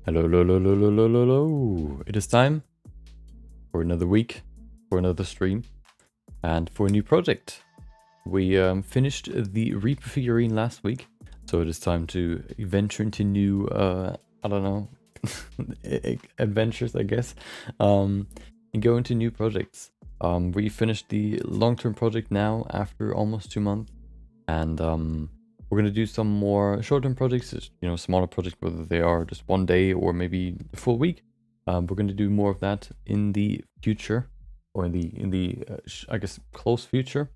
Hello, hello, hello, hello, hello, hello, hello. It is time for another week, for another stream, and for a new project. We finished the Reaper figurine last week, so it is time to venture into new, I don't know, adventures, I guess, and go into new projects. We finished the long-term project now after almost 2 months, and we're gonna do some more short-term projects, smaller projects, whether they are just one day or maybe a full week. We're gonna do more of that in the future, or in the I guess close future.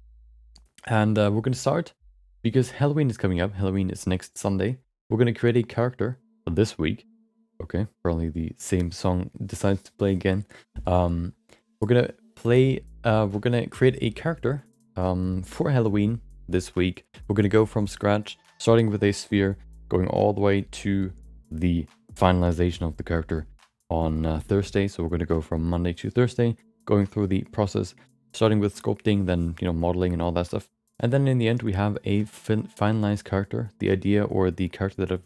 And we're gonna start because Halloween is coming up. Halloween is next Sunday. We're gonna create a character for this week. Okay, probably the same song decides to play again. We're gonna play. We're gonna create a character for Halloween this week. We're gonna go from scratch, starting with a sphere, going all the way to the finalization of the character on Thursday. So we're gonna go from Monday to Thursday, going through the process, starting with sculpting, then modeling and all that stuff. And then in the end, we have a finalized character. The idea, or the character that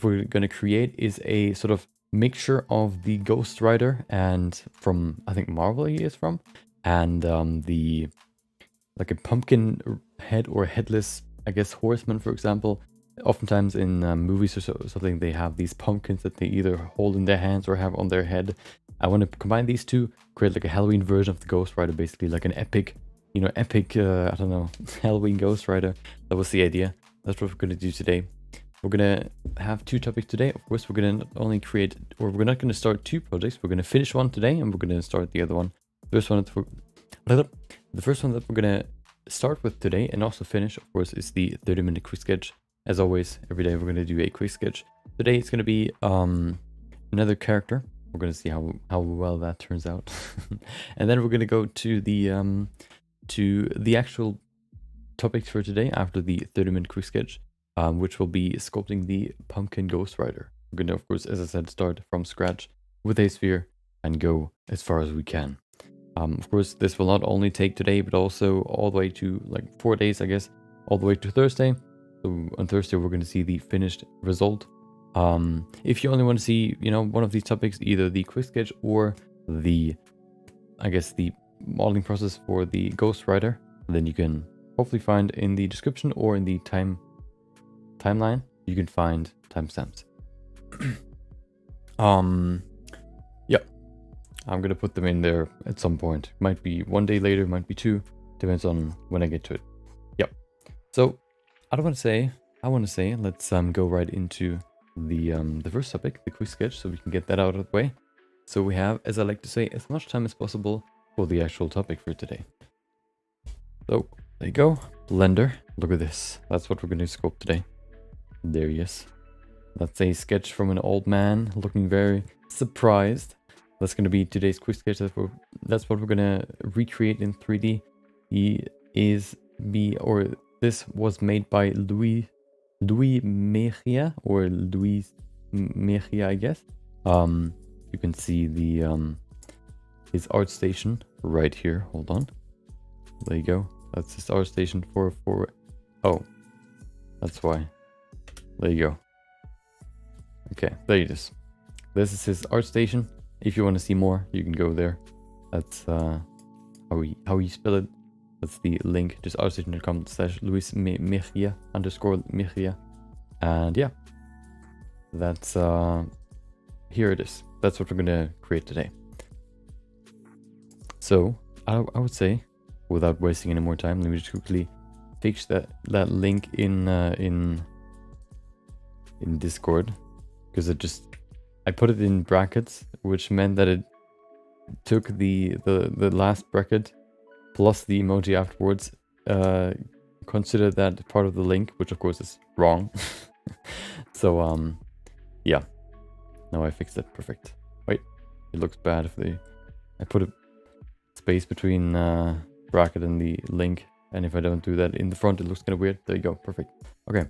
we're gonna create, is a sort of mixture of the Ghost Rider and from, I think, Marvel he is from, and the like a pumpkin head or headless, I guess, horseman, for example. Oftentimes in movies or something, they have these pumpkins that they either hold in their hands or have on their head. I want to combine these two, create like a Halloween version of the Ghost Rider, basically like an epic, I don't know, Halloween Ghost Rider. That was the idea. That's what we're going to do today. We're going to have two topics today. Of course, we're going to not only create, or we're not going to start two projects. We're going to finish one today, and we're going to start the other one. The first one that we're going to start with today and also finish, of course, is the 30-minute quick sketch. As always, every day we're going to do a quick sketch. Today it's going to be another character. We're going to see how well that turns out. And then we're going to go to the actual topics for today after the 30-minute quick sketch, which will be sculpting the pumpkin Ghost Rider. We're going to, of course, as I said, start from scratch with a sphere and go as far as we can. Of course, this will not only take today, but also all the way to like 4 days, I guess, all the way to Thursday. So on Thursday, we're going to see the finished result. If you only want to see, one of these topics, either the quick sketch or the, I guess, the modeling process for the Ghost Rider, then you can hopefully find in the description or in the timeline, you can find timestamps. Yeah, I'm gonna put them in there at some point. Might be 1 day later, might be 2, depends on when I get to it. Yep. So I want to say, let's go right into the first topic, the quick sketch, so we can get that out of the way. So we have, as I like to say, as much time as possible for the actual topic for today. So there you go, Blender. Look at this. That's what we're going to sculpt today. There he is. That's a sketch from an old man looking very surprised. That's going to be today's quick sketch. That's what we're going to recreate in 3D. This was made by Louis Mejia, or Luis Mejia, I guess. You can see the his art station right here. Hold on. There you go. That's his art station for oh, that's why. There you go. Okay, there it is. This is his art station. If you want to see more, you can go there. That's how you spell it. That's the link, just artstation.com/Luis Mejia _Mejia. And yeah, that's here it is. That's what we're gonna create today. So I would say, without wasting any more time, let me just quickly fix that link in Discord, because I put it in brackets, which meant that it took the last bracket plus the emoji afterwards, consider that part of the link, which of course is wrong. So yeah, now I fixed it. Perfect. Wait, it looks bad if I put a space between bracket and the link, and if I don't do that in the front, it looks kind of weird. There you go. Perfect. Okay,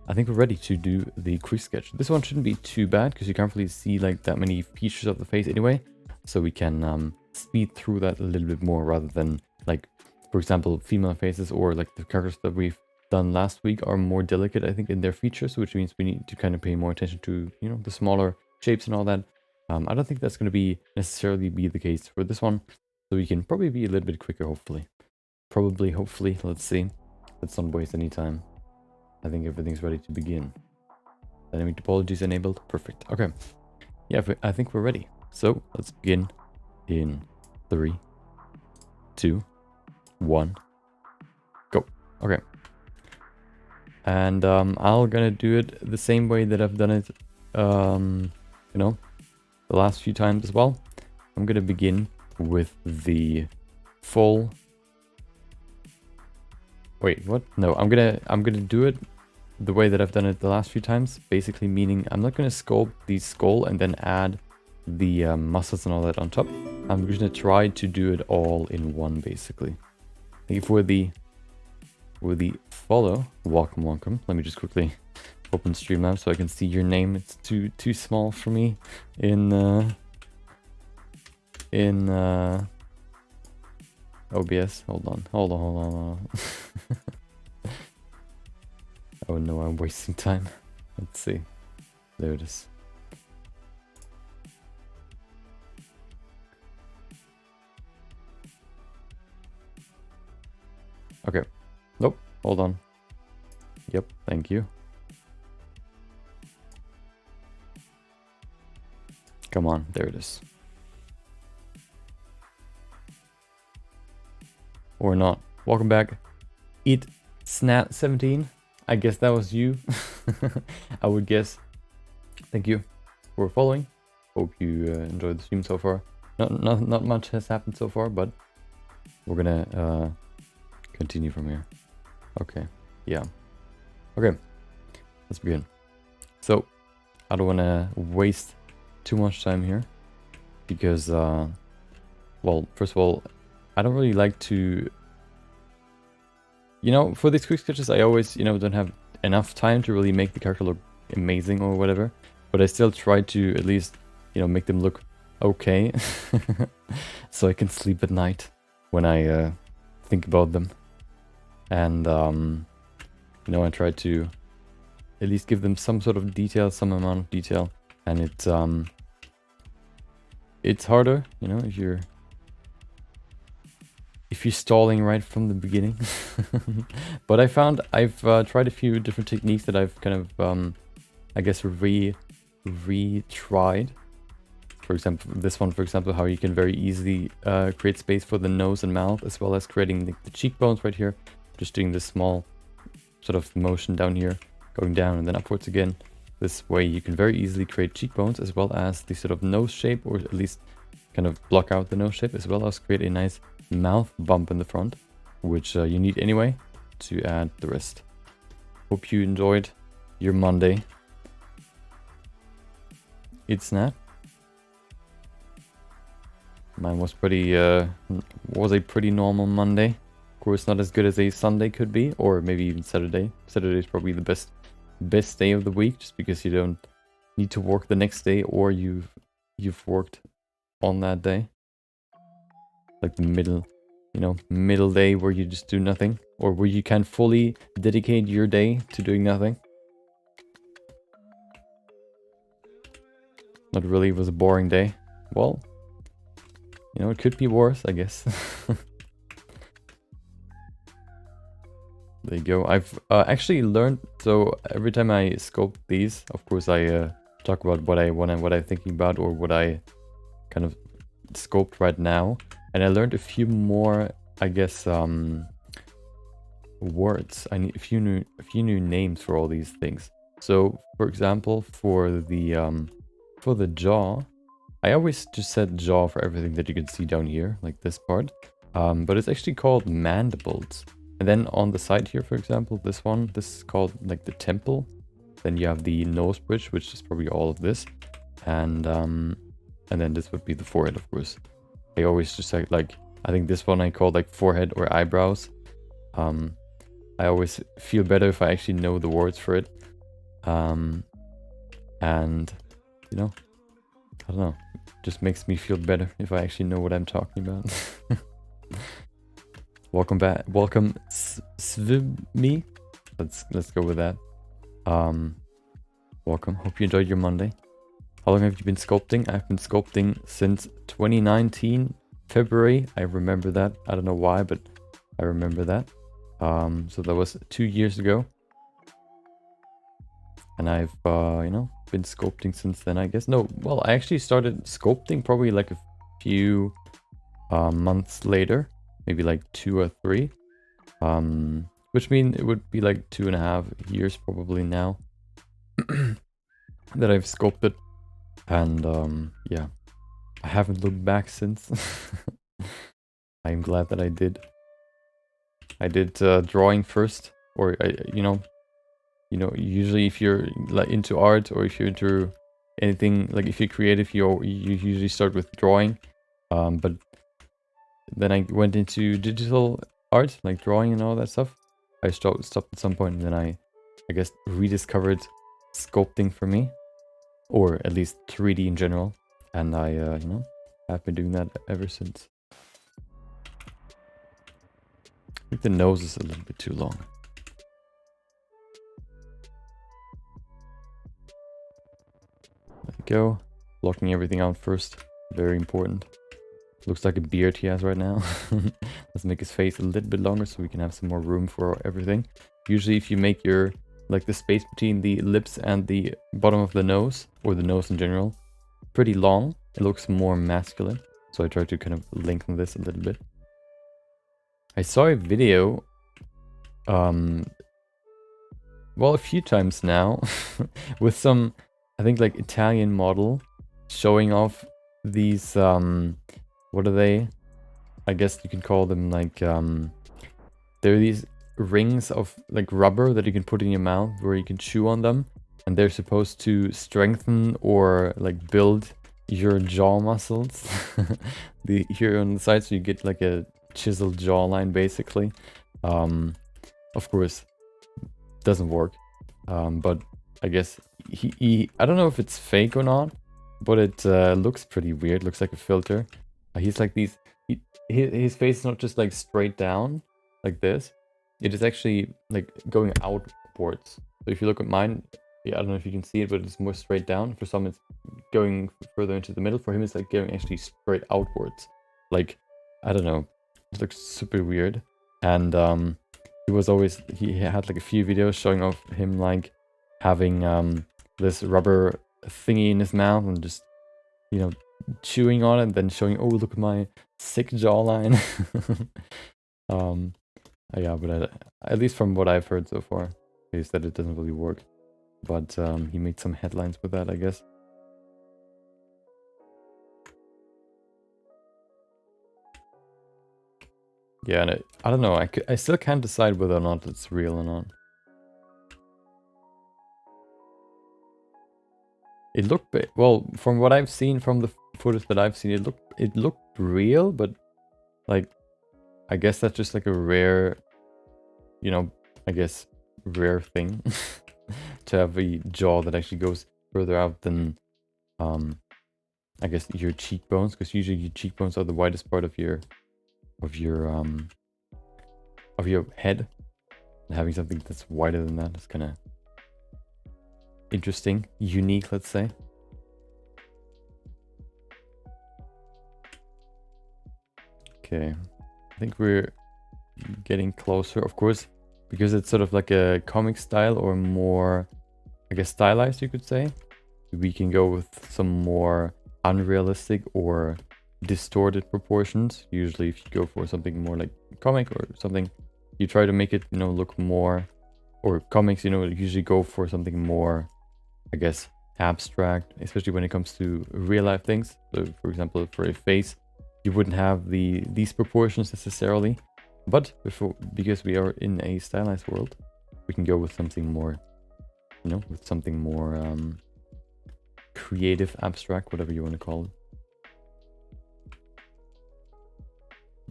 I think we're ready to do the quick sketch. This one shouldn't be too bad because you can't really see like that many features of the face anyway, so we can speed through that a little bit more, rather than, like, for example, female faces or like the characters that we've done last week are more delicate, I think, in their features, which means we need to kind of pay more attention to, the smaller shapes and all that. I don't think that's going to be necessarily be the case for this one. So we can probably be a little bit quicker, hopefully. Hopefully, let's see. Let's not waste any time. I think everything's ready to begin. Dynamic topologies enabled. Perfect. Okay. Yeah, I think we're ready. So let's begin in 3, 2, 1, go. Okay. And I'm gonna do it the same way that I've done it, you know, the last few times as well. I'm gonna begin with the full. Wait, what? No, I'm gonna do it the way that I've done it the last few times. Basically, meaning I'm not gonna sculpt the skull and then add the muscles and all that on top. I'm just gonna try to do it all in one, basically. If we're the follow, welcome. Let me just quickly open Streamlabs so I can see your name. It's too small for me in OBS. Hold on. Oh no, I'm wasting time. Let's see. There it is. Okay. Nope. Hold on. Yep. Thank you. Come on. There it is. Or not. Welcome back. Eat Snat 17. I guess that was you. I would guess. Thank you for following. Hope you enjoyed the stream so far. Not much has happened so far, but we're gonna continue from here. Okay. Yeah. Okay. Let's begin. So I don't want to waste too much time here because, well, first of all, I don't really like to. You know, for these quick sketches, I always, don't have enough time to really make the character look amazing or whatever. But I still try to at least, make them look okay. So I can sleep at night when I think about them. And, I try to at least give them some sort of detail, some amount of detail. And it's harder, if you're stalling right from the beginning. But I've tried a few different techniques that I've kind of, I guess, retried. For example, this one, how you can very easily create space for the nose and mouth, as well as creating the cheekbones right here. Just doing this small sort of motion down here, going down and then upwards again. This way you can very easily create cheekbones, as well as the sort of nose shape, or at least kind of block out the nose shape, as well as create a nice mouth bump in the front, which you need anyway to add the rest. Hope you enjoyed your Monday. It's not. Mine was a pretty normal Monday. Of course, not as good as a Sunday could be, or maybe even Saturday. Saturday is probably the best day of the week, just because you don't need to work the next day, or you've worked on that day. Like the middle day where you just do nothing, or where you can fully dedicate your day to doing nothing. Not really, it was a boring day. Well, it could be worse, I guess. There you go. I've actually learned, so every time I sculpt these, of course I talk about what I want and what I'm thinking about, or what I kind of sculpt right now. And I learned a few more, I guess, words. I need a few new names for all these things. So, for example, for the jaw, I always just said jaw for everything that you can see down here, like this part. But it's actually called mandibles. And then on the side here, for example, this is called like the temple. Then you have the nose bridge, which is probably all of this, and then this would be the forehead, of course. I always just say, like, I think this one I call like forehead or eyebrows. I always feel better if I actually know the words for it. And, I don't know, just makes me feel better if I actually know what I'm talking about. Welcome back. Welcome, Svimi. Let's go with that. Welcome. Hope you enjoyed your Monday. How long have you been sculpting? I've been sculpting since 2019, February. I remember that. I don't know why, but I remember that. So that was 2 years ago. And I've, you know, been sculpting since then, I guess. No, well, I actually started sculpting probably like a few months later, maybe like 2 or 3. Which means it would be like 2.5 years probably now that I've sculpted. And yeah, I haven't looked back since. I'm glad that I did. I did drawing first, or you know, usually if you're like into art or if you're into anything, like if you're creative, you usually start with drawing. But then I went into digital art, like drawing and all that stuff. I stopped at some point, and then I guess rediscovered sculpting for me, or at least 3D in general. And I, you know, have been doing that ever since. I think the nose is a little bit too long. There we go. Blocking everything out first. Very important. Looks like a beard he has right now. Let's make his face a little bit longer so we can have some more room for everything. Usually if you make your, like the space between the lips and the bottom of the nose, or the nose in general, pretty long, it looks more masculine. So I try to kind of lengthen this a little bit. I saw a video, well, a few times now, with some, I think like Italian model showing off these, what are they? I guess you can call them like, they're these rings of like rubber that you can put in your mouth where you can chew on them. And they're supposed to strengthen or like build your jaw muscles. Here on the side, so you get like a chiseled jawline basically. Of course, doesn't work. But I guess I don't know if it's fake or not, but it looks pretty weird. Looks like a filter. He's like these. His face is not just like straight down like this. It is actually like going outwards. So if you look at mine, yeah, I don't know if you can see it, but it's more straight down. For some, it's going further into the middle. For him, it's like going actually straight outwards. Like, I don't know. It looks super weird. And he had like a few videos showing off him like having this rubber thingy in his mouth and just, you know, chewing on it and then showing, oh, look at my sick jawline. Yeah, but at least from what I've heard so far, is that it doesn't really work. But he made some headlines with that, I guess. Yeah, and I don't know. I still can't decide whether or not it's real or not. It looked well from what I've seen, from the footage that I've seen. It looked real, but like I guess that's just like a rare, you know, I guess rare thing to have a jaw that actually goes further out than I guess your cheekbones, because usually your cheekbones are the widest part of your head. And having something that's wider than that is kind of interesting, unique, let's say. Okay, I think we're getting closer, of course, because it's sort of like a comic style, or more, I guess, stylized, you could say. We can go with some more unrealistic or distorted proportions. Usually if you go for something more like comic or something, you try to make it, you know, look more, or comics, you know, usually go for something more, I guess, abstract, especially when it comes to real life things. So for example, for a face, you wouldn't have these proportions necessarily, but because we are in a stylized world, we can go with something more, you know, with something more creative, abstract, whatever you want to call it.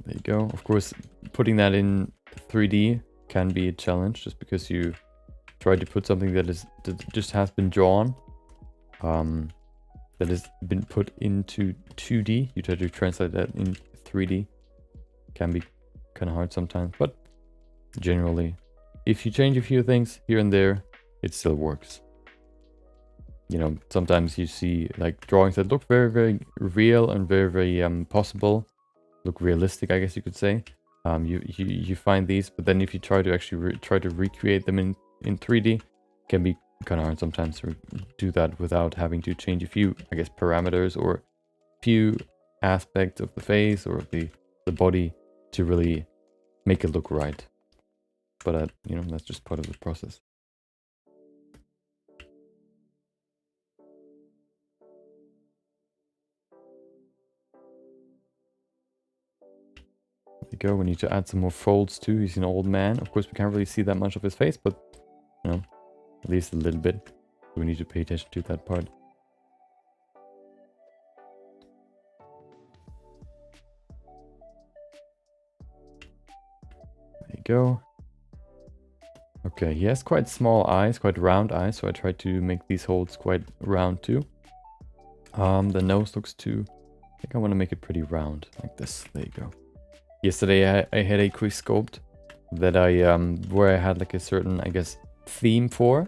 There you go. Of course, putting that in 3D can be a challenge, just because you try to put something that just has been drawn, that has been put into 2D. You try to translate that in 3D. Can be kind of hard sometimes, but generally, if you change a few things here and there, it still works. you know, sometimes you see like drawings that look very, very real and very, very possible, look realistic, I guess you could say. You find these, but then if you try to actually try to recreate them in 3D, it can be kind of hard sometimes to do that without having to change a few, I guess, parameters or few aspects of the face or the body to really make it look right. But you know, that's just part of the process. There you go. We need to add some more folds too. He's an old man. Of course, we can't really see that much of his face, but you know, at least a little bit. So we need to pay attention to that part. There you go. Okay, he has quite small eyes, quite round eyes, so I tried to make these holes quite round too. The nose looks too... I think I want to make it pretty round, like this. There you go. Yesterday I had a quick sculpt that where I had like a certain, I guess, theme for,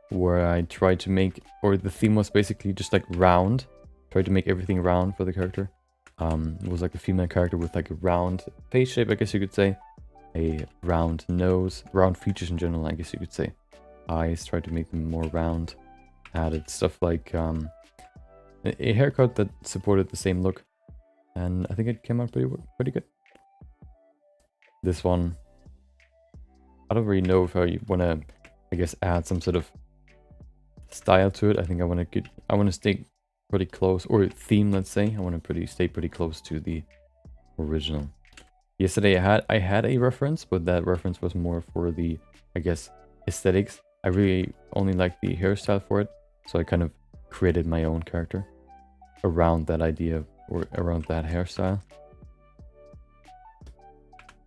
where I tried to make, or the theme was basically just like round. Tried to make everything round for the character. It was like a female character with like a round face shape, I guess you could say. A round nose, round features in general, I guess you could say. Eyes, tried to make them more round. Added stuff like a haircut that supported the same look. And I think it came out pretty good. This one, I don't really know if I want to, I guess, add some sort of style to it. I think I want to stay pretty close, or theme, let's say. I want to stay pretty close to the original. Yesterday I had a reference, but that reference was more for the, I guess, aesthetics. I really only like the hairstyle for it, so I kind of created my own character around that idea or around that hairstyle.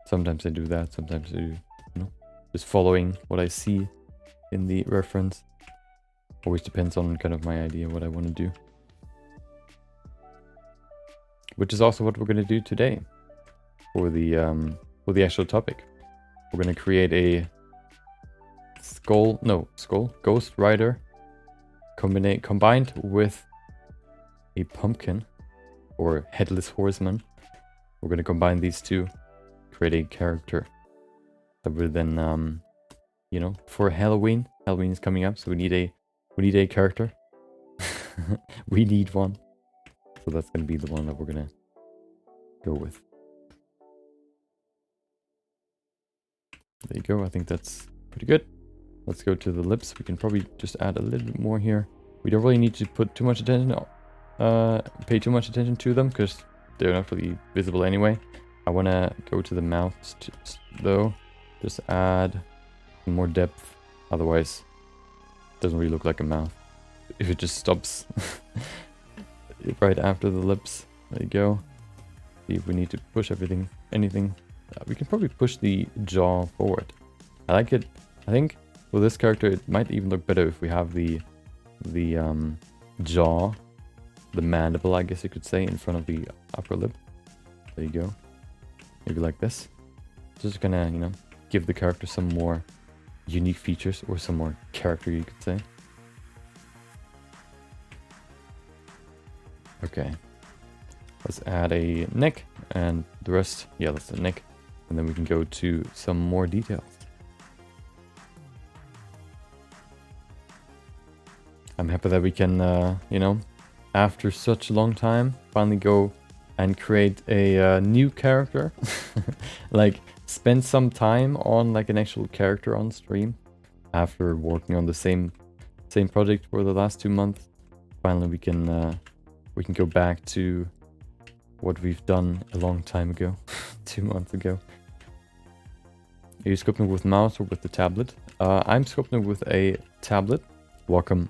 Sometimes I do that, sometimes I do, you know, just following what I see in the reference. Always depends on kind of my idea, what I want to do. Which is also what we're going to do today. For the actual topic, we're gonna create a Ghost Rider combined with a pumpkin or headless horseman. We're gonna combine these two, create a character that will then, you know, for Halloween. Halloween is coming up, so we need a character. We need one, so that's gonna be the one that we're gonna go with. There you go, I think that's pretty good. Let's go to the lips. We can probably just add a little bit more here. We don't really need to put too much attention, pay too much attention to them, because they're not really visible anyway. I want to go to the mouth though. Just add some more depth. Otherwise, it doesn't really look like a mouth. If it just stops right after the lips. There you go. See if we need to push anything. We can probably push the jaw forward. I like it. I think for this character it might even look better if we have the jaw, the mandible, I guess you could say, in front of the upper lip. There you go. Maybe like this. Just gonna, you know, give the character some more unique features, or some more character, you could say. Okay. Let's add a neck, and the rest, yeah, that's the neck. And then we can go to some more details. I'm happy that we can, you know, after such a long time, finally go and create a new character. Like, spend some time on like an actual character on stream after working on the same project for the last 2 months. Finally, we can go back to what we've done a long time ago, 2 months ago. Are you sculpting with mouse or with the tablet? I'm sculpting with a tablet. Welcome,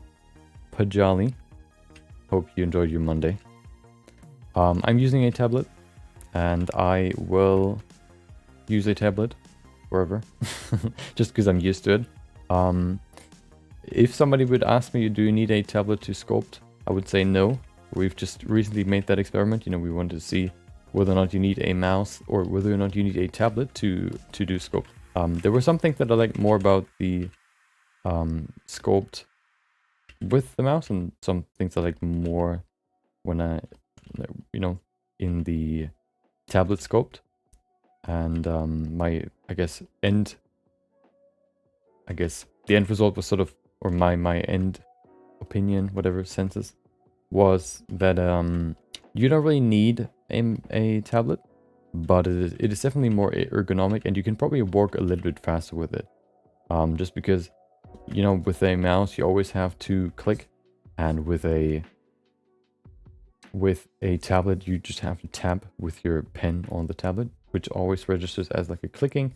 Pajali. Hope you enjoyed your Monday. I'm using a tablet, and I will use a tablet forever, just because I'm used to it. If somebody would ask me, do you need a tablet to sculpt? I would say no. We've just recently made that experiment. You know, we wanted to see whether or not you need a mouse or whether or not you need a tablet to do sculpt. There were some things that I like more about the sculpt with the mouse, and some things I like more when I, you know, in the tablet sculpt. And my, the end result was sort of, or my end opinion, whatever senses, was that you don't really need a tablet, but it is definitely more ergonomic, and you can probably work a little bit faster with it. Just because, you know, with a mouse you always have to click, and with a tablet you just have to tap with your pen on the tablet, which always registers as like a clicking,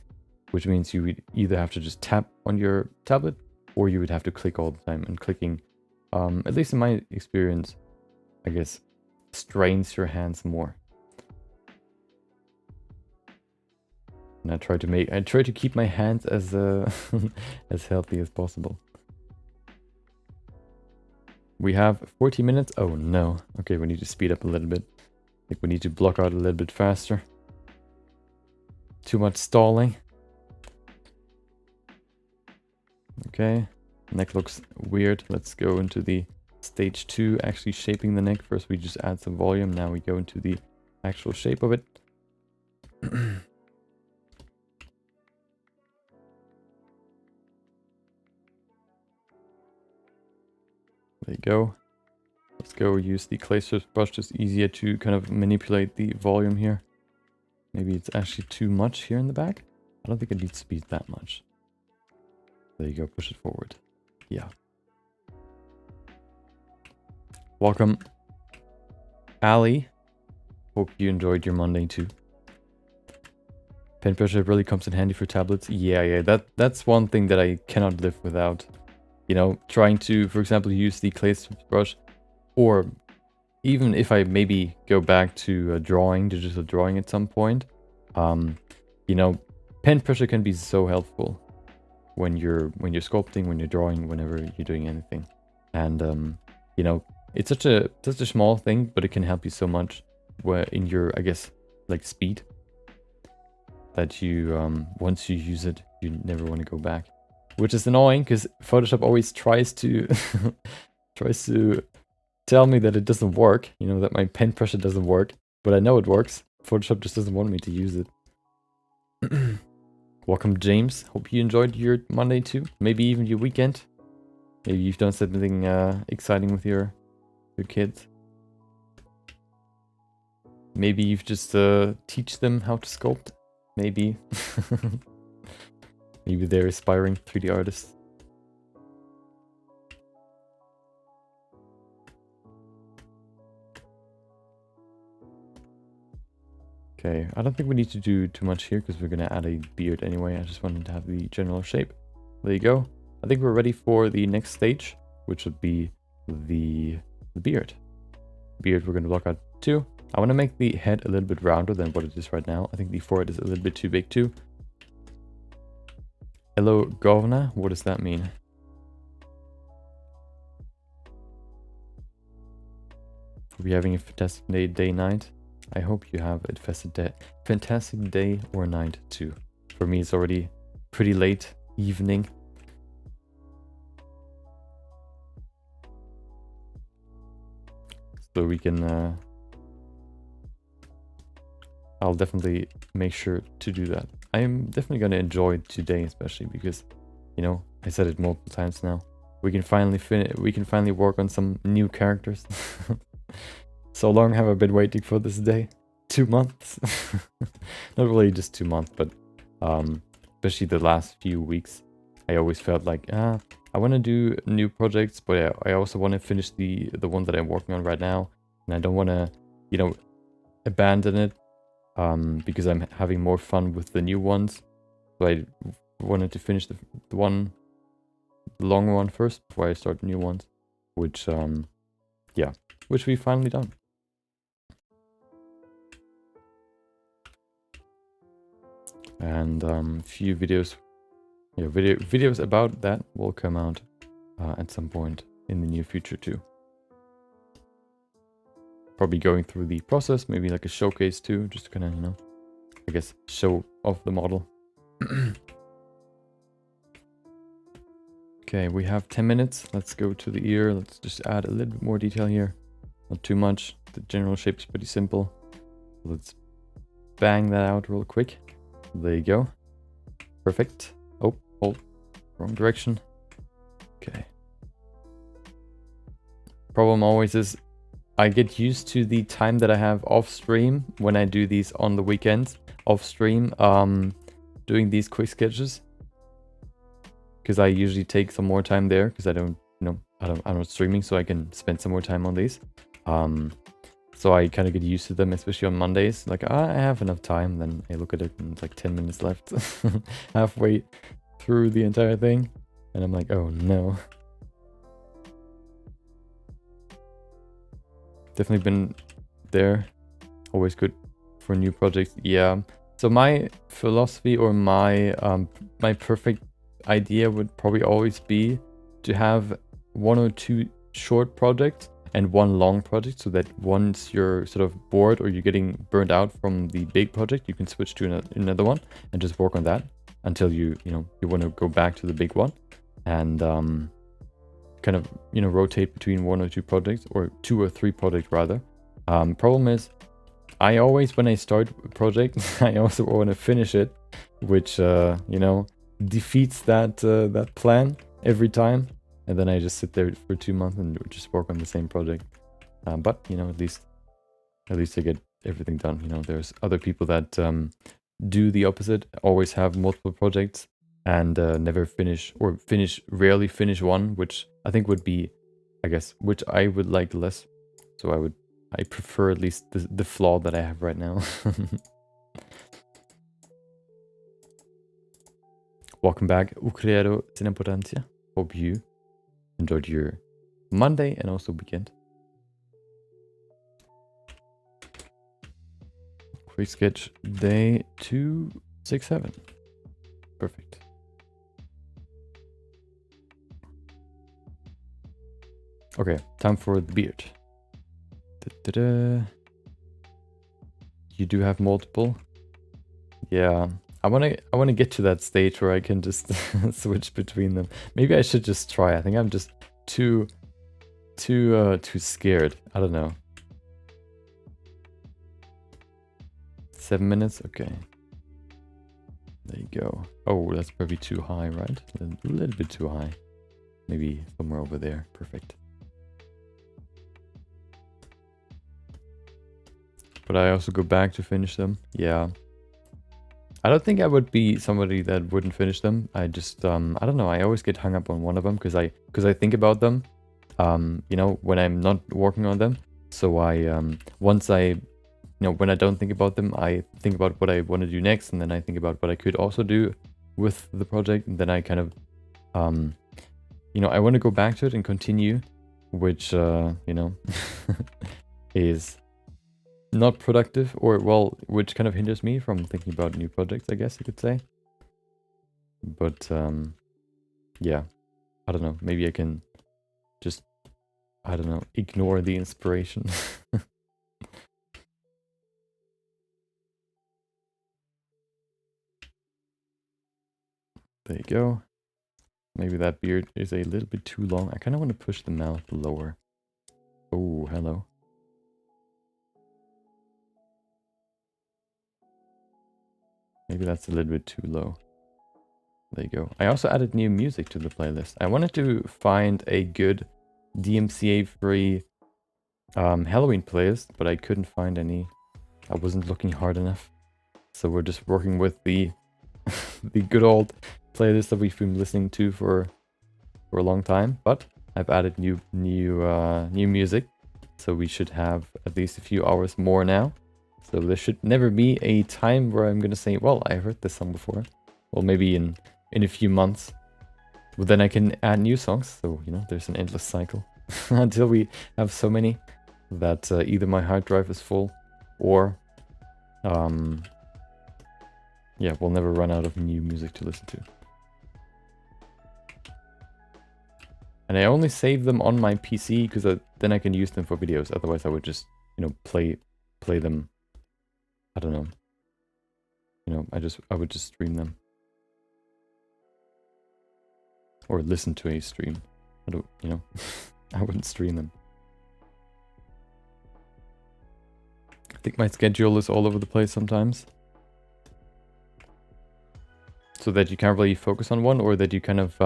which means you would either have to just tap on your tablet, or you would have to click all the time. And clicking, at least in my experience, I guess, strains your hands more. And I try to keep my hands as as healthy as possible. We have 40 minutes. Oh no. Okay, we need to speed up a little bit. I think we need to block out a little bit faster. Too much stalling. Okay, neck looks weird. Let's go into the stage 2, actually shaping the neck. First we just add some volume, now we go into the actual shape of it. There you go. Let's go use the clay strip brush, just easier to kind of manipulate the volume here. Maybe it's actually too much here in the back. I don't think it needs to be that much. There you go, push it forward. Yeah. Welcome, Ali. Hope you enjoyed your Monday too. Pen pressure really comes in handy for tablets. Yeah, that's one thing that I cannot live without. You know, trying to, for example, use the clay strip brush, or even if I maybe go back to digital drawing at some point, you know, pen pressure can be so helpful when you're sculpting, when you're drawing, whenever you're doing anything. And you know, it's such a small thing, but it can help you so much where in your, I guess, like speed, that you once you use it, you never want to go back. Which is annoying because Photoshop always tries to tell me that it doesn't work, you know, that my pen pressure doesn't work, but I know it works. Photoshop just doesn't want me to use it. Welcome, James. Hope you enjoyed your Monday too. Maybe even your weekend. Maybe you've done something exciting with your kids. Maybe you've just teach them how to sculpt. Maybe. Maybe they're aspiring 3D artists. Okay, I don't think we need to do too much here because we're going to add a beard anyway. I just wanted to have the general shape. There you go. I think we're ready for the next stage, which would be the beard. Beard we're going to block out too. I want to make the head a little bit rounder than what it is right now. I think the forehead is a little bit too big too. Hello, Governor. What does that mean? Are we having a fantastic day, night? I hope you have a fantastic day or night too. For me, it's already pretty late evening. So we can... I'll definitely make sure to do that. I am definitely going to enjoy today, especially because, you know, I said it multiple times now. We can finally work on some new characters. So long have I been waiting for this day. 2 months. Not really just 2 months, but especially the last few weeks. I always felt like, I want to do new projects, but I also want to finish the one that I'm working on right now. And I don't want to, you know, abandon it. Because I'm having more fun with the new ones. So I wanted to finish the long one first before I start new ones. Which, yeah, which we've finally done. And a few videos, videos about that will come out at some point in the near future too. Probably going through the process, maybe like a showcase too, just to kind of, you know, I guess, show off the model. Okay, we have 10 minutes. Let's go to the ear. Let's just add a little bit more detail here. Not too much. The general shape's pretty simple. Let's bang that out real quick. There you go. Perfect. Oh, wrong direction. Okay. Problem always is I get used to the time that I have off stream when I do these on the weekends off stream, doing these quick sketches, because I usually take some more time there because I don't, I'm not streaming, so I can spend some more time on these. So I kind of get used to them, especially on Mondays. Like, I have enough time. Then I look at it and it's like 10 minutes left, halfway through the entire thing, and I'm like, oh no. Definitely been there. Always good for new projects. Yeah. So my philosophy, or my my perfect idea would probably always be to have 1 or 2 short projects and 1 long project, so that once you're sort of bored or you're getting burnt out from the big project, you can switch to another one and just work on that until you want to go back to the big one, and kind of rotate between 1 or 2 projects, or 2 or 3 projects rather. Problem is, I always, when I start a project, I also want to finish it, which defeats that plan every time, and then I just sit there for 2 months and just work on the same project. But at least I get everything done. There's other people that do the opposite, always have multiple projects and never finish, or rarely finish one, which I think would be, which I would like less. So I prefer at least the flaw that I have right now. Welcome back, Ucreado Sin Importancia. Hope you enjoyed your Monday and also weekend. Quick sketch day 267. Perfect. Okay, time for the beard. You do have multiple. Yeah, I wanna get to that stage where I can just switch between them. Maybe I should just try. I think I'm just too scared. I don't know. 7 minutes? Okay. There you go. Oh, that's probably too high, right? A little bit too high. Maybe somewhere over there. Perfect. But I also go back to finish them. Yeah. I don't think I would be somebody that wouldn't finish them. I just, I don't know. I always get hung up on one of them because I think about them, when I'm not working on them. So once I, when I don't think about them, I think about what I want to do next. And then I think about what I could also do with the project. And then I kind of, I want to go back to it and continue, which, is not productive, or which kind of hinders me from thinking about new projects, I guess you could say. But yeah, I don't know, maybe I can just, I don't know, ignore the inspiration. There you go. Maybe that beard is a little bit too long. I kind of want to push the mouth lower. Oh, hello. Maybe that's a little bit too low. There you go. I also added new music to the playlist. I wanted to find a good DMCA-free Halloween playlist, but I couldn't find any. I wasn't looking hard enough. So we're just working with the the good old playlist that we've been listening to for a long time. But I've added new music, so we should have at least a few hours more now. So there should never be a time where I'm gonna say, well, I heard this song before. Well, maybe in a few months. But then I can add new songs. So, there's an endless cycle until we have so many that either my hard drive is full, or yeah, we'll never run out of new music to listen to. And I only save them on my PC because then I can use them for videos. Otherwise I would just, play them. I don't know. I would just stream them. or listen to a stream. I don't, you know, I wouldn't stream them. I think my schedule is all over the place sometimes. So that you can't really focus on one, or that you kind of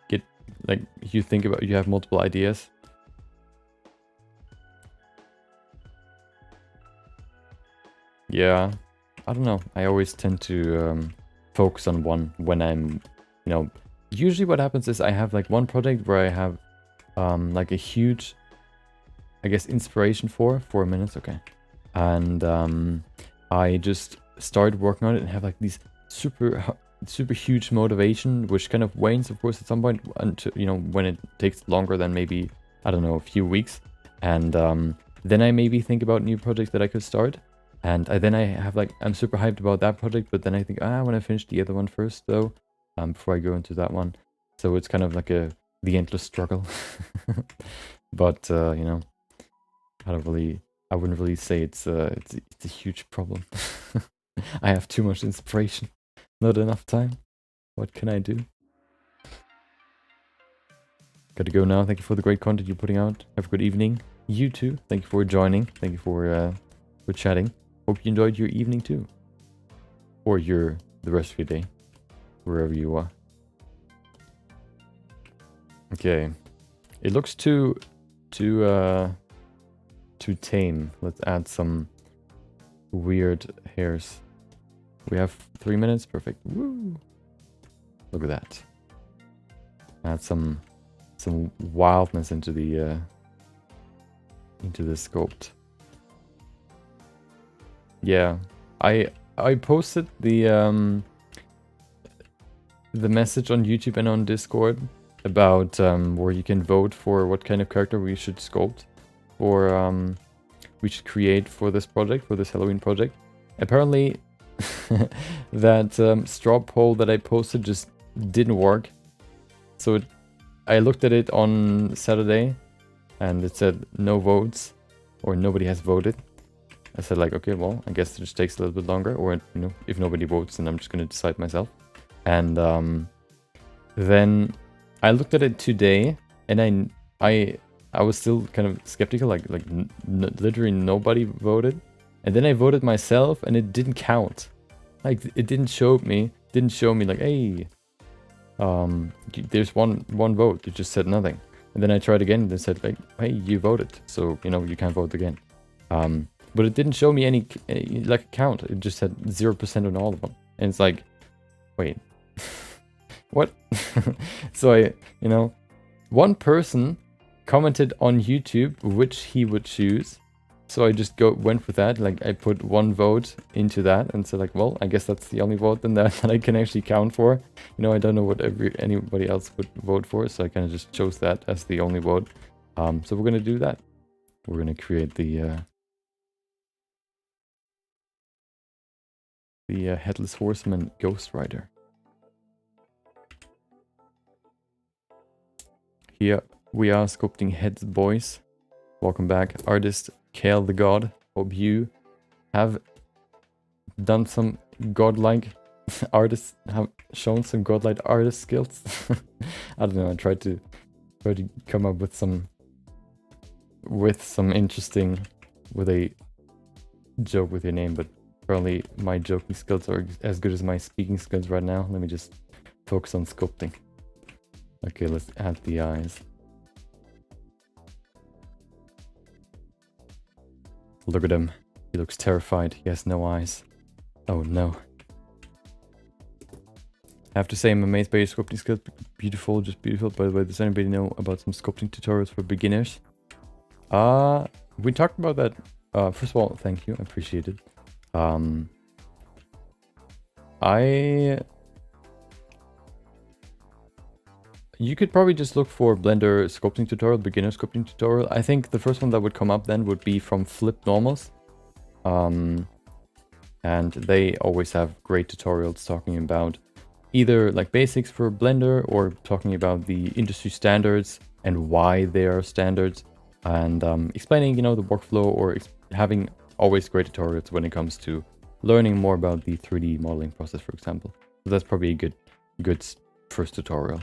get, like, you think about, you have multiple ideas. Yeah, I don't know. I always tend to focus on one when I'm, you know, usually what happens is I have like one project where I have like a huge, I guess, inspiration for 4 minutes, okay. And I just start working on it and have like these super huge motivation, which kind of wanes, of course, at some point, until, you know, when it takes longer than maybe, I don't know, a few weeks. And then I maybe think about new projects that I could start. And then I have like, I'm super hyped about that project, but then I think, I want to finish the other one first, though, before I go into that one. So it's kind of like the endless struggle. But you know, I wouldn't really say it's a huge problem. I have too much inspiration, not enough time. What can I do? Gotta go now. Thank you for the great content you're putting out. Have a good evening. You too. Thank you for joining. Thank you for chatting. Hope you enjoyed your evening too, or the rest of your day, wherever you are. Okay, it looks too tame. Let's add some weird hairs. We have 3 minutes. Perfect. Woo! Look at that. Add some wildness into the sculpt. Yeah, I posted the message on YouTube and on Discord about where you can vote for what kind of character we should sculpt, or we should create for this project, for this Halloween project. Apparently, that straw poll that I posted just didn't work. So I looked at it on Saturday, and it said no votes, or nobody has voted. I said, like, okay, well, I guess it just takes a little bit longer, or, you know, if nobody votes, then I'm just going to decide myself. And then I looked at it today, and I was still kind of skeptical, like literally nobody voted. And then I voted myself, and it didn't count. Like, it didn't show me like, hey, there's one vote. You just said nothing. And then I tried again, and it said, like, hey, you voted, so, you know, you can't vote again. But it didn't show me any like count. It just said 0% on all of them. And it's like, wait, what? So I, you know, one person commented on YouTube which he would choose. So I just went with that. Like, I put one vote into that and said, like, well, I guess that's the only vote then that I can actually count for. You know, I don't know what anybody else would vote for, so I kind of just chose that as the only vote. So we're gonna do that. We're gonna create the Headless Horseman Ghost Rider. Here we are sculpting heads, boys. Welcome back, artist Kale the God. Hope you have done some godlike artists, have shown some godlike artist skills. I don't know. I tried to come up with some interesting, with a joke with your name, but apparently my joking skills are as good as my speaking skills right now. Let me just focus on sculpting. Okay, let's add the eyes. Look at him. He looks terrified. He has no eyes. Oh no. I have to say I'm amazed by your sculpting skills. Beautiful, just beautiful. By the way, does anybody know about some sculpting tutorials for beginners? We talked about that. First of all, thank you. I appreciate it. You could probably just look for Blender sculpting tutorial, beginner sculpting tutorial. I think the first one that would come up then would be from Flip Normals. And they always have great tutorials talking about either like basics for Blender, or talking about the industry standards and why they are standards, and explaining, you know, the workflow, or having always great tutorials when it comes to learning more about the 3D modeling process, for example. So that's probably a good first tutorial.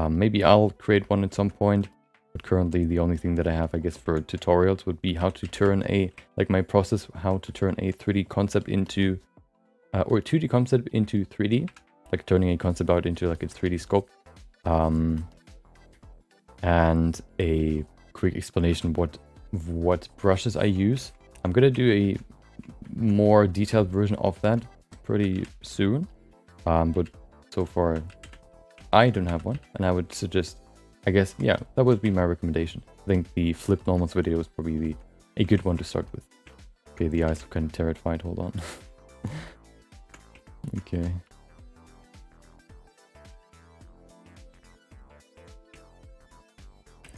Maybe I'll create one at some point, but currently the only thing that I have, I guess, for tutorials would be how to turn like my process, how to turn a 3D concept into, or a 2D concept into 3D, like turning a concept out into like its 3D scope. And a quick explanation what brushes I use. I'm gonna do a more detailed version of that pretty soon, but so far I don't have one, and I would suggest, I guess, yeah, that would be my recommendation. I think the flip normals video is probably a good one to start with. Okay, the eyes are kind of terrified, hold on. Okay.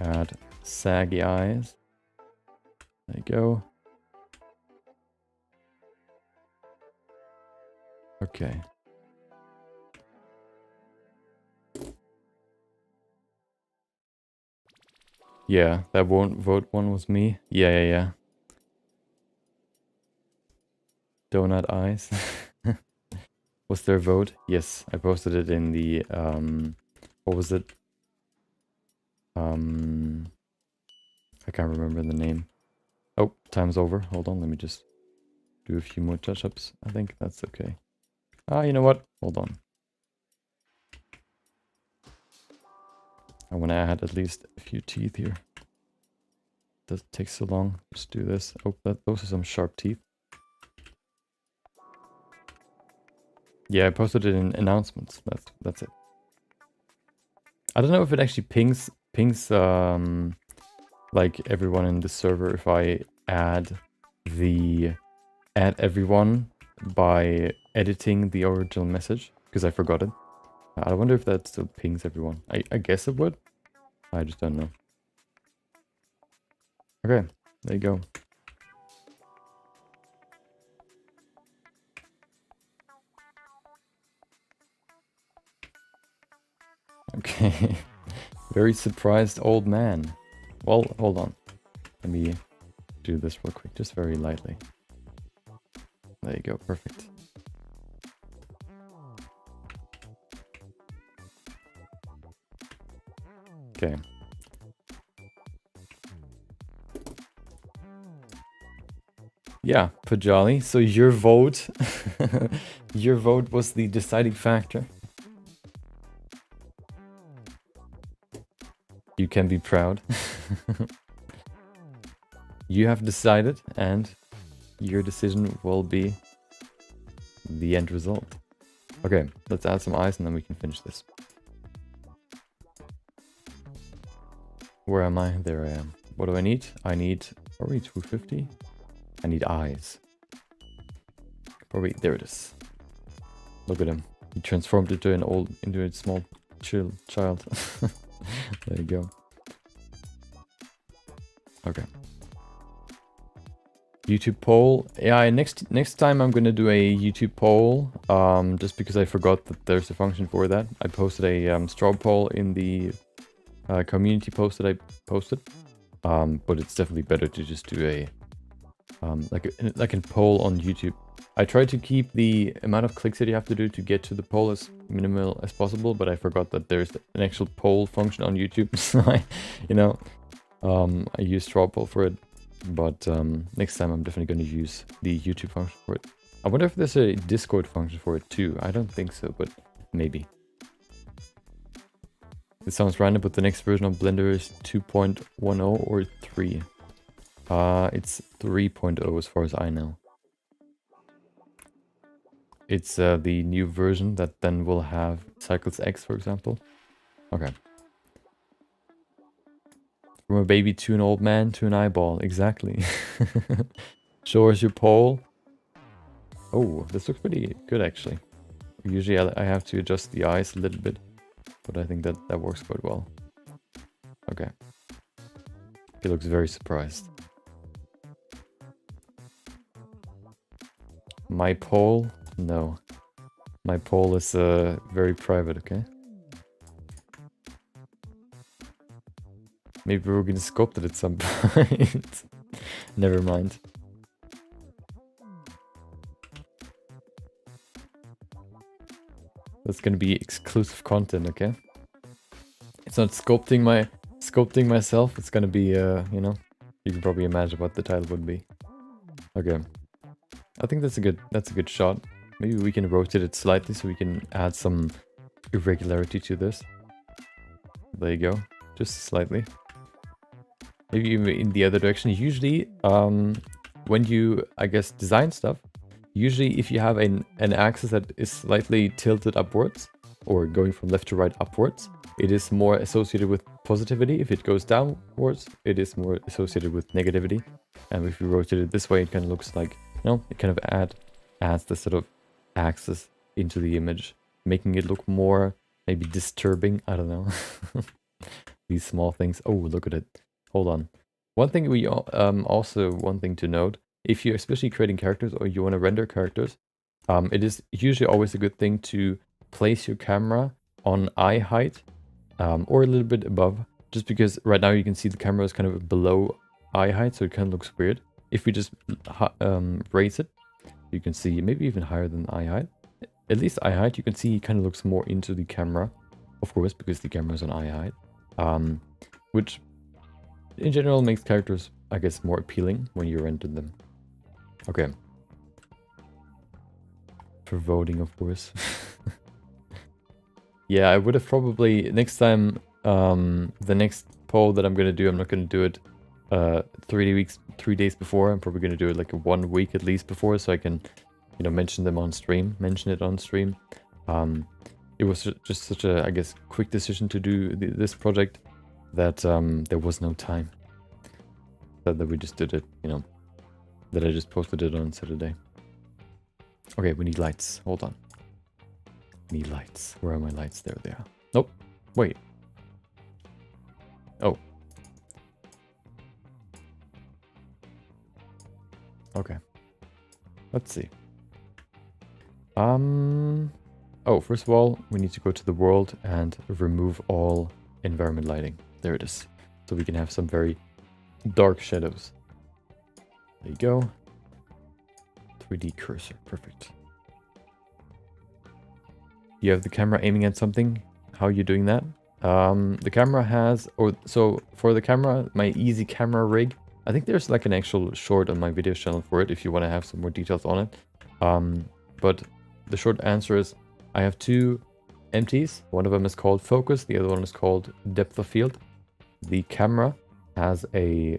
Add saggy eyes. There you go. Okay. Yeah, that won't vote one was me. Yeah. Donut eyes. Was there a vote? Yes, I posted it in the, what was it? I can't remember the name. Oh, time's over. Hold on, let me just do a few more touch-ups. I think that's okay. Ah, you know what? Hold on. I want to add at least a few teeth here. Doesn't take so long. Just do this. Oh, those are some sharp teeth. Yeah, I posted it in announcements. That's it. I don't know if it actually pings like everyone in the server if I add everyone by editing the original message, because I forgot it. I wonder if that still pings everyone. I guess it would. I just don't know. Okay, there you go. Okay. Very surprised old man. Well, hold on. Let me do this real quick, just very lightly. There you go, perfect. Okay. Yeah, Pajali. So your vote, your vote was the deciding factor. You can be proud. You have decided, and your decision will be the end result. Okay, let's add some eyes and then we can finish this. Where am I? There I am. What do I need? I need probably 250. I need eyes. Probably, there it is. Look at him. He transformed into a small child. There you go. Okay. YouTube poll. Yeah, next time I'm gonna do a YouTube poll. Just because I forgot that there's a function for that. I posted a straw poll in the community post that I posted. But it's definitely better to just do a like a poll on YouTube. I try to keep the amount of clicks that you have to do to get to the poll as minimal as possible, but I forgot that there's an actual poll function on YouTube. So I use straw poll for it, but next time I'm definitely going to use the YouTube function for it. I wonder if there's a Discord function for it too. I don't think so, but maybe. It sounds random, but the next version of Blender is 2.10 or 3. It's 3.0 as far as I know. It's the new version that then will have Cycles X, for example. Okay. From a baby to an old man to an eyeball. Exactly. Show us your poll. Oh, this looks pretty good, actually. Usually I have to adjust the eyes a little bit, but I think that works quite well. Okay. He looks very surprised. My poll? No. My poll is very private, okay? Maybe we're gonna sculpt it at some point. Never mind. That's gonna be exclusive content, okay? It's not sculpting myself. It's gonna be you know, you can probably imagine what the title would be. Okay. I think that's a good shot. Maybe we can rotate it slightly so we can add some irregularity to this. There you go. Just slightly. Maybe even in the other direction. Usually, when you, I guess, design stuff, usually if you have an axis that is slightly tilted upwards, or going from left to right upwards, it is more associated with positivity. If it goes downwards, it is more associated with negativity. And if you rotate it this way, it kind of looks like, you know, it kind of adds the sort of axis into the image, making it look more maybe disturbing. I don't know. These small things. Oh, look at it. Hold on. One thing one thing to note, if you're especially creating characters or you want to render characters, it is usually always a good thing to place your camera on eye height, or a little bit above, just because right now you can see the camera is kind of below eye height, so it kind of looks weird. If we just raise it, you can see maybe even higher than eye height. At least eye height, you can see it kind of looks more into the camera, of course, because the camera is on eye height, which in general makes characters, I guess, more appealing when you render them. Okay. For voting, of course. Yeah, I would have probably, next time, the next poll that I'm going to do, I'm not going to do it 3 days before. I'm probably going to do it like 1 week at least before, so I can, you know, mention it on stream. It was just such a, I guess, quick decision to do this project that there was no time. That we just did it, you know, that I just posted it on Saturday. Okay, we need lights. Hold on. Need lights. Where are my lights? There they are. Nope. Wait. Oh. Okay. Let's see. Oh, first of all, we need to go to the world and remove all environment lighting. There it is. So we can have some very dark shadows. There you go. 3D cursor. Perfect. You have the camera aiming at something. How are you doing that? The camera has, so for the camera, my easy camera rig, I think there's like an actual short on my video channel for it if you want to have some more details on it. But the short answer is I have two empties. One of them is called focus. The other one is called depth of field. The camera has a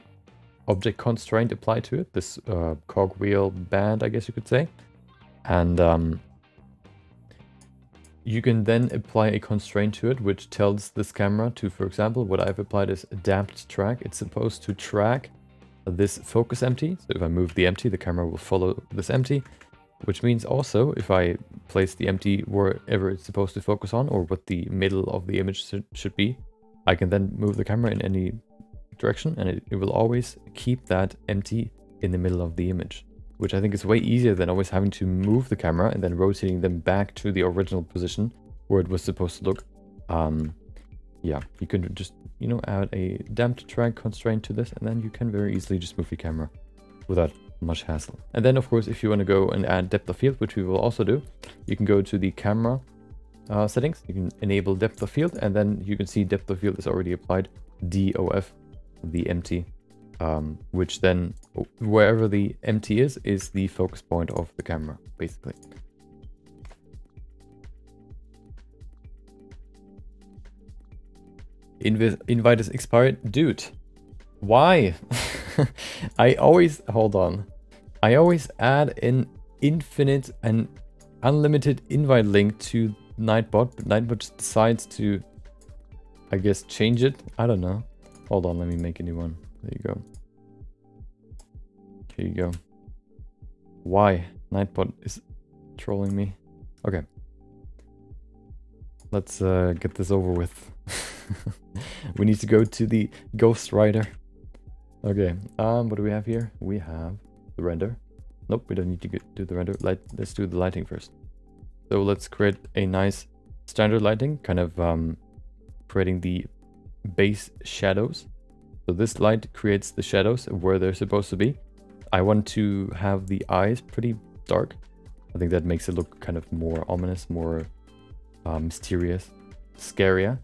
object constraint applied to it. This cogwheel band, I guess you could say. And you can then apply a constraint to it, which tells this camera to, for example, what I've applied is adapt track. It's supposed to track this focus empty. So if I move the empty, the camera will follow this empty, which means also if I place the empty wherever it's supposed to focus on, or what the middle of the image should be, I can then move the camera in any direction, and it will always keep that empty in the middle of the image, which I think is way easier than always having to move the camera and then rotating them back to the original position where it was supposed to look. Yeah, you can just, you know, add a damped track constraint to this, and then you can very easily just move the camera without much hassle. And then, of course, if you want to go and add depth of field, which we will also do, you can go to the camera settings, you can enable depth of field, and then you can see depth of field is already applied, DOF, the empty, which then, wherever the empty is the focus point of the camera, basically. Invite is expired. Dude, why? I always, hold on. I always add an infinite and unlimited invite link to Nightbot, but Nightbot just decides to, I guess, change it. I don't know. Hold on, let me make a new one. There you go. Here you go. Why? Nightbot is trolling me. Okay. Let's get this over with. We need to go to the Ghost Rider. Okay, what do we have here? We have the render. Nope, we don't need to do the render. Let's do the lighting first. So let's create a nice standard lighting, kind of creating the base shadows. So this light creates the shadows where they're supposed to be. I want to have the eyes pretty dark. I think that makes it look kind of more ominous, more mysterious, scarier.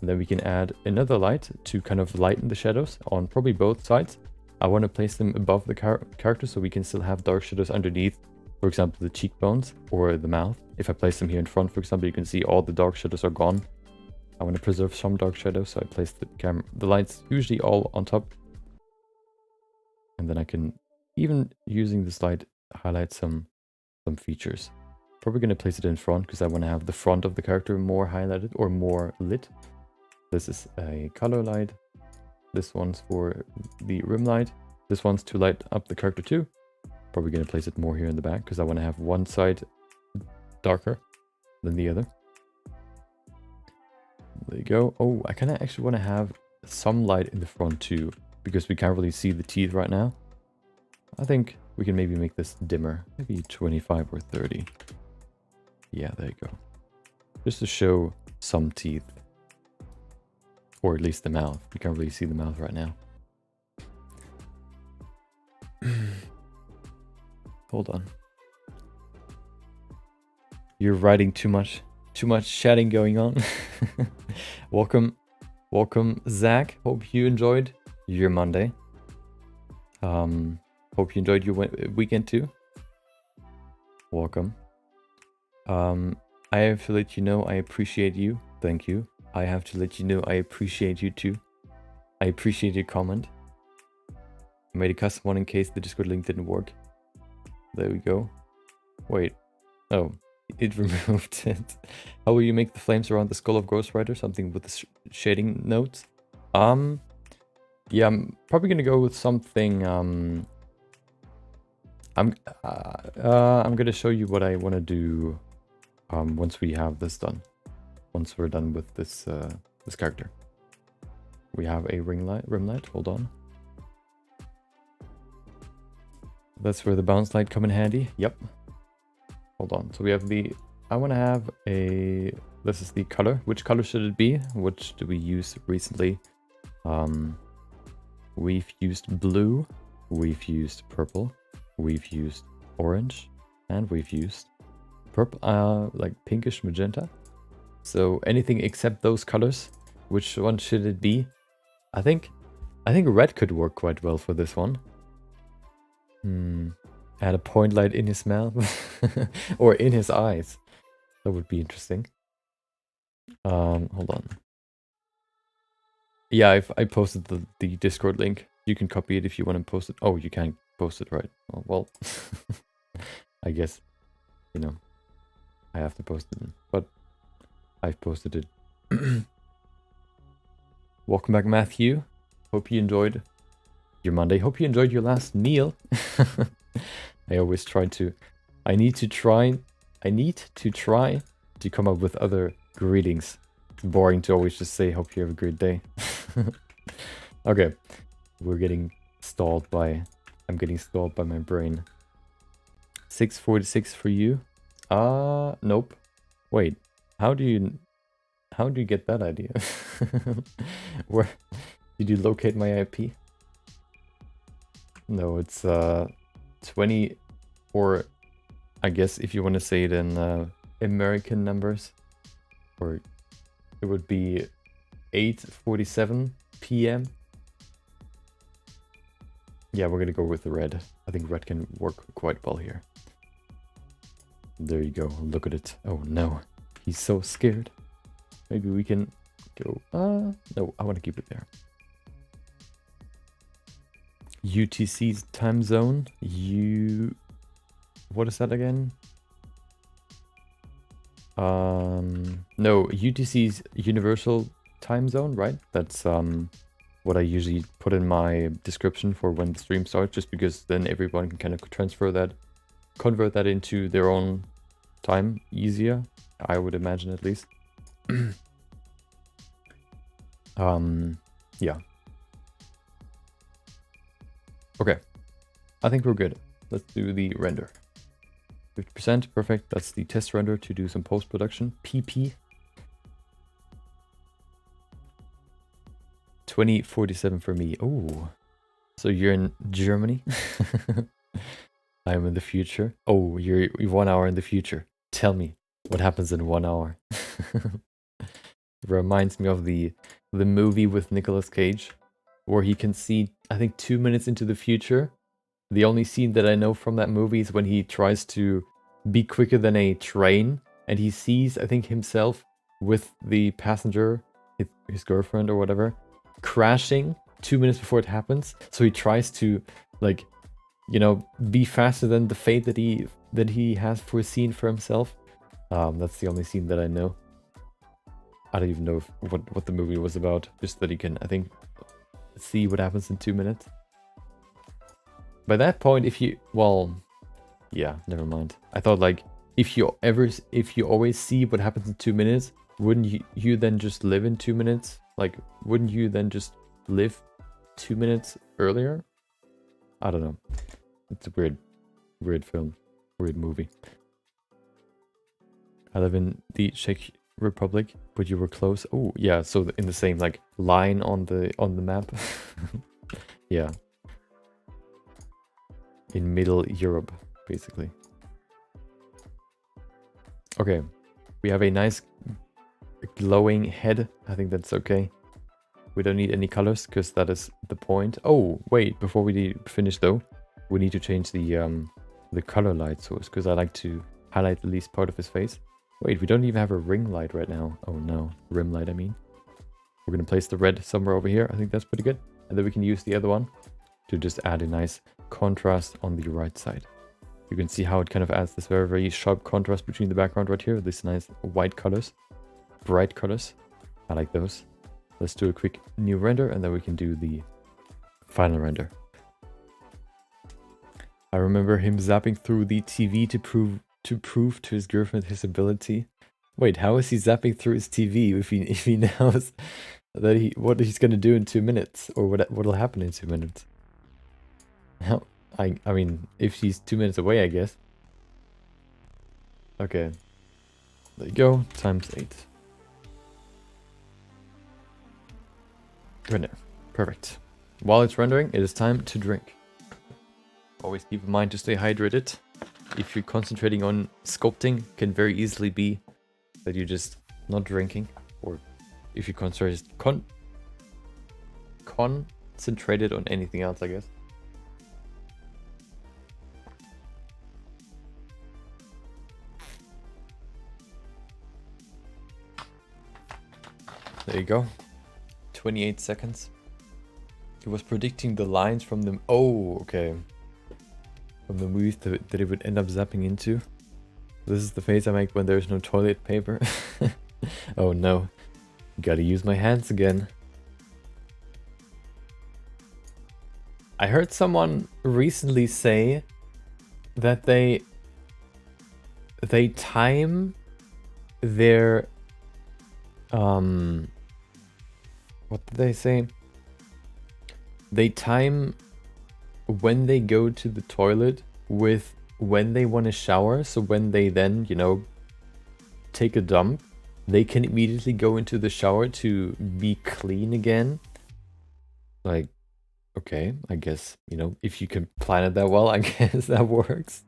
And then we can add another light to kind of lighten the shadows on probably both sides. I want to place them above the character so we can still have dark shadows underneath, for example, the cheekbones or the mouth. If I place them here in front, for example, you can see all the dark shadows are gone. I want to preserve some dark shadows, so I place the lights usually all on top. And then I can, even using this light, highlight some features. Probably going to place it in front because I want to have the front of the character more highlighted or more lit. This is a color light. This one's for the rim light. This one's to light up the character too. Probably going to place it more here in the back because I want to have one side darker than the other. There you go. Oh, I kind of actually want to have some light in the front too, because we can't really see the teeth right now. I think we can maybe make this dimmer, maybe 25 or 30. Yeah, there you go. Just to show some teeth. Or at least the mouth. We can't really see the mouth right now. Hold on. You're writing too much chatting going on. Welcome, Zach. Hope you enjoyed your Monday. Hope you enjoyed your weekend too. Welcome. I have to let you know I appreciate you. Thank you. I have to let you know I appreciate you too. I appreciate your comment. I made a custom one in case the Discord link didn't work. There we go. Wait. Oh, it removed it. How will you make the flames around the skull of Ghost Rider? Something with the shading notes? Yeah, I'm probably gonna go with something. I'm gonna show you what I want to do once we have this done. Once we're done with this this character. We have a rim light. Hold on. That's where the bounce light come in handy. Yep. Hold on. So we have the. I want to have a. This is the color. Which color should it be? Which do we use recently? We've used blue. We've used purple. We've used orange, and we've used purple, like pinkish magenta. So anything except those colors. Which one should it be? I think red could work quite well for this one. Add a point light in his mouth or in his eyes. That would be interesting. Hold on. Yeah, I posted the Discord link. You can copy it if you want to post it. Oh, you can't post it, right? Oh, well, I guess, you know, I have to post it, but I've posted it. Welcome back, Matthew. Hope you enjoyed your Monday. Hope you enjoyed your last meal. I always try to. I need to try to come up with other greetings. It's boring to always just say, hope you have a great day. Okay. We're getting stalled by... I'm getting stalled by my brain. 6:46 for you. Nope. Wait. How do you get that idea? Where did you locate my IP? No, it's 20, or I guess if you want to say it in American numbers, or it would be 8:47 p.m. Yeah, we're gonna go with the red. I think red can work quite well here. There you go. Look at it. Oh no, he's so scared. Maybe we can go. No, I want to keep it there. UTC's time zone. What is that again? No, UTC's universal time zone, right? That's what I usually put in my description for when the stream starts, just because then everyone can kind of convert that into their own time easier, I would imagine, at least. Yeah. Okay, I think we're good. Let's do the render. 50%, perfect. That's the test render to do some post-production. PP. 20:47 for me. Oh, so you're in Germany? I'm in the future. Oh, you're 1 hour in the future. Tell me, what happens in 1 hour? reminds me of the movie with Nicolas Cage, where he can see, I think, 2 minutes into the future. The only scene that I know from that movie is when he tries to be quicker than a train, and he sees, I think, himself with the passenger, his girlfriend or whatever, crashing 2 minutes before it happens. So he tries to, like, you know, be faster than the fate that he has foreseen for himself. That's the only scene that I know. I don't even know what the movie was about. Just that he can, I think, see what happens in 2 minutes. By that point, well, yeah, never mind. I thought, like, if you always see what happens in 2 minutes, wouldn't you then just live in 2 minutes? Like, wouldn't you then just live 2 minutes earlier? I don't know. It's a weird film, weird movie. I live in the Czech Republic, but you were close. Oh, yeah, so in the same, like, line on the map. Yeah. In Middle Europe, basically. Okay, we have a nice glowing head. I think that's okay. We don't need any colors because that is the point. Oh, wait, before we finish though, we need to change the color light source because I like to highlight the least part of his face. Wait, we don't even have a ring light right now. Oh no, rim light I mean. We're gonna place the red somewhere over here. I think that's pretty good. And then we can use the other one to just add a nice contrast on the right side. You can see how it kind of adds this very, very sharp contrast between the background right here. These nice white colors, bright colors. I like those. Let's do a quick new render and then we can do the final render. I remember him zapping through the TV to prove to his girlfriend his ability. Wait, how is he zapping through his TV if he knows that what he's gonna do in 2 minutes, or what'll happen in 2 minutes? How? I mean, if she's 2 minutes away, I guess. Okay. There you go. ×8. Render. Perfect. While it's rendering, it is time to drink. Always keep in mind to stay hydrated. If you're concentrating on sculpting, it can very easily be that you're just not drinking. Or if you concentrated on anything else, I guess. There you go. 28 seconds. He was predicting the lines from the... Oh, okay. From the movies that it would end up zapping into. This is the face I make when there's no toilet paper. Oh no. Gotta use my hands again. I heard someone recently say that they time their... What did they say? They time when they go to the toilet with when they want to shower. So when they then, you know, take a dump, they can immediately go into the shower to be clean again. Like, okay, I guess, you know, if you can plan it that well, I guess that works.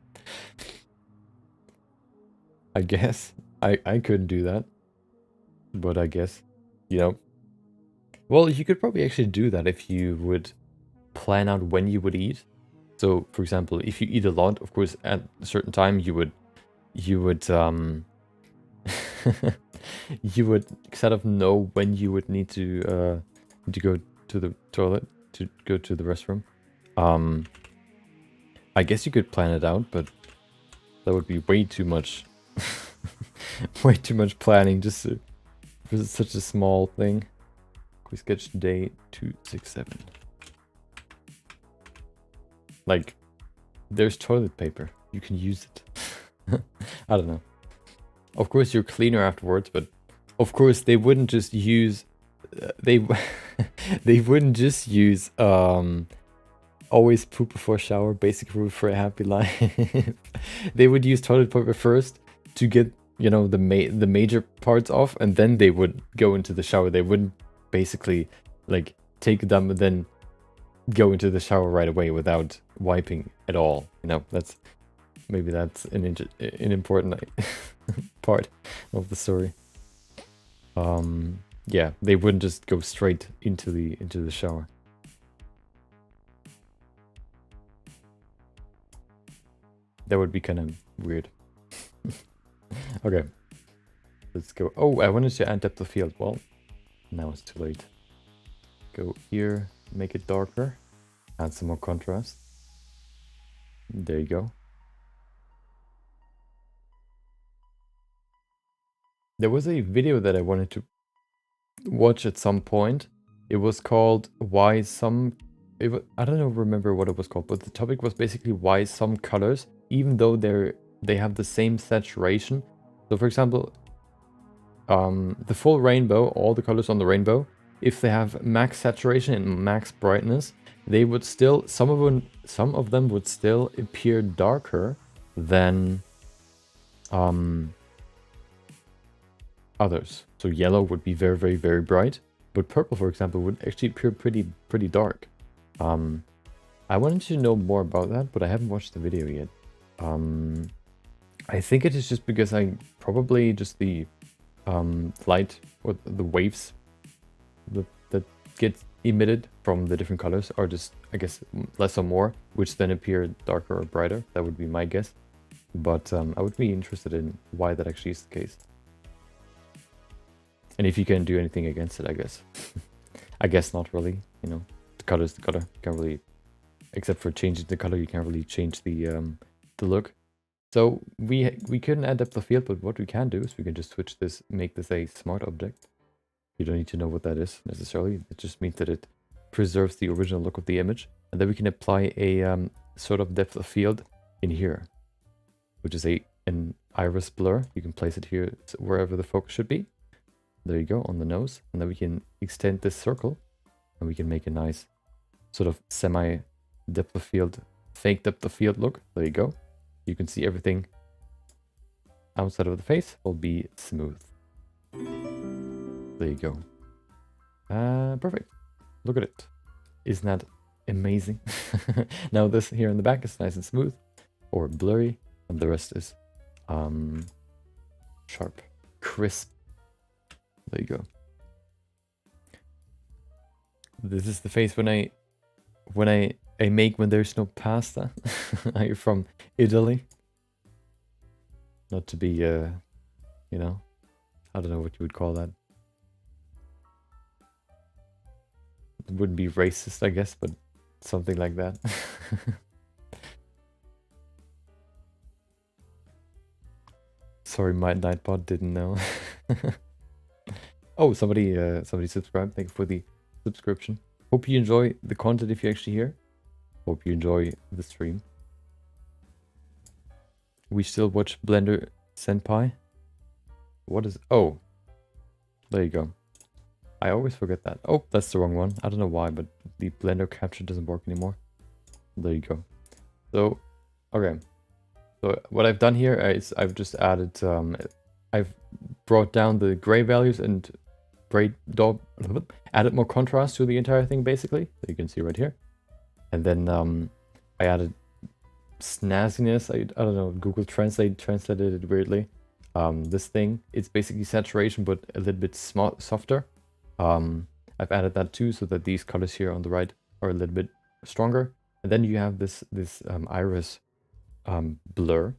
I guess. I couldn't do that. But I guess, you know. Well, you could probably actually do that if you would plan out when you would eat. So, for example, if you eat a lot, of course, at a certain time, you would you would sort of know when you would need to go to the toilet, to go to the restroom. I guess you could plan it out, but that would be way too much, way too much planning just for such a small thing. We sketch day 267. Like, there's toilet paper. You can use it. I don't know. Of course, you're cleaner afterwards, but of course they wouldn't just use. They wouldn't just use always poop before shower. Basic rule for a happy life. They would use toilet paper first to get, you know, the major parts off, and then they would go into the shower. They wouldn't basically like take a dump and then go into the shower right away without wiping at all. You know, that's an important part of the story. Yeah, they wouldn't just go straight into the shower. That would be kind of weird. Okay, let's go. Oh, I wanted to add depth of field. Well, now it's too late. Go here, make it darker, add some more contrast. There you go. There was a video that I wanted to watch at some point. It was called Why Some... I don't know, remember what it was called, but the topic was basically why some colors, even though they have the same saturation. So for example, the full rainbow, all the colors on the rainbow, if they have max saturation and max brightness, they would still, some of them would still appear darker than others. So yellow would be very, very, very bright, but purple, for example, would actually appear pretty dark. I wanted to know more about that, but I haven't watched the video yet. I think it is just because I probably just the light or the waves that get emitted from the different colors are just, I guess, less or more, which then appear darker or brighter. That would be my guess. But I would be interested in why that actually is the case. And if you can do anything against it, I guess. I guess not really, you know. The color is the color. You can't really, except for changing the color, you can't really change the look. So we couldn't add depth of field, but what we can do is we can just switch this, make this a smart object. You don't need to know what that is necessarily. It just means that it preserves the original look of the image. And then we can apply a sort of depth of field in here, which is an iris blur. You can place it here wherever the focus should be. There you go, on the nose. And then we can extend this circle and we can make a nice sort of semi depth of field, fake depth of field look. There you go. You can see everything outside of the face will be smooth. There you go. Perfect. Look at it. Isn't that amazing? Now this here in the back is nice and smooth or blurry, and the rest is sharp, crisp. There you go. This is the face when I make when there's no pasta. I'm from Italy. Not to be, you know, I don't know what you would call that. It wouldn't be racist, I guess, but something like that. Sorry, my Nightbot didn't know. Oh, somebody subscribed. Thank you for the subscription. Hope you enjoy the content if you're actually here. Hope you enjoy the stream. We still watch Blender Senpai. What is... Oh. There you go. I always forget that. Oh, that's the wrong one. I don't know why, but the Blender capture doesn't work anymore. There you go. So, okay. So what I've done here is I've just added... I've brought down the gray values and added more contrast to the entire thing, basically. So you can see right here. And then I added snazziness. I don't know, Google Translate translated it weirdly. This thing, it's basically saturation, but a little bit softer. I've added that too, so that these colors here on the right are a little bit stronger. And then you have this iris blur,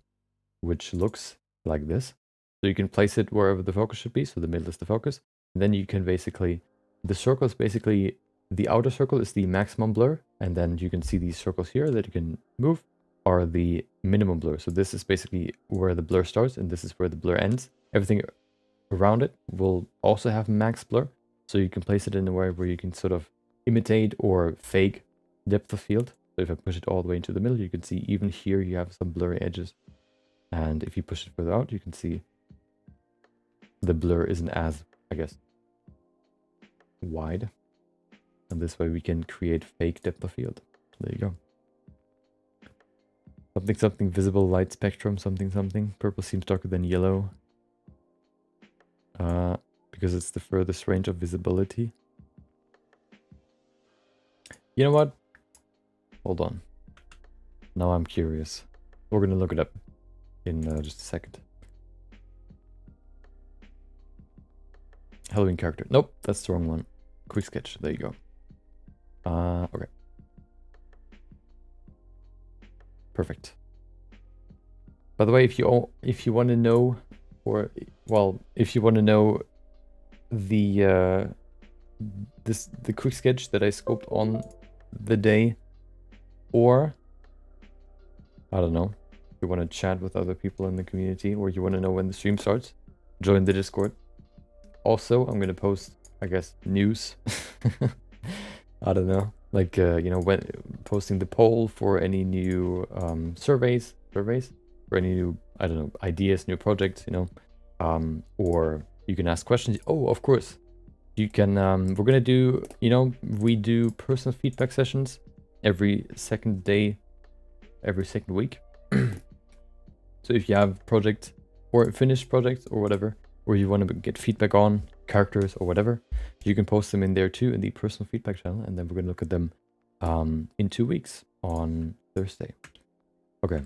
which looks like this. So you can place it wherever the focus should be. So the middle is the focus. And then you can basically, the circle is basically, the outer circle is the maximum blur. And then you can see these circles here that you can move are the minimum blur. So this is basically where the blur starts and this is where the blur ends. Everything around it will also have max blur. So you can place it in a way where you can sort of imitate or fake depth of field. So if I push it all the way into the middle, you can see even here you have some blurry edges. And if you push it further out, you can see the blur isn't as, I guess, wide. And this way we can create fake depth of field. There you go. Something, something, visible light spectrum, something, something. Purple seems darker than yellow. Because it's the furthest range of visibility. You know what? Hold on. Now I'm curious. We're gonna look it up in just a second. Halloween character. Nope, that's the wrong one. Quick sketch. There you go. Okay. Perfect. By the way, if you want to know, or well, if you want to know the the quick sketch that I scoped on the day, or I don't know, if you want to chat with other people in the community, or you want to know when the stream starts, join the Discord. Also, I'm gonna post, I guess, news. I don't know, like you know, when posting the poll for any new surveys for any new, I don't know, ideas, new projects, you know, or you can ask questions. Oh, of course, you can. We're gonna do, you know, we do personal feedback sessions every second day, every second week. So if you have project or finished projects or whatever, or you want to get feedback on characters or whatever, you can post them in there too in the personal feedback channel, and then we're gonna look at them in 2 weeks on Thursday. Okay.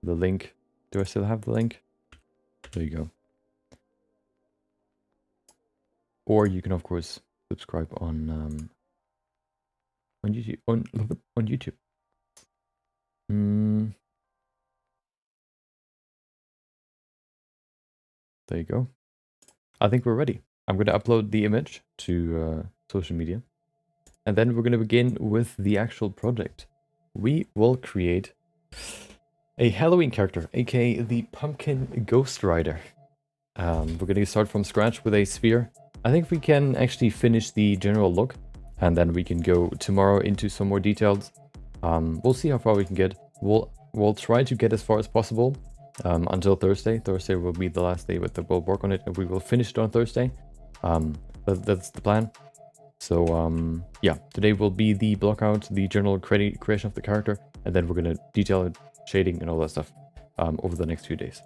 The link. Do I still have the link? There you go. Or you can of course subscribe on YouTube. On YouTube. There you go. I think we're ready. I'm going to upload the image to social media. And then we're going to begin with the actual project. We will create a Halloween character, aka the Pumpkin Ghost Rider. We're going to start from scratch with a sphere. I think we can actually finish the general look, and then we can go tomorrow into some more details. We'll see how far we can get. We'll try to get as far as possible until Thursday. Thursday will be the last day that we'll work on it, and we will finish it on Thursday. That's the plan. So yeah, today will be the block out, the general creation of the character, and then we're gonna detail it, shading and all that stuff over the next few days.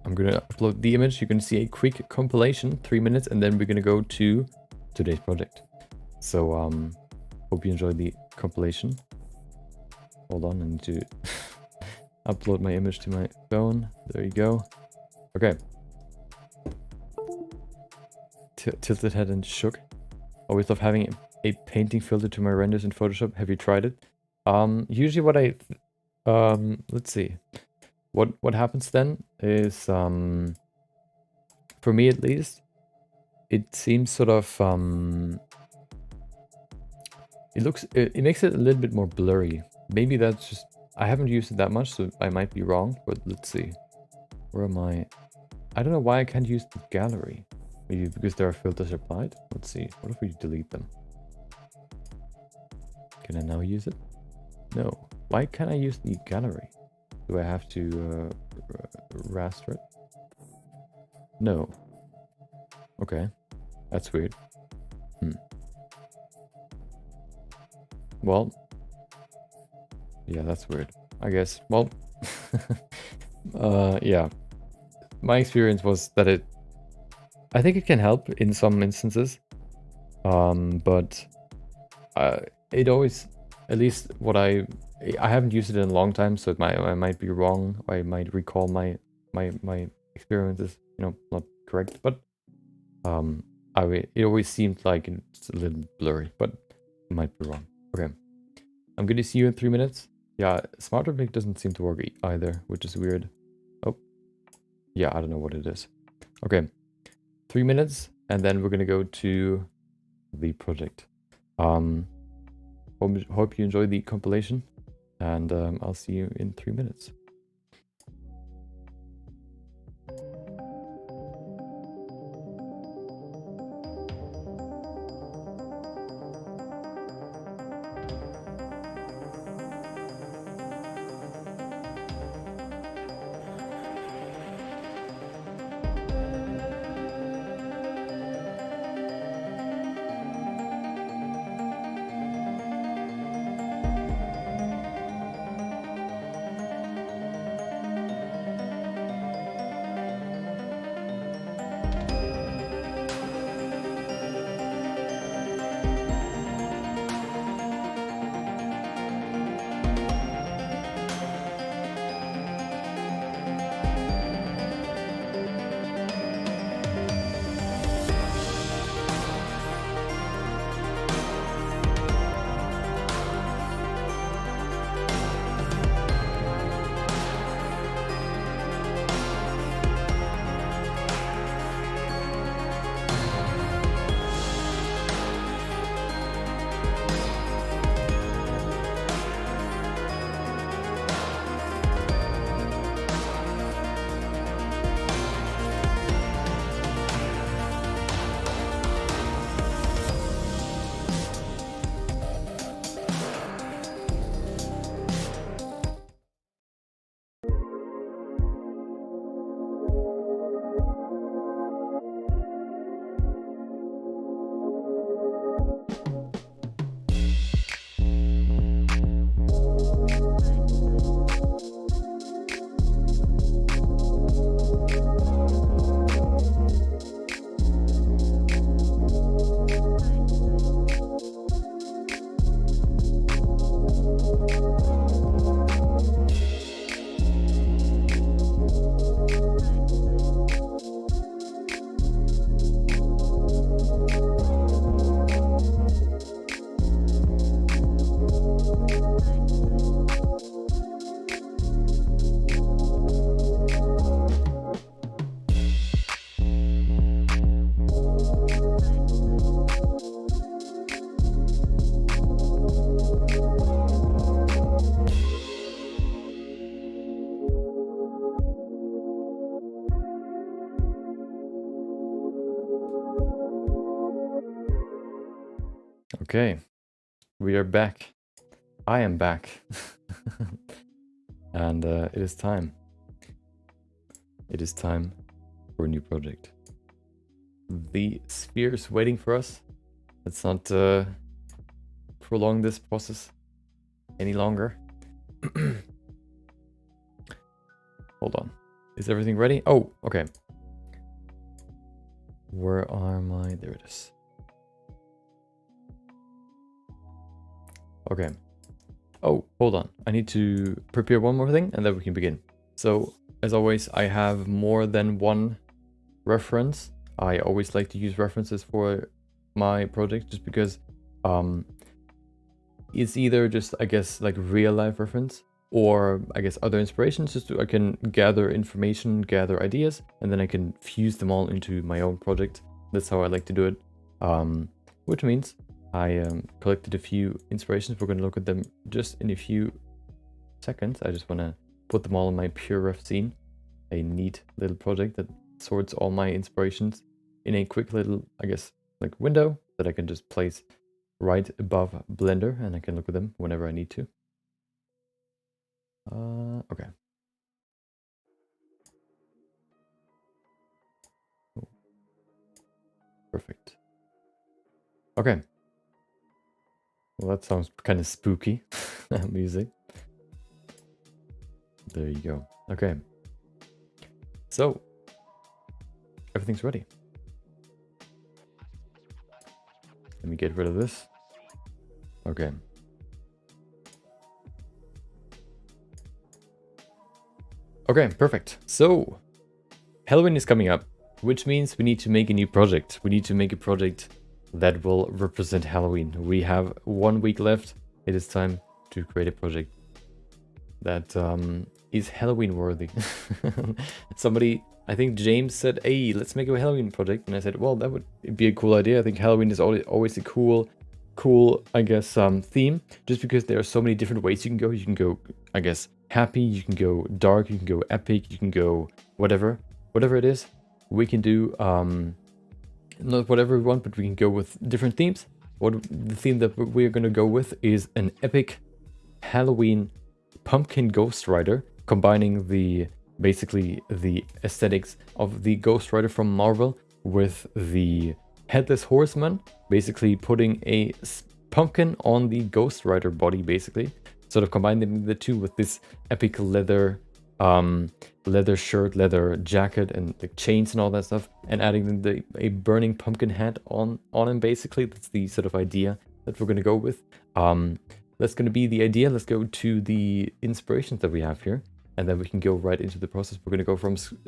I'm gonna upload the image. You can see a quick compilation, 3 minutes, and then we're gonna go to today's project. So hope you enjoyed the compilation. Hold on, I need to upload my image to my phone. There you go. Okay. Tilted head and shook. Always love having a painting filter to my renders in Photoshop. Have you tried it? Usually what I let's see. What happens then is for me at least, it seems sort of it makes it a little bit more blurry. Maybe that's just, I haven't used it that much, so I might be wrong, but let's see. Where am I? I don't know why I can't use the gallery. Maybe because there are filters applied? Let's see. What if we delete them? Can I now use it? No. Why can't I use the gallery? Do I have to raster it? No. Okay. That's weird. Well. Yeah, that's weird. I guess. Well. Yeah. My experience was that I think it can help in some instances. But it always, at least what I haven't used it in a long time, so I might be wrong. I might recall my experiences, you know, not correct. But it always seemed like it's a little blurry, but I might be wrong. Okay, I'm gonna see you in 3 minutes. Yeah, Smart Replic doesn't seem to work either, which is weird. Oh, yeah, I don't know what it is. Okay, 3 minutes, and then we're gonna go to the project. Hope you enjoy the compilation, and I'll see you in 3 minutes. Okay, we are back. I am back. And it is time. It is time for a new project. The sphere is waiting for us. Let's not prolong this process any longer. Hold on. Is everything ready? Oh, okay. Where are my... There it is. Okay. Oh, hold on. I need to prepare one more thing and then we can begin. So, as always, I have more than one reference. I always like to use references for my project just because it's either just, I guess, like real life reference or I guess other inspirations, just so I can gather information, gather ideas, and then I can fuse them all into my own project. That's how I like to do it. Which means I collected a few inspirations. We're going to look at them just in a few seconds. I just want to put them all in my pure ref scene. A neat little project that sorts all my inspirations in a quick little, I guess, like window that I can just place right above Blender, and I can look at them whenever I need to. Okay. Oh. Perfect. Okay. Well, that sounds kind of spooky, that music. There you go. Okay. So, everything's ready. Let me get rid of this. Okay. Okay, perfect. So, Halloween is coming up, which means we need to make a new project. We need to make a project that will represent Halloween. We have 1 week left. It is time to create a project that is Halloween worthy. Somebody, I think James said, hey, let's make a Halloween project. And I said, well, that would be a cool idea. I think Halloween is always a cool, I guess, theme, just because there are so many different ways you can go. You can go, I guess, happy, you can go dark, you can go epic, you can go whatever it is. We can do not whatever we want, but we can go with different themes. The theme that we're going to go with is an epic Halloween pumpkin Ghost Rider, combining basically the aesthetics of the Ghost Rider from Marvel with the Headless Horseman, basically putting a pumpkin on the Ghost Rider body, basically. Sort of combining the two with this epic leather shirt, leather jacket, and the chains and all that stuff, and adding a burning pumpkin hat on him, basically. That's the sort of idea that we're going to go with. That's going to be the idea. Let's go to the inspirations that we have here, and then we can go right into the process. We're going to go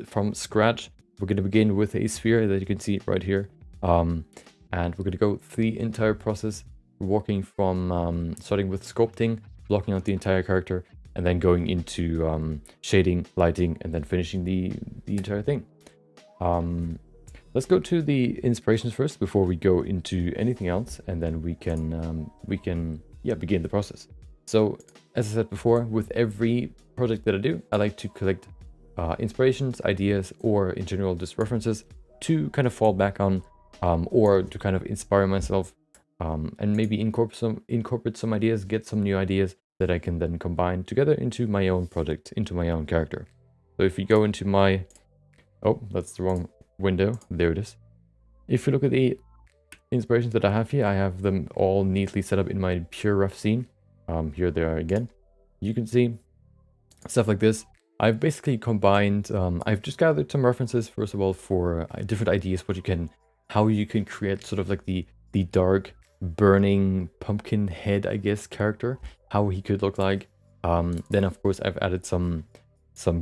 from scratch. We're going to begin with a sphere that you can see right here, and we're going to go through the entire process, working from starting with sculpting, blocking out the entire character, and then going into shading, lighting, and then finishing the entire thing. Let's go to the inspirations first before we go into anything else, and then we can begin the process. So, as I said before, with every project that I do, I like to collect inspirations, ideas, or in general just references to kind of fall back on, or to kind of inspire myself, and maybe incorporate some ideas, get some new ideas that I can then combine together into my own project, into my own character. So if you go into my... Oh, that's the wrong window. There it is. If you look at the inspirations that I have here, I have them all neatly set up in my pure ref scene. Here they are again. You can see stuff like this. I've basically combined, I've just gathered some references, first of all, for different ideas, how you can create sort of like the dark, burning pumpkin head, I guess, character, how he could look like. Then of course I've added some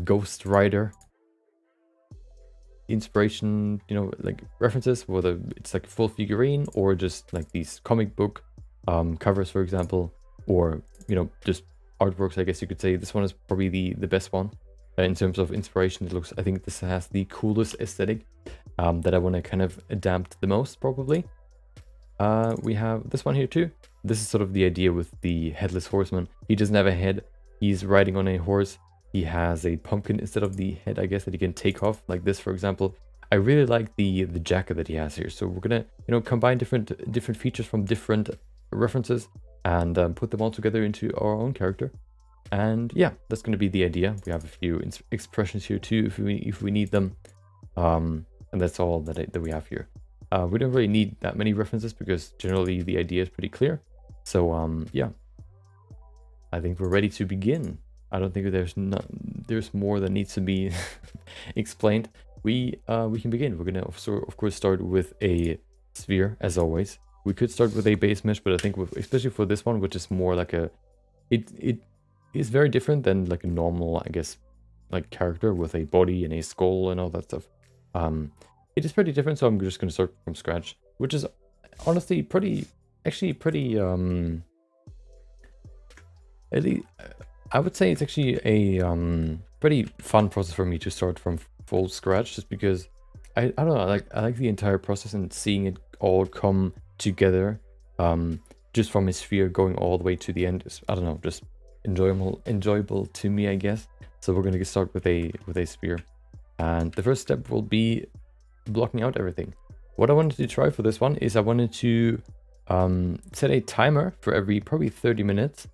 Ghost Rider inspiration, like references, whether it's like a full figurine or just like these comic book covers, for example, or just artworks, I guess you could say. This one is probably the best one in terms of inspiration. I think this has the coolest aesthetic that I want to kind of adapt the most, probably. We have this one here too. This is sort of the idea with the Headless Horseman. He doesn't have a head. He's riding on a horse. He has a pumpkin instead of the head, I guess, that he can take off, like this, for example. I really like the jacket that he has here. So we're gonna, combine different features from different references and put them all together into our own character. And yeah, that's going to be the idea. We have a few expressions here too if we need them. And that's all that we have here. We don't really need that many references because generally the idea is pretty clear. So yeah, I think we're ready to begin. I don't think there's more that needs to be explained. We can begin. We're gonna of course start with a sphere as always. We could start with a base mesh, but I think especially for this one, which is more like it is very different than like a normal, I guess, like character with a body and a skull and all that stuff. It is pretty different, so I'm just gonna start from scratch, which is honestly pretty I would say it's actually a pretty fun process for me to start from full scratch, just because I don't know, I like the entire process and seeing it all come together, just from a sphere going all the way to the end is, I don't know, just enjoyable to me, I guess. So we're gonna start with a sphere, and the first step will be blocking out everything. What I wanted to try for this one is I wanted to set a timer for every probably 30 minutes,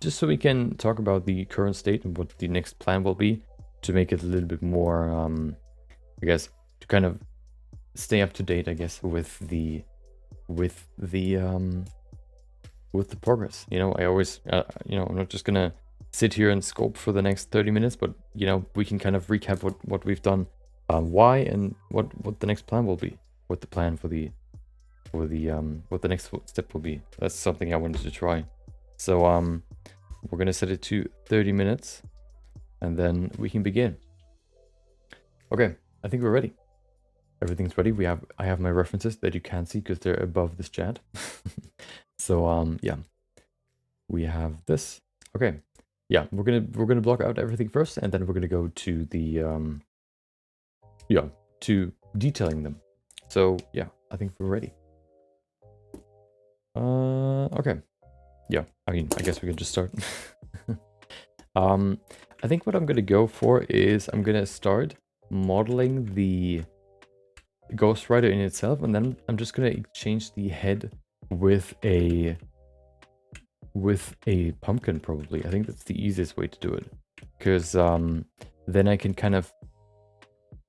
just so we can talk about the current state and what the next plan will be, to make it a little bit more, I guess, to kind of stay up to date, I guess, with the progress. You know, I always, you know, I'm not just gonna sit here and scope for the next 30 minutes, but you know, we can kind of recap what we've done, why, and what the next plan will be, what the plan for the what the next step will be. That's something I wanted to try. So we're gonna set it to 30 minutes, and then we can begin. Okay, I think we're ready. Everything's ready. I have my references that you can't see because they're above this chat. So yeah, we have this. Okay, yeah, we're gonna block out everything first, and then we're gonna go to the yeah, to detailing them. So yeah, I think we're ready. Okay, yeah, I mean, I guess we could just start. I think what I'm gonna go for is I'm gonna start modeling the Ghost Rider in itself, and then I'm just gonna change the head with a pumpkin, probably. I think that's the easiest way to do it, because then I can kind of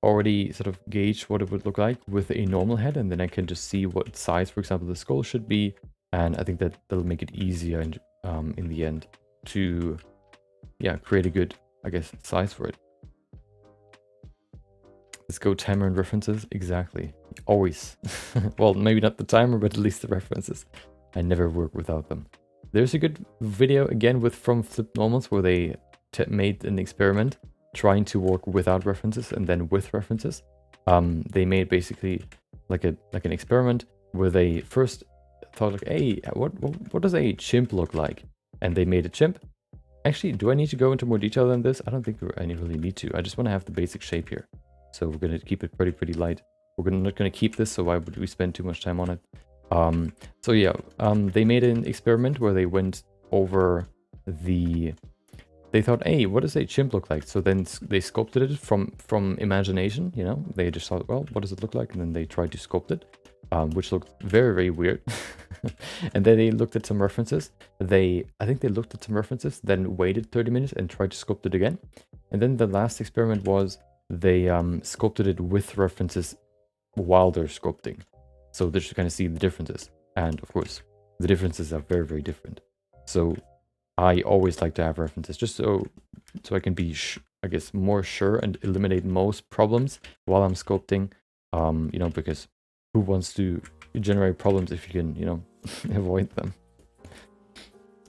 already sort of gauge what it would look like with a normal head, and then I can just see what size, for example, the skull should be, and I think that'll make it easier in the end to, yeah, create a good, I guess, size for it. Let's go timer and references. Exactly. Always. Well, maybe not the timer, but at least the references. I never work without them. There's a good video again from Flip Normals where they made an experiment trying to work without references and then with references. They made basically like an experiment where they first thought like, hey, what does a chimp look like? And they made a chimp. Actually, do I need to go into more detail than this? I don't think I really need to. I just want to have the basic shape here. So we're going to keep it pretty light. We're not going to keep this, so why would we spend too much time on it? So yeah, they made an experiment where they went over they thought, hey, what does a chimp look like? So then they sculpted it from imagination, you know? They just thought, well, what does it look like? And then they tried to sculpt it, which looked very weird. And then they looked at some references. I think they looked at some references, then waited 30 minutes and tried to sculpt it again. And then the last experiment was they sculpted it with references while they're sculpting. So they should kind of see the differences. And of course, the differences are very different. So I always like to have references just so I can be, I guess, more sure and eliminate most problems while I'm sculpting. You know, because who wants to generate problems if you can, you know, avoid them?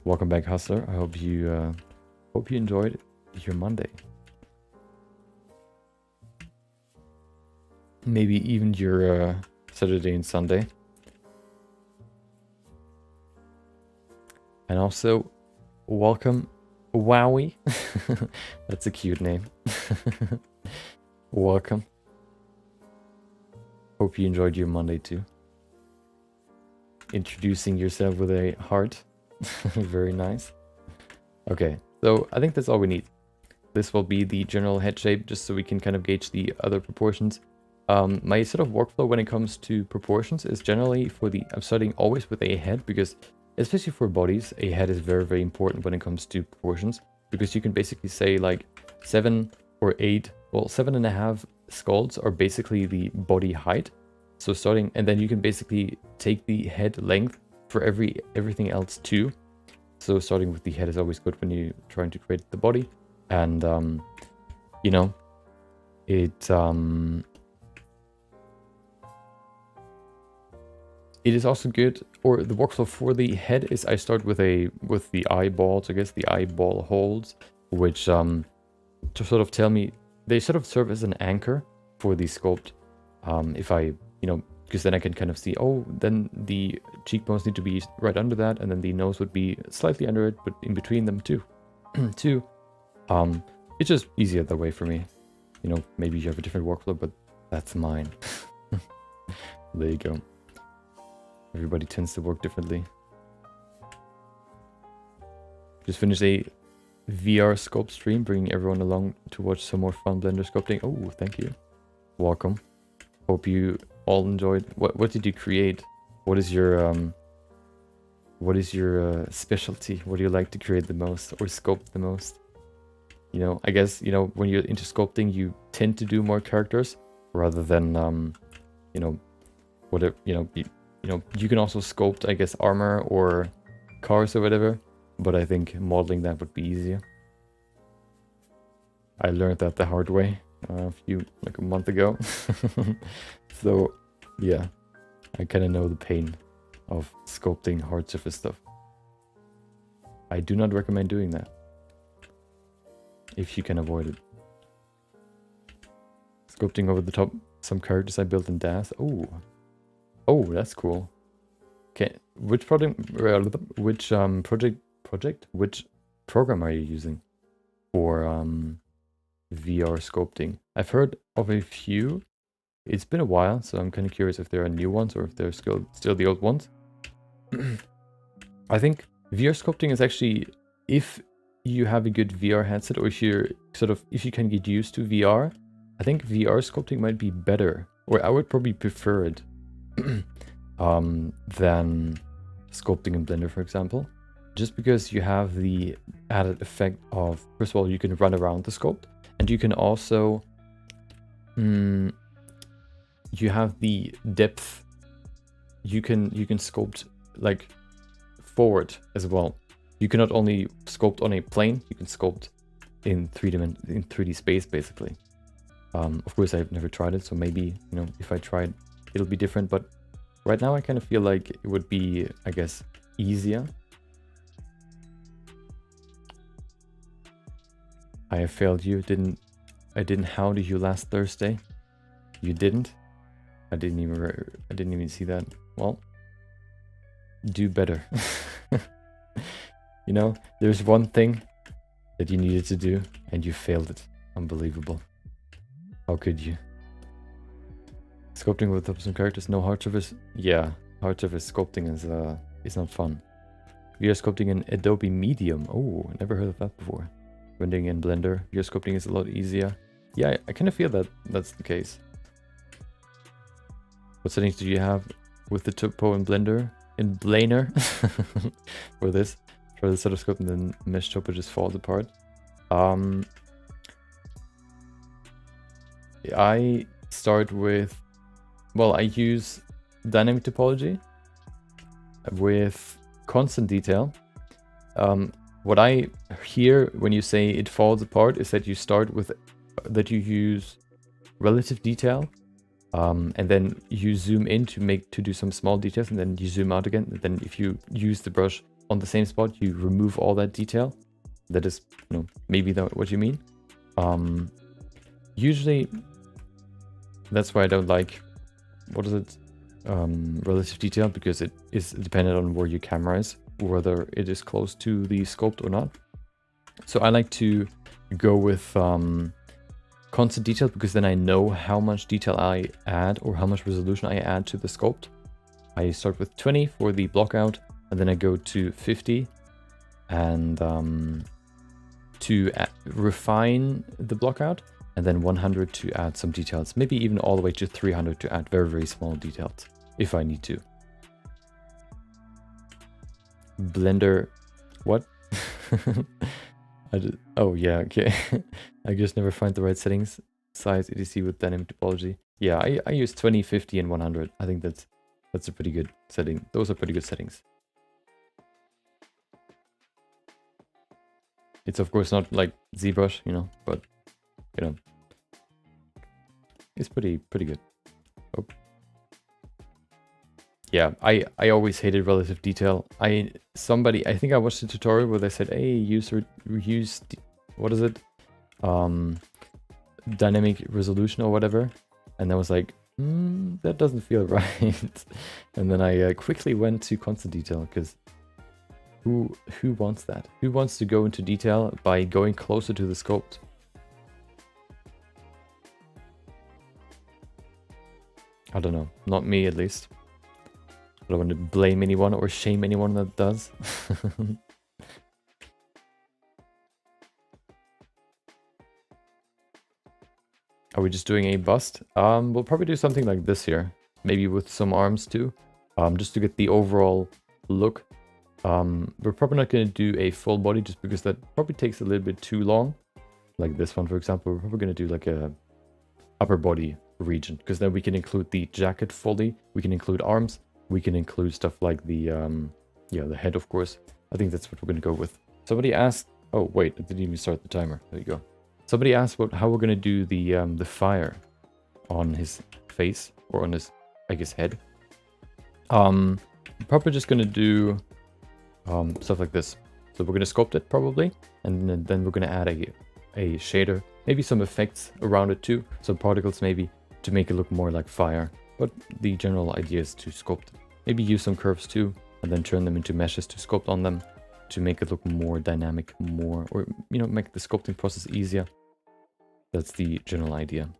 Welcome back, Hustler. I hope you enjoyed your Monday. Maybe even your Saturday and Sunday. And also, welcome, Wowie. That's a cute name. Welcome. Hope you enjoyed your Monday too. Introducing yourself with a heart. Very nice. Okay, so I think that's all we need. This will be the general head shape, just so we can kind of gauge the other proportions. My sort of workflow when it comes to proportions is generally I'm starting always with a head, because especially for bodies, a head is very, very important when it comes to proportions, because you can basically say like 7 or 8, well, 7.5 skulls are basically the body height. So starting, and then you can basically take the head length for everything else too. So starting with the head is always good when you're trying to create the body. And, you know, it is also good, or the workflow for the head is I start with the eyeballs, I guess, the eyeball holes, which to sort of tell me, they sort of serve as an anchor for the sculpt. If I, because then I can kind of see, oh, then the cheekbones need to be right under that, and then the nose would be slightly under it, but in between them too. It's just easier that way for me. Maybe you have a different workflow, but that's mine. There you go. Everybody tends to work differently. Just finished a VR sculpt stream, bringing everyone along to watch some more fun Blender sculpting. Oh, thank you. Welcome. Hope you all enjoyed. What did you create? What is your specialty? What do you like to create the most or sculpt the most? I guess, when you're into sculpting, you tend to do more characters rather than, whatever, you can also sculpt, I guess, armor or cars or whatever, but I think modeling that would be easier. I learned that the hard way like a month ago. So, yeah, I kind of know the pain of sculpting hard surface stuff. I do not recommend doing that if you can avoid it. Sculpting over the top some characters I built in DAS. Oh, that's cool. Okay, which program are you using for VR sculpting? I've heard of a few. It's been a while, so I'm kind of curious if there are new ones or if they're still the old ones. I think VR sculpting is actually, if you have a good VR headset, or if you can get used to VR, I think VR sculpting might be better, or I would probably prefer it than sculpting in Blender, for example, just because you have the added effect of, first of all, you can run around the sculpt, and you can also you have the depth. You can sculpt like forward as well. You can not only sculpt on a plane, you can sculpt in 3D space, basically. Of course, I've never tried it, so maybe, if I tried, it'll be different, but right now I kind of feel like it would be, I guess, easier. I have failed you. I didn't howdy you last Thursday. You didn't? I didn't even see that. Well, do better. There's one thing that you needed to do and you failed it. Unbelievable. How could you? Sculpting with some characters, no hard surface. Yeah, hard surface sculpting is not fun. VR sculpting in Adobe Medium. Oh, never heard of that before. Rendering in Blender. VR sculpting is a lot easier. Yeah, I kind of feel that that's the case. What settings do you have with the topo in Blender? In Blaner for this? For the sort of scope, and then mesh topo just falls apart. I start with, I use dynamic topology with constant detail. What I hear when you say it falls apart is that you use relative detail, and then you zoom in to do some small details, and then you zoom out again. And then if you use the brush on the same spot, you remove all that detail. That is, maybe what you mean. Usually, that's why I don't like, relative detail, because it is dependent on where your camera is, whether it is close to the sculpt or not. So I like to go with constant detail, because then I know how much detail I add or how much resolution I add to the sculpt. I start with 20 for the block out, and then I go to 50 and to refine the block out, and then 100 to add some details. Maybe even all the way to 300 to add very, very small details, if I need to. Blender, what? Oh yeah, okay. I just never find the right settings. Size, etc. with dynamic topology. Yeah, I use 20, 50, and 100. I think that's a pretty good setting. Those are pretty good settings. It's of course not like ZBrush, you know, but you know, it's pretty good. Oh. Yeah, I always hated relative detail. I think I watched a tutorial where they said, hey, use what is it? Dynamic resolution or whatever. And I was like, that doesn't feel right. And then I quickly went to constant detail, because who wants that? Who wants to go into detail by going closer to the sculpt? I don't know, not me at least. I don't want to blame anyone or shame anyone that does. Are we just doing a bust? We'll probably do something like this here. Maybe with some arms too. Just to get the overall look. We're probably not going to do a full body just because that probably takes a little bit too long. Like this one, for example. We're probably going to do like a upper body region, because then we can include the jacket fully. We can include arms. We can include stuff like the the head, of course. I think that's what we're going to go with. Somebody asked, oh wait, I didn't even start the timer. There you go. Somebody asked how we're going to do the fire on his face, or on his, I guess, head. Probably just going to do stuff like this. So we're going to sculpt it probably, and then we're going to add a shader, maybe some effects around it too, some particles maybe, to make it look more like fire. But the general idea is to sculpt. Maybe use some curves too, and then turn them into meshes to sculpt on them, to make it look more dynamic, or you know, make the sculpting process easier. That's the general idea.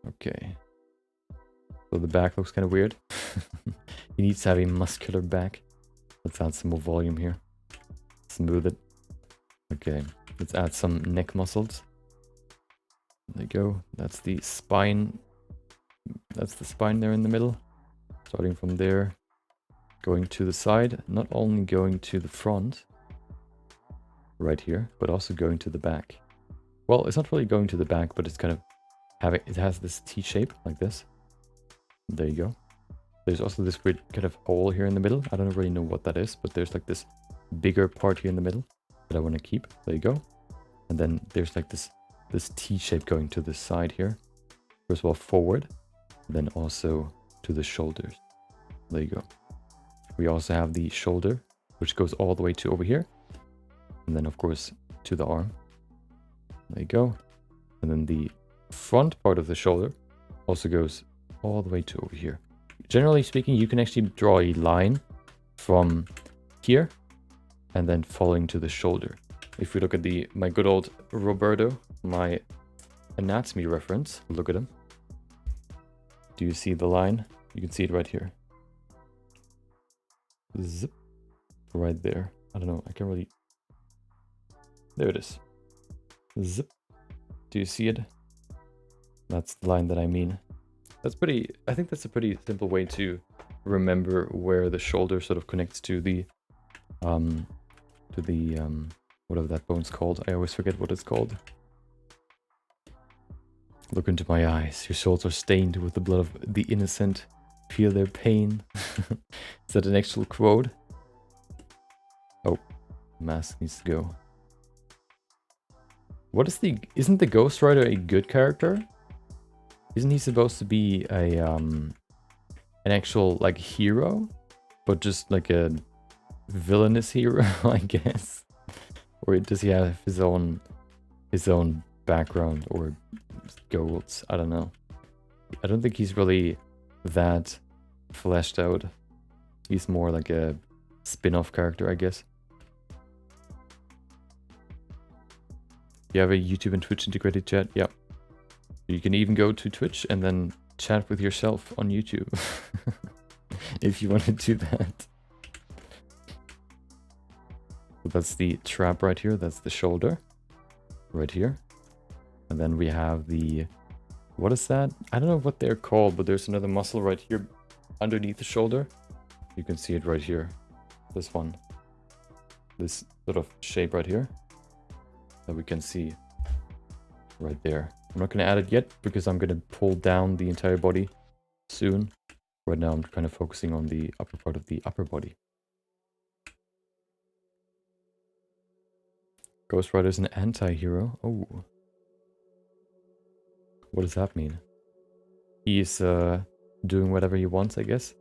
Okay. So the back looks kind of weird. He needs to have a muscular back. Let's add some more volume here. Smooth it. Okay, let's add some neck muscles. There you go. That's the spine. That's the spine there in the middle. Starting from there, going to the side. Not only going to the front, right here, but also going to the back. Well, it's not really going to the back, but it's kind of it has this T shape like this. There you go. There's also this weird kind of hole here in the middle. I don't really know what that is, but there's like this bigger part here in the middle that I want to keep. There you go. And then there's like this T shape going to the side here. First of all, forward, then also to the shoulders. There you go. We also have the shoulder, which goes all the way to over here. And then, of course, to the arm. There you go. And then the front part of the shoulder also goes all the way to over here. Generally speaking, you can actually draw a line from here and then following to the shoulder. If we look at my good old Roberto, my anatomy reference, look at him. Do you see the line? You can see it right here. Zip. Right there. I don't know. I can't really... There it is. Zip. Do you see it? That's the line that I mean. I think that's a pretty simple way to remember where the shoulder sort of connects to the whatever that bone's called. I always forget what it's called. Look into my eyes. Your souls are stained with the blood of the innocent. Feel their pain. Is that an actual quote? Oh, mask needs to go. Isn't the Ghost Rider a good character? Isn't he supposed to be an actual like hero, but just like a villainous hero, I guess? Or does he have his own background or goals? I don't know. I don't think he's really that fleshed out. He's more like a spin-off character, I guess. You have a YouTube and Twitch integrated chat? Yeah. You can even go to Twitch and then chat with yourself on YouTube. If you want to do that. that's the trap right here. That's the shoulder right here. And then we have the, what is that? I don't know what they're called, but there's another muscle right here underneath the shoulder. You can see it right here. This one. This sort of shape right here that we can see right there. I'm not going to add it yet because I'm going to pull down the entire body soon. Right now I'm kind of focusing on the upper part of the upper body. Ghost Rider's an anti-hero. Oh. What does that mean? He's doing whatever he wants, I guess.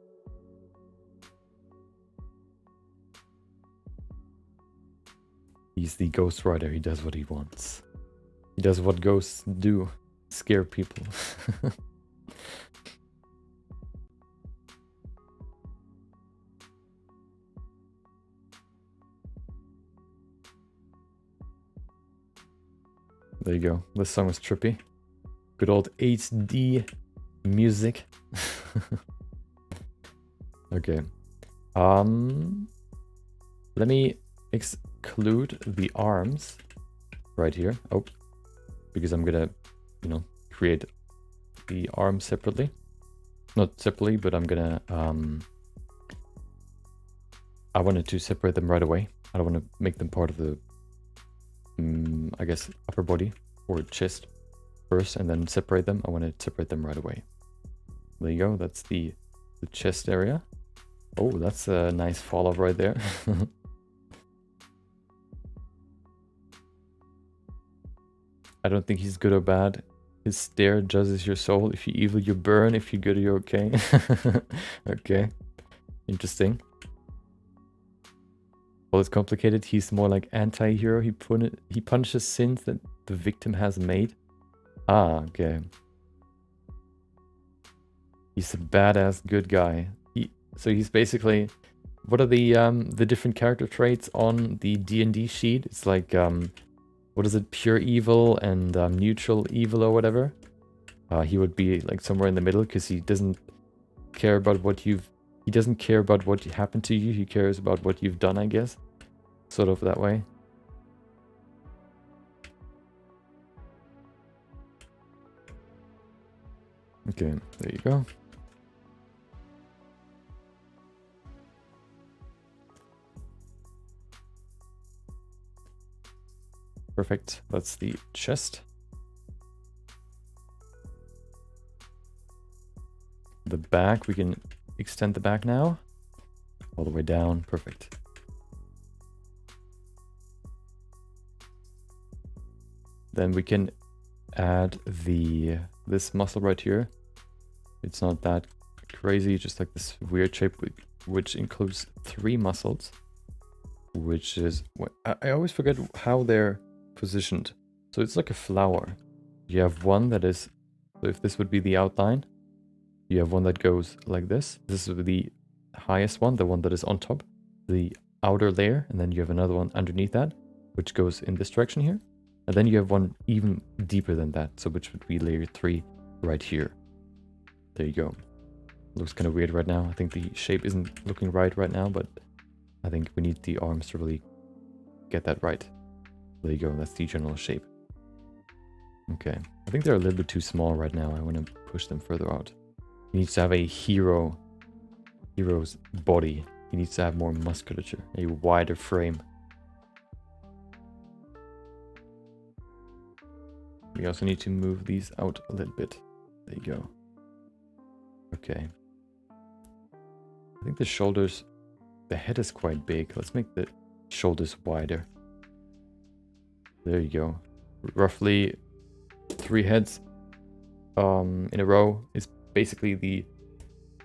He's the Ghost Rider. He does what he wants. He does what ghosts do. Scare people. There you go. This song was trippy. Good old HD music. Okay. Let me exclude the arms right here. Oh, because I'm gonna, create the arms separately. Not separately, but I'm gonna, I wanted to separate them right away. I don't want to make them part of the, I guess, upper body or chest first and then separate them. I want to separate them right away. There you go. That's the chest area. Oh, that's a nice fall off right there. I don't think he's good or bad. His stare judges your soul. If you're evil, you burn. If you're good, you're okay. Okay. Interesting. Well, it's complicated. He's more like anti-hero. He punishes sins that the victim has made. Ah, okay. He's a badass good guy. So he's basically... What are the different character traits on the D&D sheet? It's like... what is it? Pure evil and neutral evil or whatever. He would be like somewhere in the middle because he doesn't care about what you've... He doesn't care about what happened to you. He cares about what you've done, I guess. Sort of that way. Okay, there you go. Perfect. That's the chest. The back, we can extend the back now. All the way down. Perfect. Then we can add this muscle right here. It's not that crazy, just like this weird shape which includes 3 muscles. Which is... I always forget how they're positioned. So it's like a flower. You have one that is... So if this would be the outline, you have one that goes like this. This is the highest one, the one that is on top, the outer layer, and then you have another one underneath that, which goes in this direction here. And then you have one even deeper than that, so which would be layer 3 right here. There you go. Looks kind of weird right now. I think the shape isn't looking right now, but I think we need the arms to really get that right. There you go. That's the general shape. Okay. I think they're a little bit too small right now. I want to push them further out. He needs to have a hero's body. He needs to have more musculature, a wider frame. We also need to move these out a little bit. There you go. Okay. I think the shoulders... The head is quite big. Let's make the shoulders wider. There you go. Roughly 3 heads in a row is basically the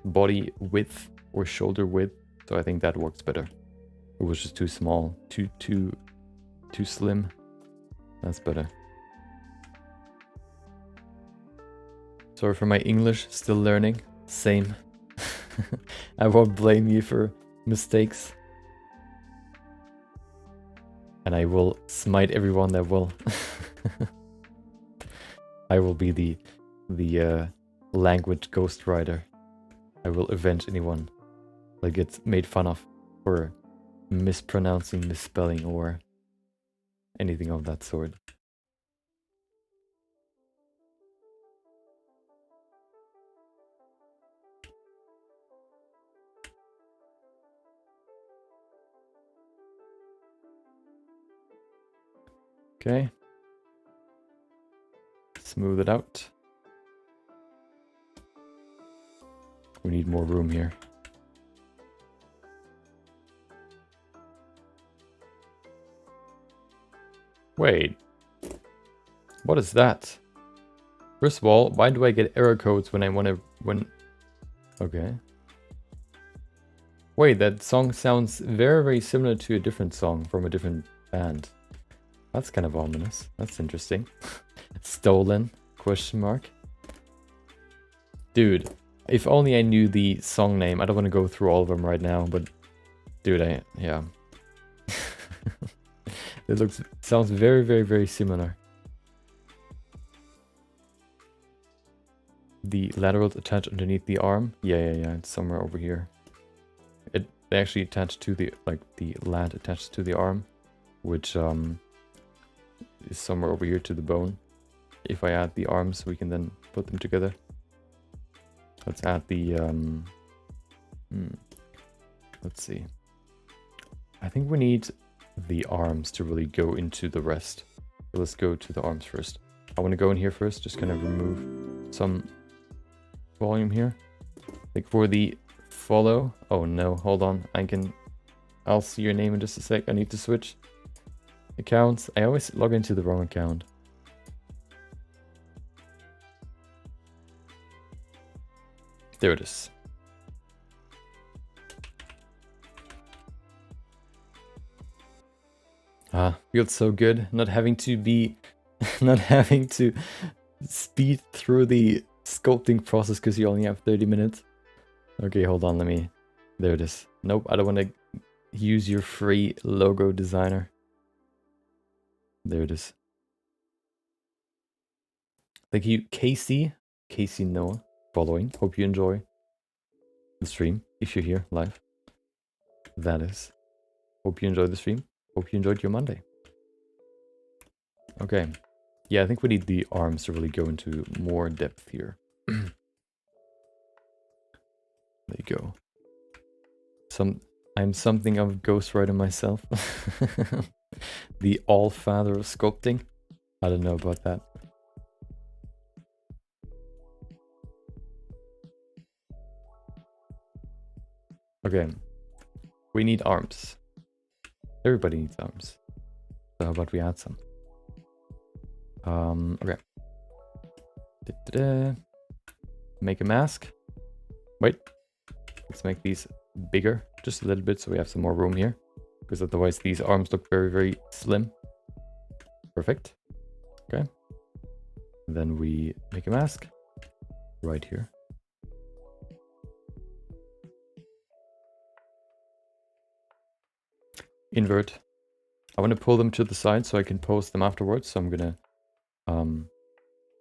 body width or shoulder width. So I think that works better. It was just too small, too slim. That's better. Sorry for my English, still learning. Same. I won't blame you for mistakes. And I will smite everyone that will. I will be the language ghostwriter. I will avenge anyone that gets made fun of for mispronouncing, misspelling, or anything of that sort. Okay. Smooth it out. We need more room here. Wait. What is that? First of all, why do I get error codes when I want to... Okay. Wait, that song sounds very, very similar to a different song from a different band. That's kind of ominous. That's interesting. Stolen? Question mark. Dude, if only I knew the song name. I don't want to go through all of them right now, but... Dude, yeah. It sounds very, very, very similar. The laterals attached underneath the arm. Yeah, it's somewhere over here. They actually attach to the lat attached to the arm, which is somewhere over here to the bone. If I add the arms, we can then put them together. Let's add the let's see. I think we need the arms to really go into the rest. So let's go to the arms first. I want to go in here first, just kind of remove some volume here. Like for the follow. Oh no, hold on. I'll see your name in just a sec. I need to switch accounts. I always log into the wrong account. There it is. Feels so good not having to speed through the sculpting process because you only have 30 minutes. Okay, hold on, there it is. Nope, I don't want to use your free logo designer. There it is. Thank you, Casey Noah, following. Hope you enjoy the stream, if you're here live. That is. Hope you enjoyed the stream. Hope you enjoyed your Monday. Okay. Yeah, I think we need the arms to really go into more depth here. There you go. I'm something of a ghostwriter myself. The all-father of sculpting. I don't know about that. Okay. We need arms. Everybody needs arms. So how about we add some? Okay. Make a mask. Wait. Let's make these bigger, just a little bit, so we have some more room here. Because otherwise these arms look very, very slim. Perfect. Okay. And then we make a mask right here. Invert. I want to pull them to the side so I can pose them afterwards. So I'm gonna,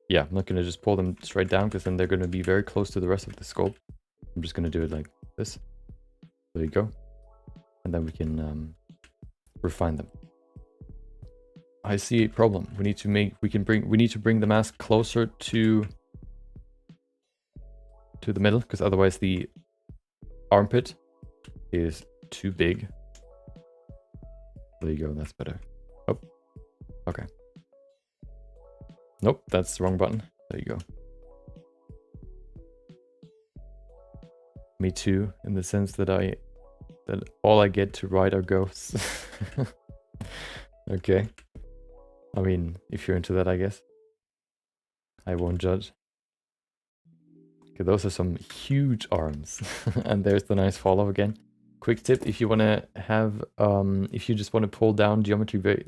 yeah, I'm not gonna just pull them straight down because then they're gonna be very close to the rest of the sculpt. I'm just gonna do it like this. There you go. And then we can refine them. I see a problem. We need to bring the mask closer to the middle, because otherwise the armpit is too big. There you go, that's better. Oh, okay. Nope, that's the wrong button. There you go. Me too, in the sense that all I get to write are ghosts. Okay. I mean, if you're into that, I guess. I won't judge. Okay, those are some huge arms. And there's the nice follow again. Quick tip, if you want to have, if you just want to pull down geometry very,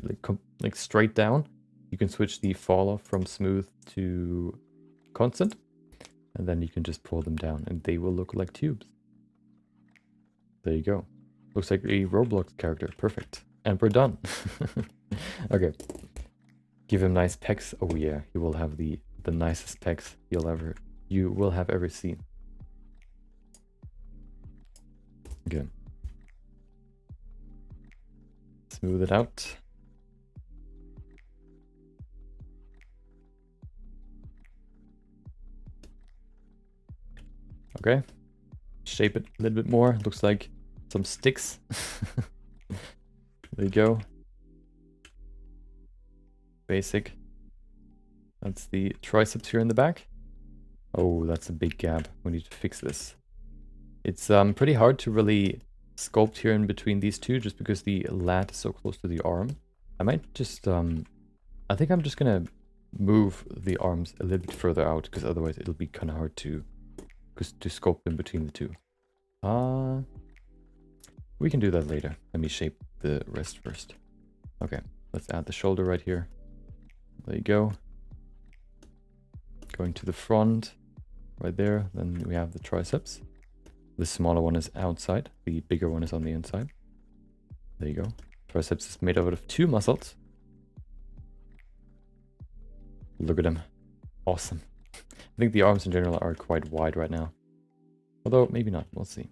like straight down, you can switch the fall off from smooth to constant. And then you can just pull them down and they will look like tubes. There you go. Looks like a Roblox character. Perfect. And we're done. Okay. Give him nice pecs. Oh yeah, he will have the nicest pecs you will have ever seen. Okay. Smooth it out. Okay. Shape it a little bit more. Looks like some sticks. There you go. Basic. That's the triceps here in the back. Oh, that's a big gap. We need to fix this. It's pretty hard to really sculpt here in between these two just because the lat is so close to the arm. I might just, I think I'm just gonna move the arms a little bit further out because otherwise it'll be kind of hard to sculpt in between the two. We can do that later. Let me shape the wrist first. Okay, let's add the shoulder right here. There you go. Going to the front, right there. Then we have the triceps. The smaller one is outside. The bigger one is on the inside. There you go. Triceps is made out of 2 muscles. Look at them. Awesome. I think the arms in general are quite wide right now. Although, maybe not. We'll see.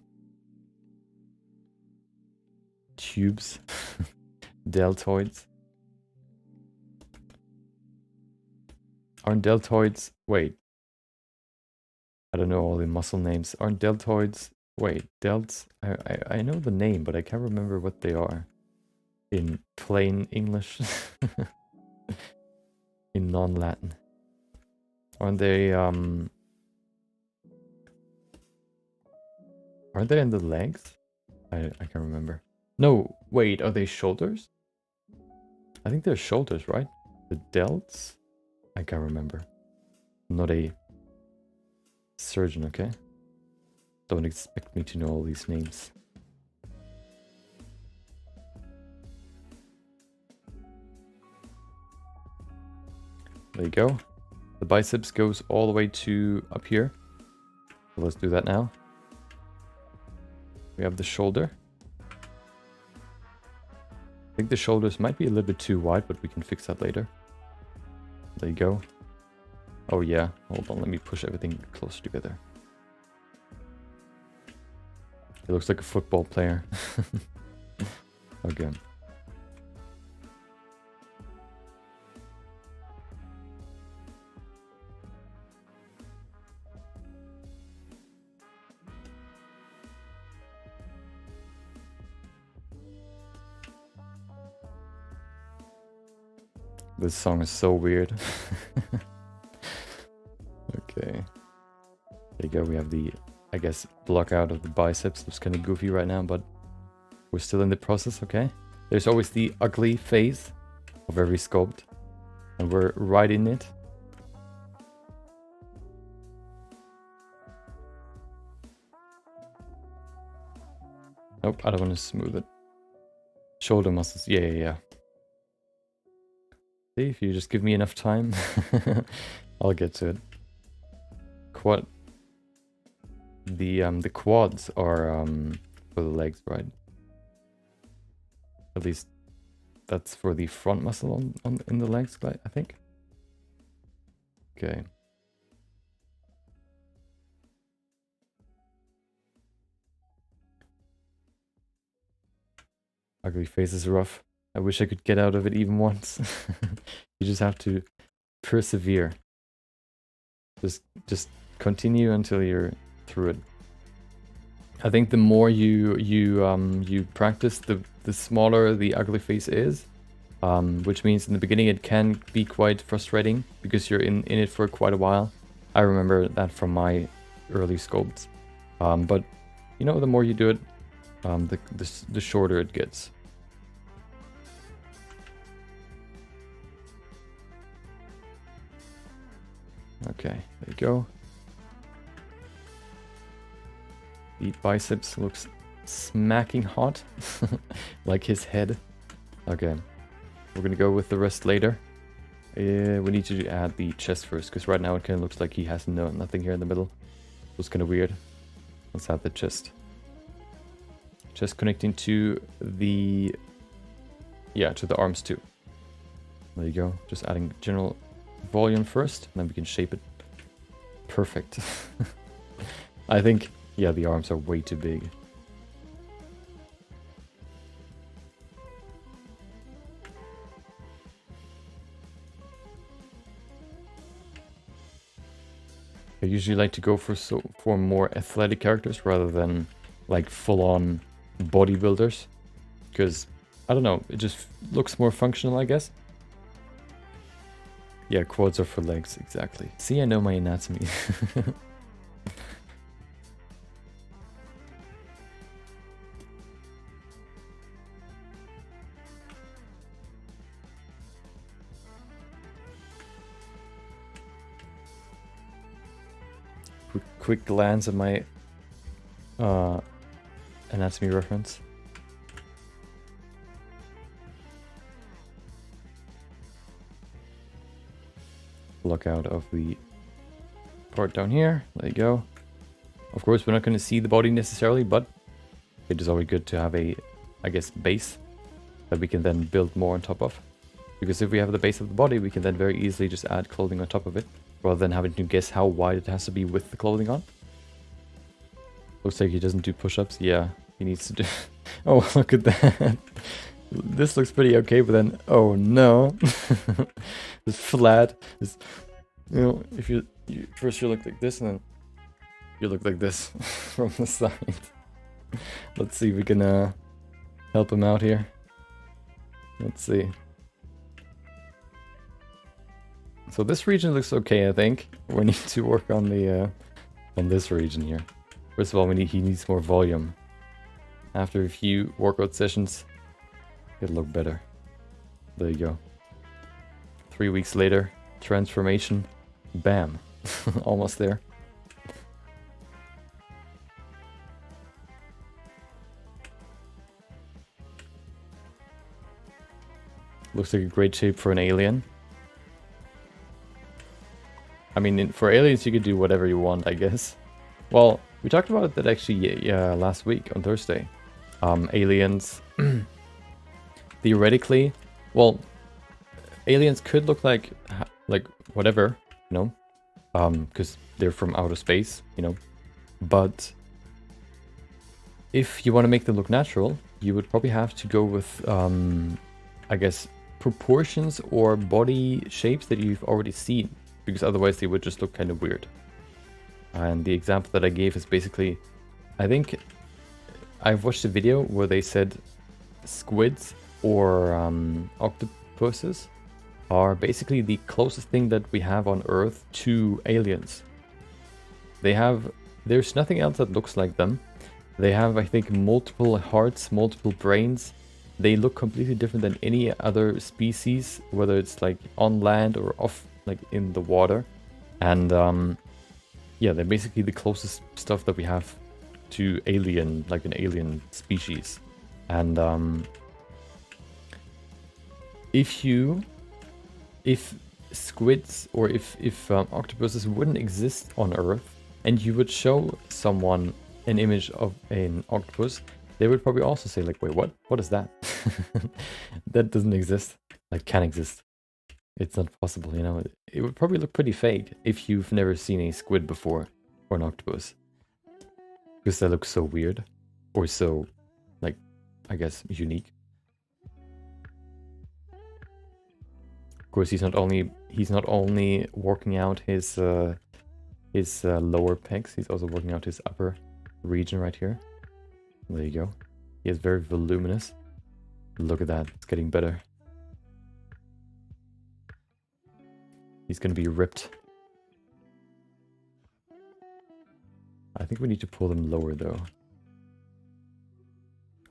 Tubes. Deltoids. Aren't deltoids... Wait. I don't know all the muscle names. Aren't deltoids... Wait, delts... I know the name, but I can't remember what they are. In plain English. In non-Latin. Aren't they, Aren't they in the legs? I can't remember. No, wait, are they shoulders? I think they're shoulders, right? The delts? I can't remember. I'm not a surgeon, okay? Don't expect me to know all these names. There you go. The biceps goes all the way to up here. So let's do that now. We have the shoulder. I think the shoulders might be a little bit too wide, but we can fix that later. There you go. Oh yeah, hold on, let me push everything closer together. It looks like a football player. Okay. This song is so weird. Okay. There you go, we have the, I guess, block out of the biceps. Looks kind of goofy right now, but we're still in the process, okay? There's always the ugly phase of every sculpt, and we're right in it. Nope, I don't want to smooth it. Shoulder muscles, yeah. See, if you just give me enough time, I'll get to it. The quads are for the legs, right? At least that's for the front muscle in the legs, I think. Okay. Ugly face is rough. I wish I could get out of it even once. You just have to persevere. Just continue until you're through it. I think the more you practice, the smaller the ugly face is, which means in the beginning it can be quite frustrating because you're in it for quite a while. I remember that from my early sculpts, but you know, the more you do it, the shorter it gets. Okay, there you go. The biceps looks smacking hot, like his head. Okay, we're gonna go with the rest later. We need to add the chest first, because right now it kind of looks like he has nothing here in the middle. It was kind of weird. Let's add the chest. Chest connecting to the... yeah, to the arms too. There you go. Just adding general volume first, and then we can shape it. Perfect. I think, yeah, the arms are way too big. I usually like to go for more athletic characters rather than like full-on bodybuilders, because I don't know, it just looks more functional, I guess. Yeah, quads are for legs, exactly. See, I know my anatomy. Quick glance at my anatomy reference. Look out of the part down here. There you go. Of course, we're not going to see the body necessarily, but it is always good to have a, I guess, base that we can then build more on top of. Because if we have the base of the body, we can then very easily just add clothing on top of it, rather than having to guess how wide it has to be with the clothing on. Looks like he doesn't do push-ups. Yeah, he needs to do... Oh, look at that. This looks pretty okay, but then... Oh, no. It's flat. It's, you know, if you first you look like this, and then you look like this from the side. Let's see if we can help him out here. Let's see. So this region looks okay, I think. We need to work on the on this region here. First of all, he needs more volume. After a few workout sessions, it'll look better. There you go. 3 weeks later, transformation, bam, almost there. Looks like a great shape for an alien. I mean, for aliens you could do whatever you want, I guess. Well, we talked about that actually last week on Thursday. Aliens, theoretically, well, aliens could look like whatever, you know, because they're from outer space, you know. But if you want to make them look natural, you would probably have to go with, I guess, proportions or body shapes that you've already seen, because otherwise they would just look kind of weird. And the example that I gave is basically, I think I've watched a video where they said squids or octopuses are basically the closest thing that we have on Earth to aliens. There's nothing else that looks like them. They have, I think, multiple hearts, multiple brains. They look completely different than any other species, whether it's like on land or off, like in the water. And yeah, they're basically the closest stuff that we have to alien, like an alien species. And if squids or if octopuses wouldn't exist on Earth, and you would show someone an image of an octopus, they would probably also say like, wait, what? What is that? That doesn't exist. Like, can exist. It's not possible, you know. It would probably look pretty fake if you've never seen a squid before, or an octopus. Because they look so weird. Or so, like, I guess, unique. Of course, he's not only working out his lower pecs, he's also working out his upper region right here. There you go. He is very voluminous. Look at that, it's getting better. He's gonna be ripped. I think we need to pull them lower though.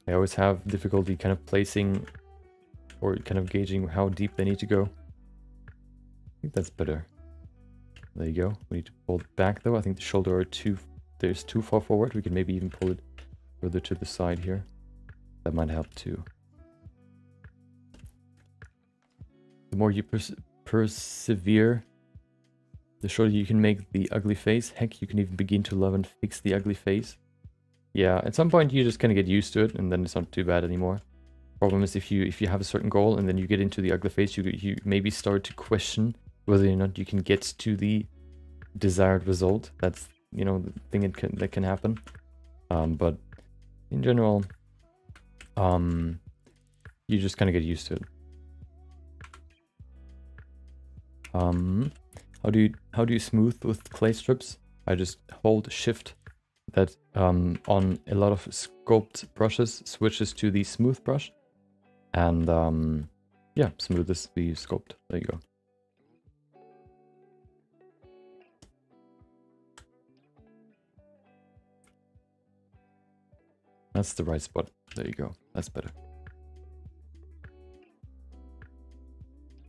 I always have difficulty kind of placing or kind of gauging how deep they need to go. I think that's better. There you go. We need to pull it back though. I think the shoulder are too far forward. We can maybe even pull it further to the side here. That might help too. The more you persevere, the shorter you can make the ugly face. Heck, you can even begin to love and fix the ugly face. Yeah, at some point you just kind of get used to it, and then it's not too bad anymore. Problem is if you have a certain goal and then you get into the ugly face, you maybe start to question whether or not you can get to the desired result. That's, you know, the thing that can happen. But in general, you just kind of get used to it. How do you smooth with clay strips? I just hold shift. That on a lot of sculpt brushes switches to the smooth brush. And yeah, smooth is the sculpt. There you go. That's the right spot. There you go. That's better.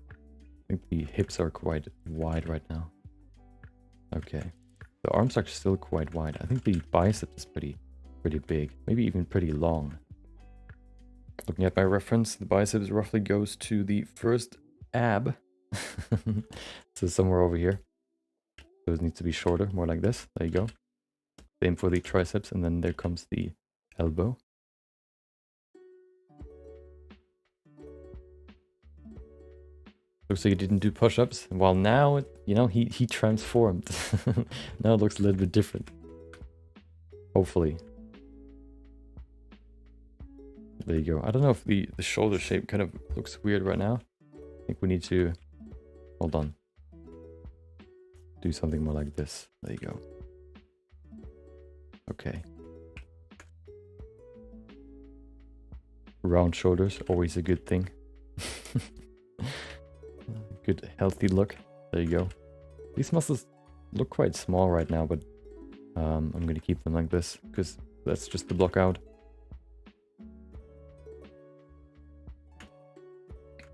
I think the hips are quite wide right now. Okay. The arms are still quite wide. I think the bicep is pretty big. Maybe even pretty long. Looking at my reference, the biceps roughly goes to the first ab. So somewhere over here. So it needs to be shorter, more like this. There you go. Same for the triceps, and then there comes the elbow. Looks like he didn't do push-ups. Well, now, you know, he transformed. Now it looks a little bit different. Hopefully. There you go. I don't know if the shoulder shape kind of looks weird right now. I think we need to... Hold on. Do something more like this. There you go. Okay. Round shoulders, always a good thing. Good healthy look. There you go. These muscles look quite small right now, but I'm gonna keep them like this because that's just the block out.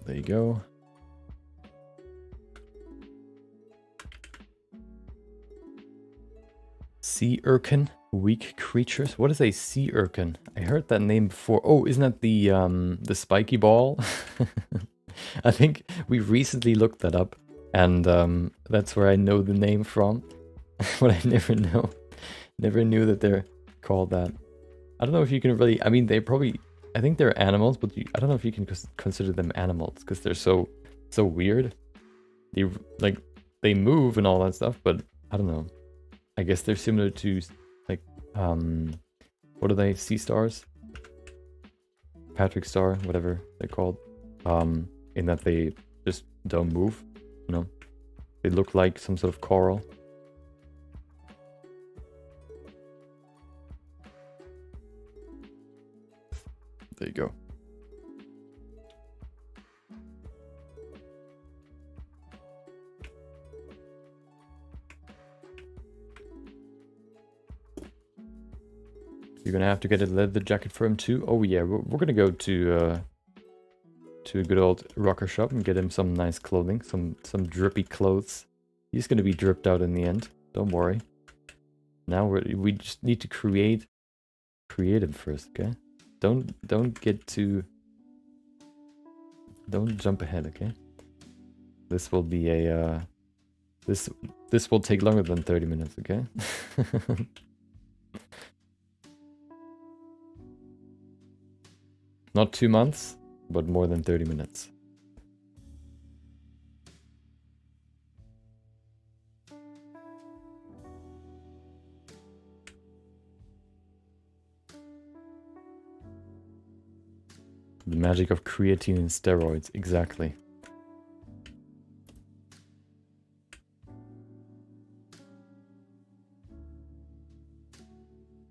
There you go. Sea urchin, weak creatures. What is a sea urchin? I heard that name before. Oh, isn't that the spiky ball? I think we recently looked that up, and that's where I know the name from. But I never knew that they're called that. I don't know if you can really. I mean, they probably. I think they're animals, but I don't know if you can consider them animals because they're so weird. They move and all that stuff, but I don't know. I guess they're similar to like what are they? Sea stars, Patrick star, whatever they're called. In that they just don't move, you know. They look like some sort of coral. There you go. You're gonna have to get a leather jacket for him too. Oh yeah, we're gonna go to a good old rocker shop and get him some nice clothing, some drippy clothes. He's gonna be dripped out in the end. Don't worry. Now we just need to create him first, okay? Don't get too. Don't jump ahead, okay? This will be a this will take longer than 30 minutes, okay? Not 2 months, but more than 30 minutes. The magic of creatine and steroids, exactly.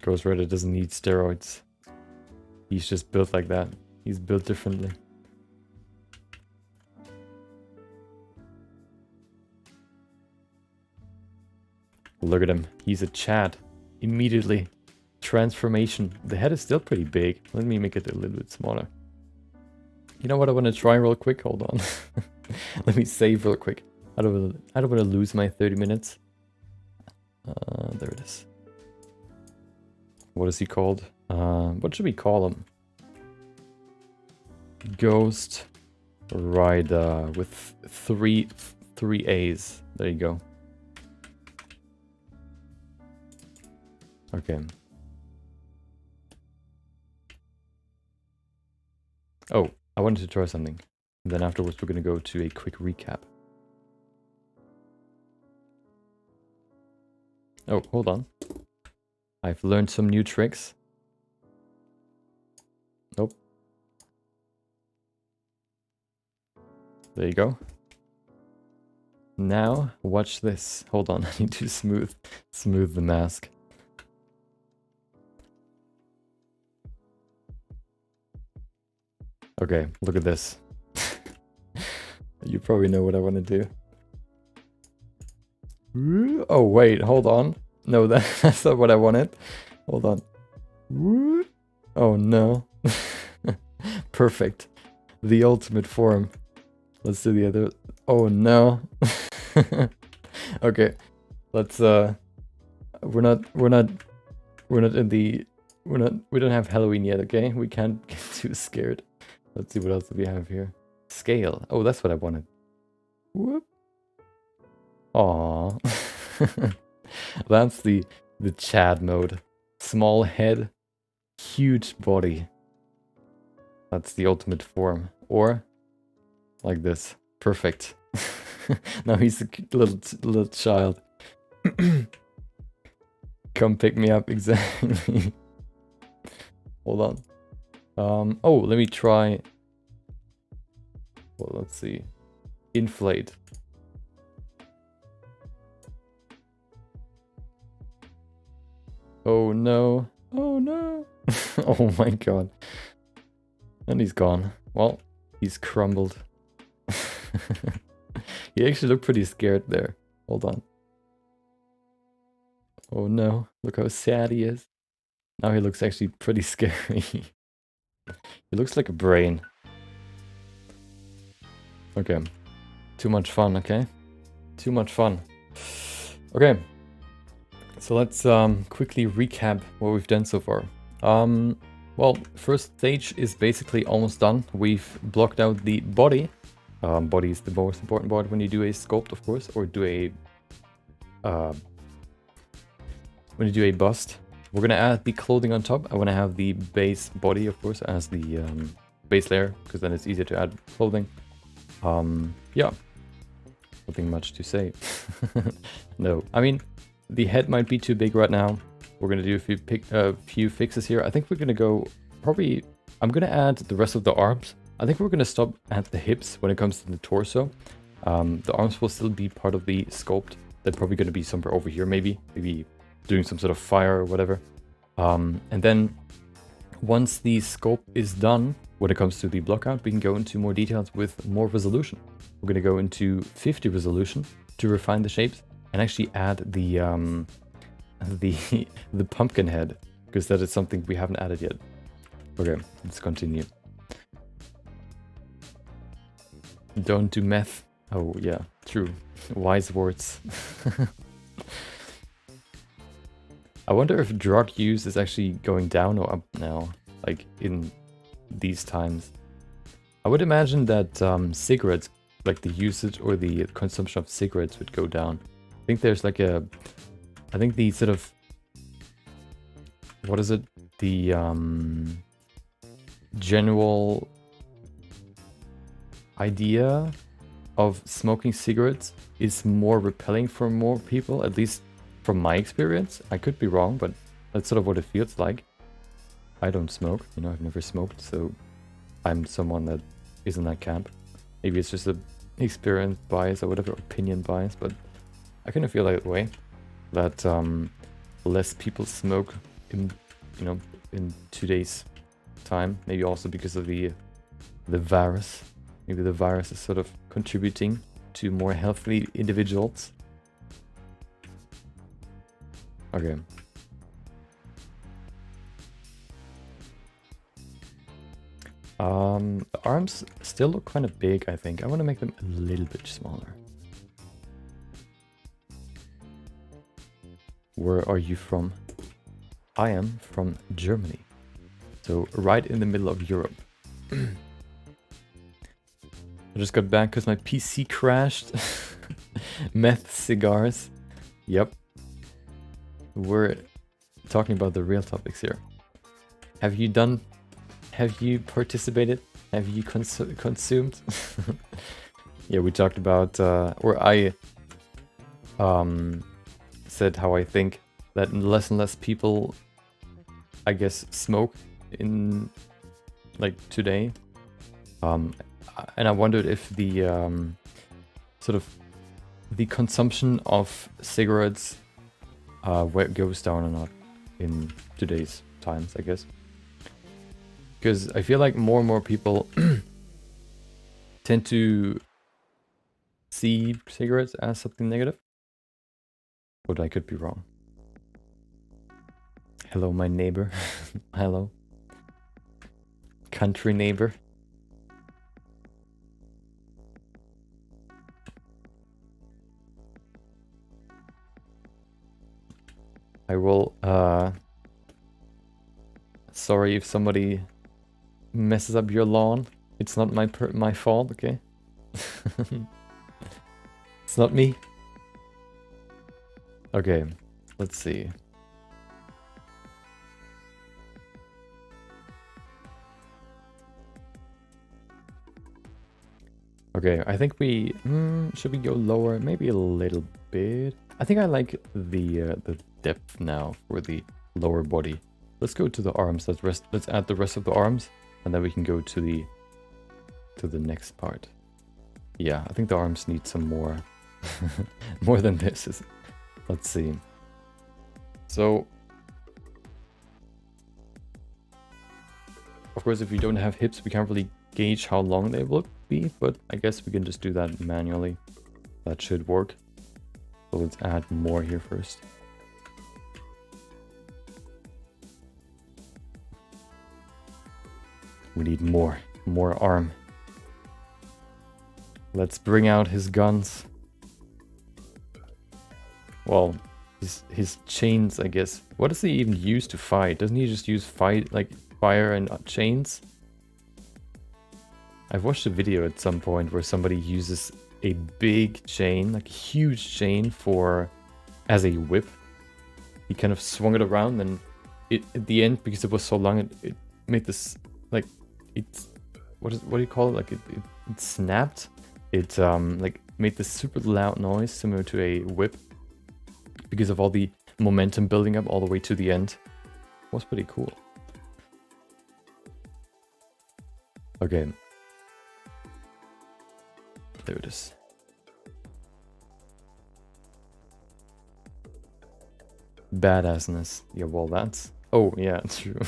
Ghost Rider doesn't need steroids. He's just built like that. He's built differently. Look at him. He's a Chad. Immediately. Transformation. The head is still pretty big. Let me make it a little bit smaller. You know what I want to try real quick? Hold on. Let me save real quick. I don't want to lose my 30 minutes. There it is. What is he called? What should we call him? Ghost Rider with three A's. There you go. Okay. Oh, I wanted to try something. And then afterwards we're gonna go to a quick recap. Oh, hold on. I've learned some new tricks. Nope. There you go. now watch this. Hold on, I need to smooth the mask. Okay, look at this. You probably know what I want to do. Oh wait, hold on. No, that's not what I wanted. Hold on. Oh no. Perfect. The ultimate form. Let's do the other. Oh no. Okay. Let's we don't have Halloween yet, okay? We can't get too scared. Let's see what else we have here. Scale. Oh, that's what I wanted. Whoop. Aww. That's the Chad mode. Small head, huge body. That's the ultimate form. Or like this. Perfect. Now he's a little child. Come pick me up, exactly. Hold on. Oh, let me try. Well, let's see. Inflate. Oh no. Oh no. Oh my god. And he's gone. Well, he's crumbled. He actually looked pretty scared there. Hold on. Oh no. Look how sad he is. Now he looks actually pretty scary. He looks like a brain. Okay. Too much fun, okay? Too much fun. Okay. So let's quickly recap what we've done so far. Well, first stage is basically almost done. We've blocked out the body. Body is the most important part when you do a sculpt, of course, or do a when you do a bust. We're gonna add the clothing on top. I want to have the base body, of course, as the base layer, because then it's easier to add clothing. Yeah, nothing much to say. No, I mean, the head might be too big right now. We're gonna do a few fixes here. I think we're gonna go probably. I'm gonna add the rest of the arms. I think we're gonna stop at the hips when it comes to the torso. The arms will still be part of the sculpt. They're probably gonna be somewhere over here, maybe doing some sort of fire or whatever. And then once the sculpt is done, when it comes to the blockout, we can go into more details with more resolution. We're gonna go into 50 resolution to refine the shapes and actually add the pumpkin head, because that is something we haven't added yet. Okay, let's continue. Don't do meth. Oh yeah, true. Wise words. I wonder if drug use is actually going down or up now, like in these times. I would imagine that cigarettes, like the usage or the consumption of cigarettes would go down. I think there's like I think the sort of, what is it? The general idea of smoking cigarettes is more repelling for more people, at least from my experience. I could be wrong, but that's sort of what it feels like. I don't smoke, you know, I've never smoked, so I'm someone that is in that camp. Maybe it's just a experience bias or whatever, opinion bias, but I kind of feel that way, that less people smoke in, you know, in today's time. Maybe also because of the virus. Maybe the virus is sort of contributing to more healthy individuals. Okay. The arms still look kind of big, I think. I want to make them a little bit smaller. Where are you from? I am from Germany. So right in the middle of Europe. I just got back because my PC crashed. Meth cigars. Yep. We're talking about the real topics here. Have you participated? Have you consumed? Yeah, we talked about, or I said how I think that less and less people, I guess, smoke in, like, today. And I wondered if the sort of the consumption of cigarettes where it goes down or not in today's times, I guess. Because I feel like more and more people tend to see cigarettes as something negative. But I could be wrong. Hello, my neighbor. Hello. Country neighbor. I will, sorry if somebody messes up your lawn. It's not my fault, okay? It's not me. Okay, let's see. Okay, I think we should we go lower? Maybe a little bit. I think I like the depth now for the lower body. Let's go to the arms. Let's add the rest of the arms, and then we can go to the next part. Yeah, I think the arms need some more more than this. Let's see. So, of course, if we don't have hips, we can't really gauge how long they will be, but I guess we can just do that manually. That should work. So let's add more here first. We need more arm. Let's bring out his guns. Well, his chains, I guess. What does he even use to fight? Doesn't he just use fire and chains? I've watched a video at some point where somebody uses a big chain, like a huge chain as a whip. He kind of swung it around, and at the end, because it was so long, it made this, like, what do you call it? Like it snapped. It like made this super loud noise similar to a whip because of all the momentum building up all the way to the end. It was pretty cool. Okay. There it is. Badassness. Yeah, well, that's... Oh, yeah, true.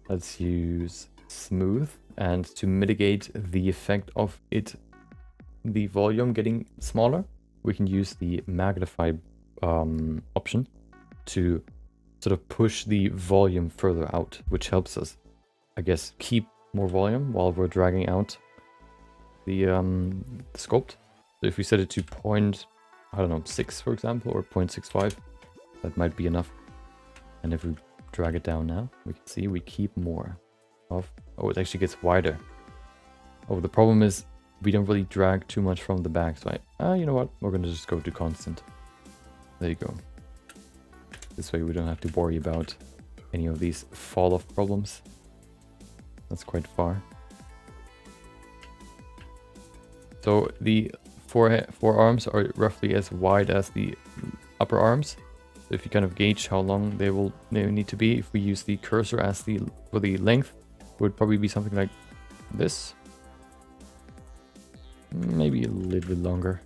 Let's use smooth, and to mitigate the effect of the volume getting smaller, we can use the magnify option to sort of push the volume further out, which helps us, I guess, keep more volume while we're dragging out the sculpt. So if we set it to I don't know, 6 for example, or 0.65, that might be enough. And if we drag it down now, we can see we keep more of... Oh, it actually gets wider. Oh, the problem is we don't really drag too much from the back, so you know what? We're gonna just go to constant. There you go. This way we don't have to worry about any of these fall-off problems. That's quite far. So the forearms are roughly as wide as the upper arms. So if you kind of gauge how long they need to be, if we use the cursor as for the length, it would probably be something like this. Maybe a little bit longer.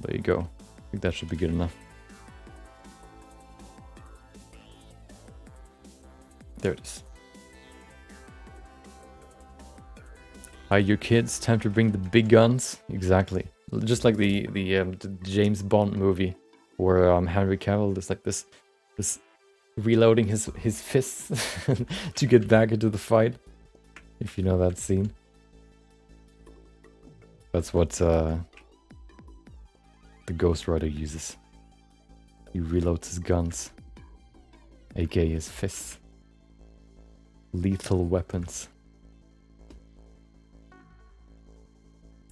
There you go. I think that should be good enough. There it is. Hi, your kids. Time to bring the big guns. Exactly. Just like the James Bond movie, where Henry Cavill is like this reloading his fists to get back into the fight. If you know that scene. That's what the Ghost Rider uses. He reloads his guns, aka his fists. Lethal weapons.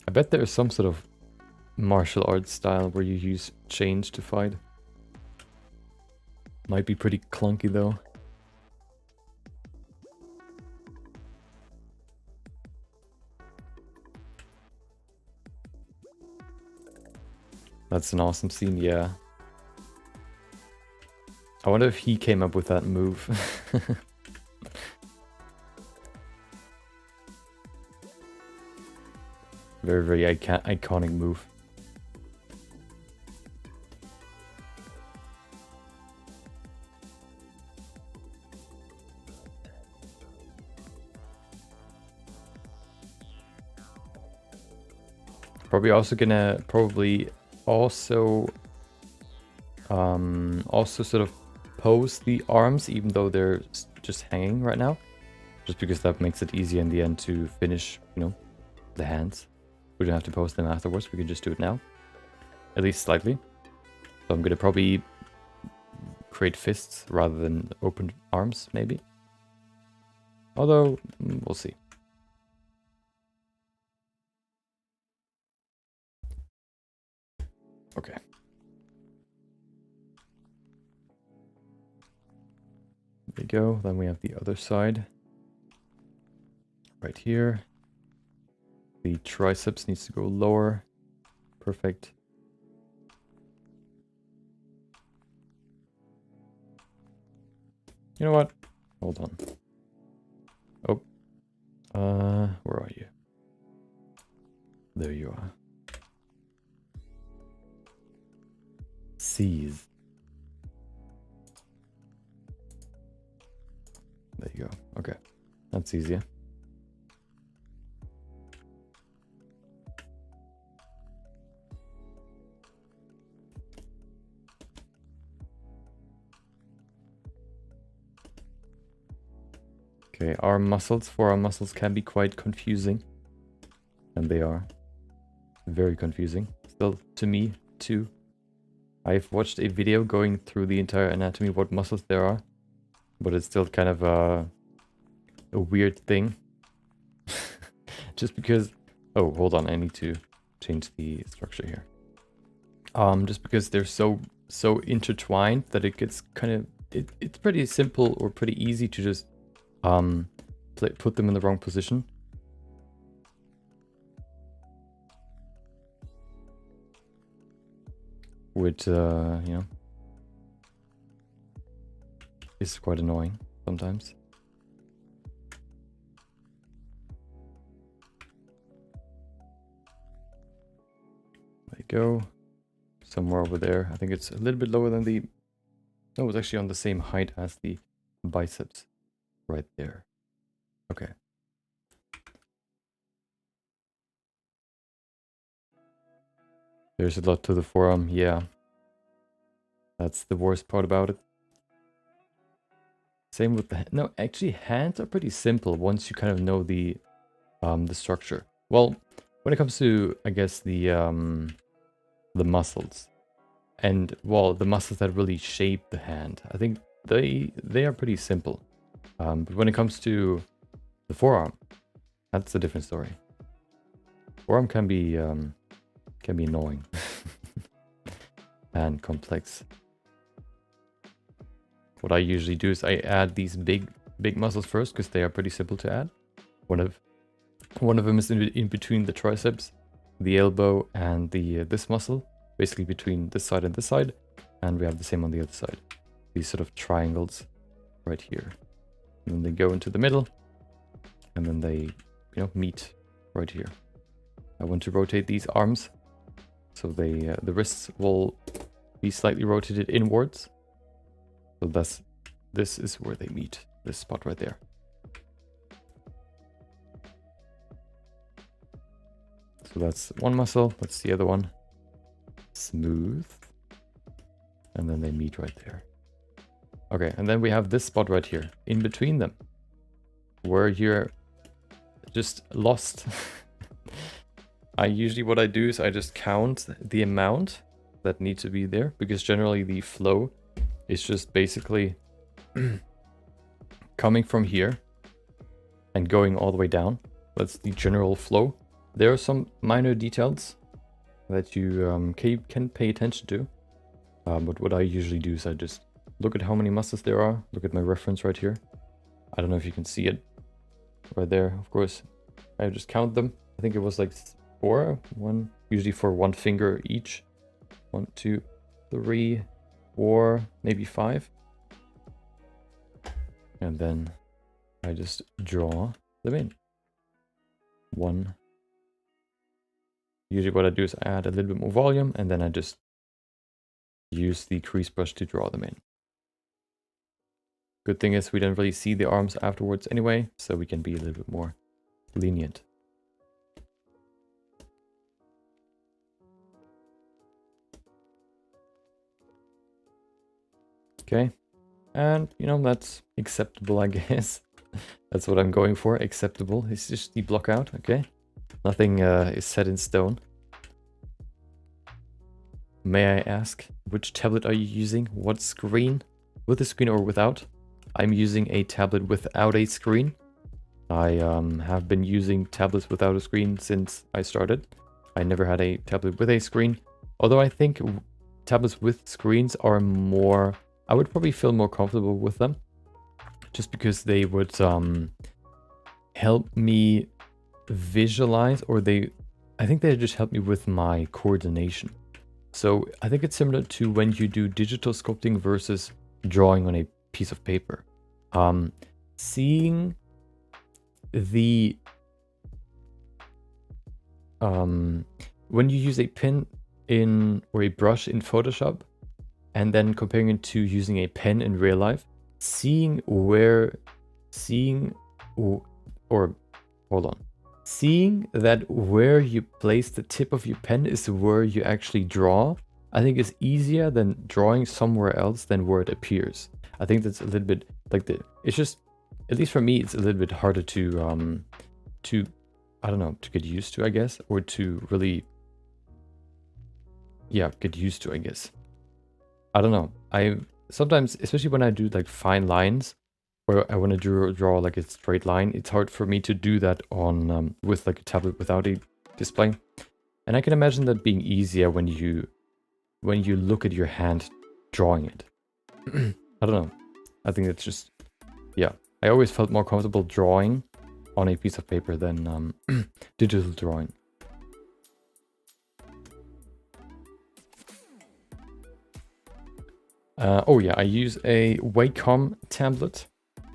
I bet there's some sort of martial arts style where you use chains to fight. Might be pretty clunky though. That's an awesome scene, yeah. I wonder if he came up with that move. Very, very iconic move. Probably also gonna also sort of pose the arms, even though they're just hanging right now, just because that makes it easier in the end to finish, you know, the hands. We don't have to pose them afterwards. We can just do it now, at least slightly. So I'm gonna probably create fists rather than open arms, maybe. Although we'll see. Okay. There we go. Then we have the other side. Right here. The triceps needs to go lower. Perfect. You know what? Hold on. Oh. Where are you? There you are. Seize. There you go. Okay. That's easier. Okay, forearm muscles can be quite confusing. And they are very confusing. Still, to me, too. I've watched a video going through the entire anatomy, what muscles there are. But it's still kind of a weird thing. Just because... Oh, hold on, I need to change the structure here. Just because they're so intertwined that it gets kind of... It's pretty simple or pretty easy to just put them in the wrong position. Which, you know, is quite annoying sometimes. There you go. Somewhere over there. I think it's a little bit lower than the... No, it's actually on the same height as the biceps. Right there. Okay. There's a lot to the forearm, yeah. That's the worst part about it. Same with the... No, actually hands are pretty simple once you kind of know the structure. Well, when it comes to, I guess, the muscles. And, well, the muscles that really shape the hand. I think they are pretty simple. But when it comes to the forearm, that's a different story. Forearm can be annoying and complex. What I usually do is I add these big muscles first because they are pretty simple to add. One of them is in between the triceps, the elbow, and the this muscle, basically between this side and this side, and we have the same on the other side. These sort of triangles right here. And then they go into the middle, and then they, you know, meet right here. I want to rotate these arms, so they the wrists will be slightly rotated inwards. So this is where they meet, this spot right there. So that's one muscle, that's the other one. Smooth. And then they meet right there. Okay, and then we have this spot right here, in between them, where you're just lost. What I do is I just count the amount that needs to be there, because generally the flow is just basically coming from here and going all the way down. That's the general flow. There are some minor details that you can pay attention to. But what I usually do is I just look at how many muscles there are. Look at my reference right here. I don't know if you can see it right there. Of course, I just count them. I think it was like 4, usually for one finger each. 1, 2, 3, 4, maybe 5. And then I just draw them in. 1, Usually what I do is I add a little bit more volume and then I just use the crease brush to draw them in. Good thing is we don't really see the arms afterwards anyway, so we can be a little bit more lenient. Okay, and you know, that's acceptable, I guess. That's what I'm going for, acceptable. It's just the block out, okay? Nothing is set in stone. May I ask, which tablet are you using? What screen? With a screen or without? I'm using a tablet without a screen. I have been using tablets without a screen since I started. I never had a tablet with a screen. Although I think tablets with screens are more... I would probably feel more comfortable with them. Just because they would help me visualize, or I think they just help me with my coordination. So I think it's similar to when you do digital sculpting versus drawing on a piece of paper. Seeing the when you use a pen or a brush in Photoshop and then comparing it to using a pen in real life, seeing that where you place the tip of your pen is where you actually draw, I think is easier than drawing somewhere else than where it appears. I think that's a little bit like it's just, at least for me, it's a little bit harder to I don't know, to get used to, I guess, or to really, yeah, get used to, I guess. I don't know. I sometimes, especially when I do like fine lines, where I want to draw like a straight line, it's hard for me to do that on with like a tablet without a display. And I can imagine that being easier when you look at your hand drawing it. I don't know. I think it's just, yeah. I always felt more comfortable drawing on a piece of paper than digital drawing. Oh yeah, I use a Wacom tablet,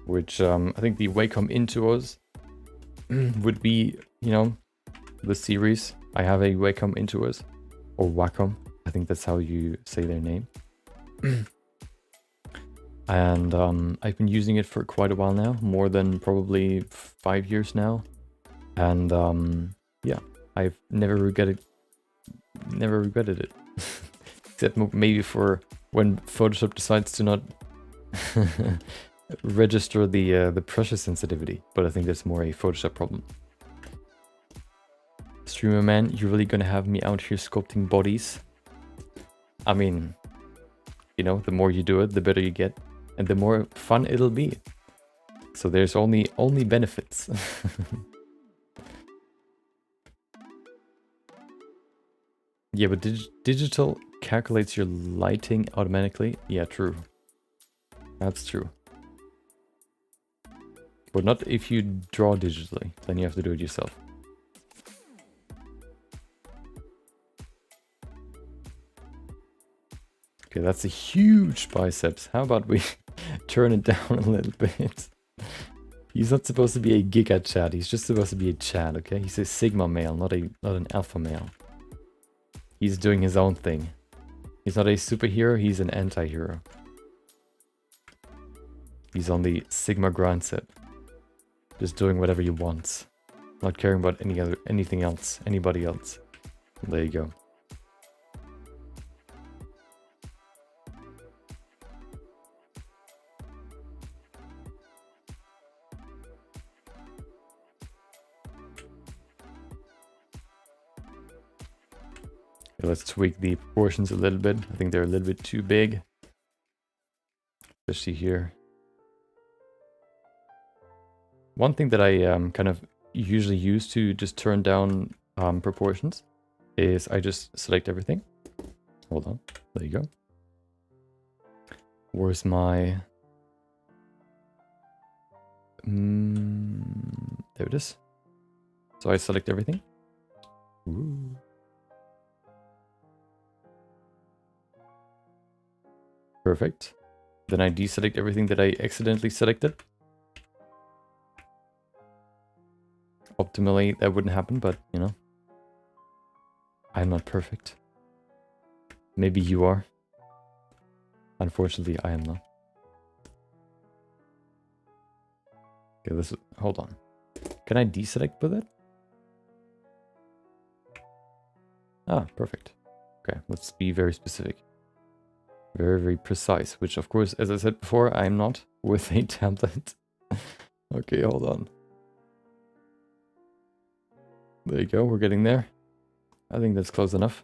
which I think the Wacom Intuos would be, you know, the series. I have a Wacom Intuos, or Wacom. I think that's how you say their name. And I've been using it for quite a while now, more than probably 5 years now. And yeah, I've never regretted it. Except maybe for when Photoshop decides to not register the pressure sensitivity, but I think that's more a Photoshop problem. Streamer man, you're really gonna have me out here sculpting bodies? I mean, you know, the more you do it, the better you get, and the more fun it'll be. So there's only benefits. Yeah, but digital calculates your lighting automatically. Yeah, true. That's true. But not if you draw digitally, then you have to do it yourself. Okay, that's a huge biceps. How about we turn it down a little bit? He's not supposed to be a giga Chad, he's just supposed to be a Chad, okay? He's a Sigma male, not an alpha male. He's doing his own thing. He's not a superhero, he's an anti-hero. He's on the Sigma grind set. Just doing whatever he wants. Not caring about anything else, anybody else. There you go. Let's tweak the proportions a little bit. I think they're a little bit too big. Especially here. One thing that I kind of usually use to just turn down proportions is I just select everything. Hold on. There you go. Where's my... there it is. So I select everything. Ooh. Perfect. Then I deselect everything that I accidentally selected. Optimally, that wouldn't happen, but you know. I'm not perfect. Maybe you are. Unfortunately, I am not. Okay, hold on. Can I deselect with it? Ah, perfect. Okay, let's be very specific. Very, very precise, which of course, as I said before, I'm not with a tablet. Okay, hold on. There you go, we're getting there. I think that's close enough.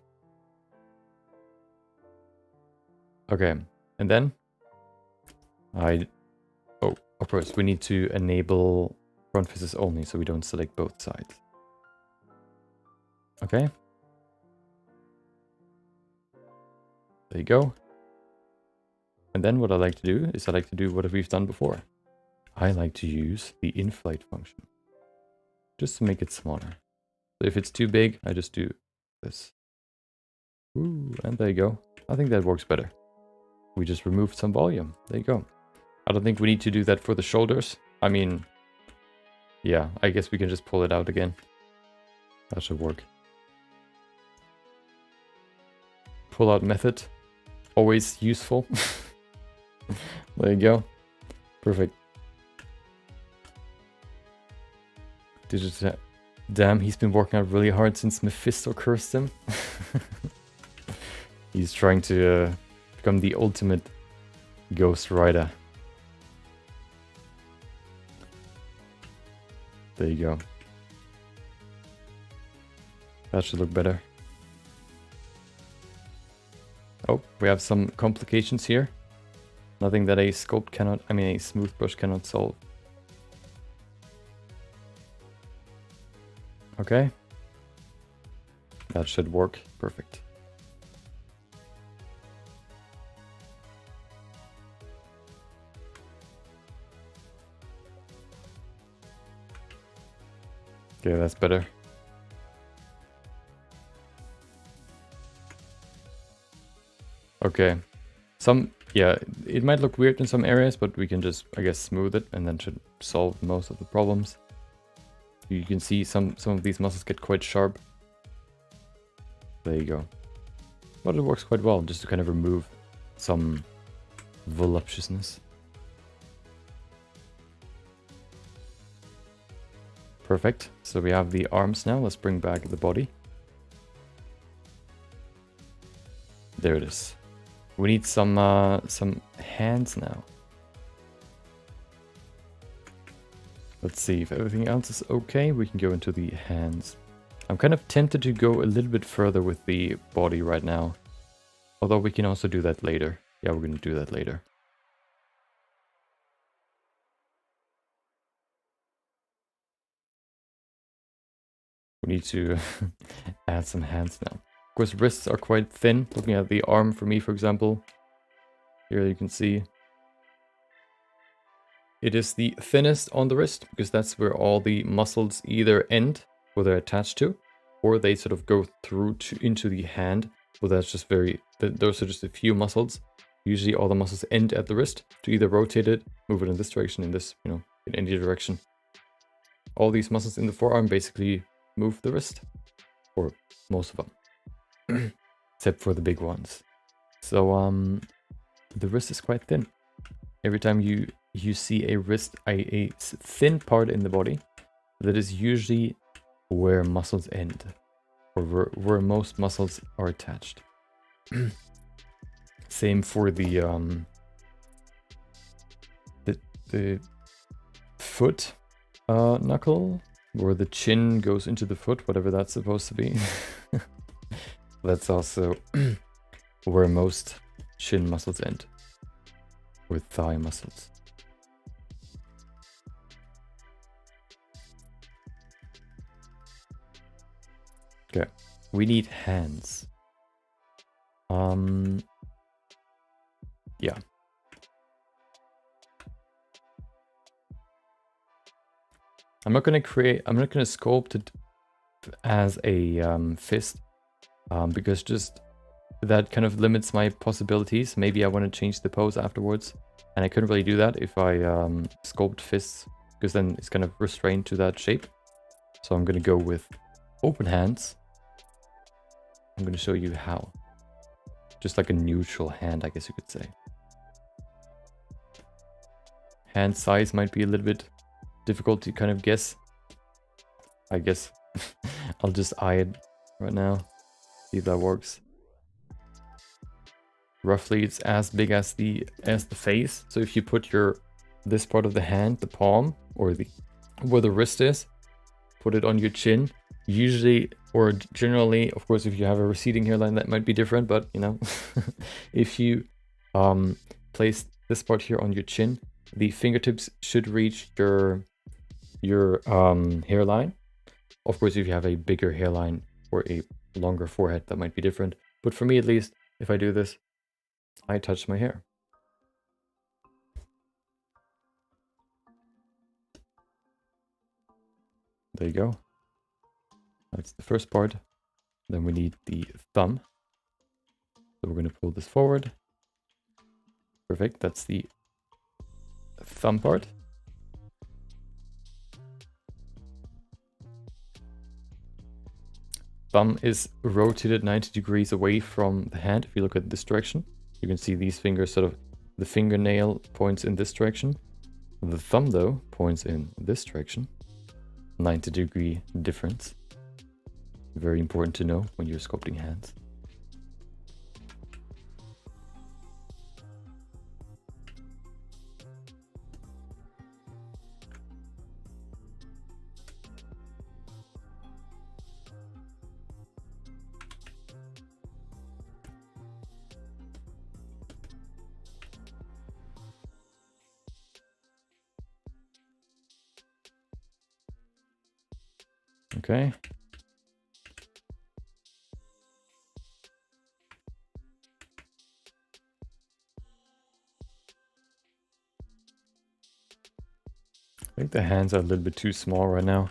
Okay, and then oh, of course, we need to enable front faces only so we don't select both sides. Okay. There you go. And then what I like to do is I like to do what we've done before. I like to use the in-flight function just to make it smaller. So if it's too big, I just do this. Ooh, and there you go. I think that works better. We just removed some volume. There you go. I don't think we need to do that for the shoulders. I mean, yeah, I guess we can just pull it out again. That should work. Pull out method. Always useful. There you go. Perfect. Damn, he's been working out really hard since Mephisto cursed him. He's trying to become the ultimate Ghost Rider. There you go. That should look better. Oh, we have some complications here. Nothing that a smooth brush cannot solve. Okay. That should work. Perfect. Okay, that's better. Okay. Yeah, it might look weird in some areas, but we can just, I guess, smooth it and then should solve most of the problems. You can see some of these muscles get quite sharp. There you go. But it works quite well, just to kind of remove some voluptuousness. Perfect. So we have the arms now. Let's bring back the body. There it is. We need some hands now. Let's see if everything else is okay. We can go into the hands. I'm kind of tempted to go a little bit further with the body right now. Although we can also do that later. Yeah, we're going to do that later. We need to add some hands now. Of course, wrists are quite thin. Looking at the arm for me, for example. Here you can see it is the thinnest on the wrist because that's where all the muscles either end, where they're attached to, or they sort of go through into the hand. So that's just those are just a few muscles. Usually all the muscles end at the wrist to either rotate it, move it in this direction, in this, in any direction. All these muscles in the forearm basically move the wrist, or most of them, except for the big ones. So the wrist is quite thin. Every time you see a wrist, a thin part in the body, that is usually where muscles end, or where most muscles are attached. Same for the foot knuckle, where the chin goes into the foot, whatever that's supposed to be. That's also where most shin muscles end, or thigh muscles. Okay, we need hands. Yeah. I'm not gonna sculpt it as a fist, because just that kind of limits my possibilities. Maybe I want to change the pose afterwards, and I couldn't really do that if I sculpt fists, because then it's kind of restrained to that shape. So I'm gonna go with open hands. I'm going to show you how. Just like a neutral hand, I guess you could say. Hand size might be a little bit difficult to kind of guess. I guess I'll just eye it right now. See if that works. Roughly, it's as big as the face. So if you put this part of the hand, the palm, or where the wrist is, put it on your chin. Usually, or generally, of course, if you have a receding hairline, that might be different. But you know, if you place this part here on your chin, the fingertips should reach your hairline. Of course, if you have a bigger hairline or a longer forehead, that might be different. But for me, at least, if I do this, I touch my hair. There you go. That's the first part. Then we need the thumb. So we're going to pull this forward. Perfect. That's the thumb part. Thumb is rotated 90 degrees away from the hand. If you look at this direction, you can see these fingers sort of, the fingernail points in this direction. The thumb, though, points in this direction. 90-degree difference. Very important to know when you're sculpting hands. Okay. I think the hands are a little bit too small right now.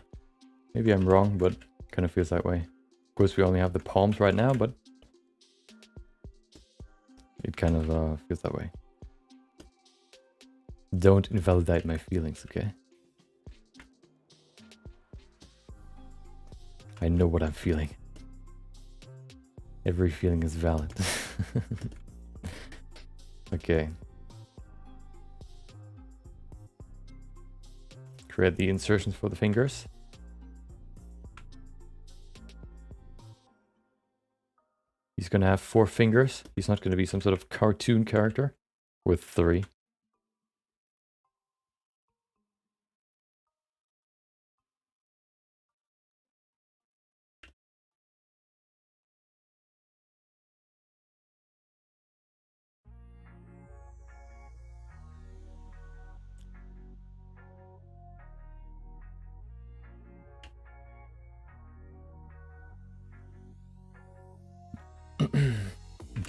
Maybe I'm wrong, but kind of feels that way. Of course, we only have the palms right now, but it kind of feels that way. Don't invalidate my feelings, okay? I know what I'm feeling. Every feeling is valid. Okay. Create the insertions for the fingers. He's going to have 4 fingers. He's not going to be some sort of cartoon character with 3.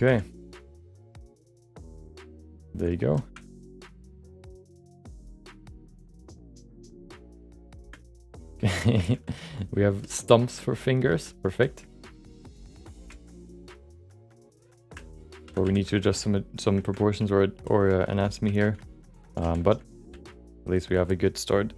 Okay. There you go. Okay. We have stumps for fingers. Perfect. But we need to adjust some proportions or anatomy here. But at least we have a good start.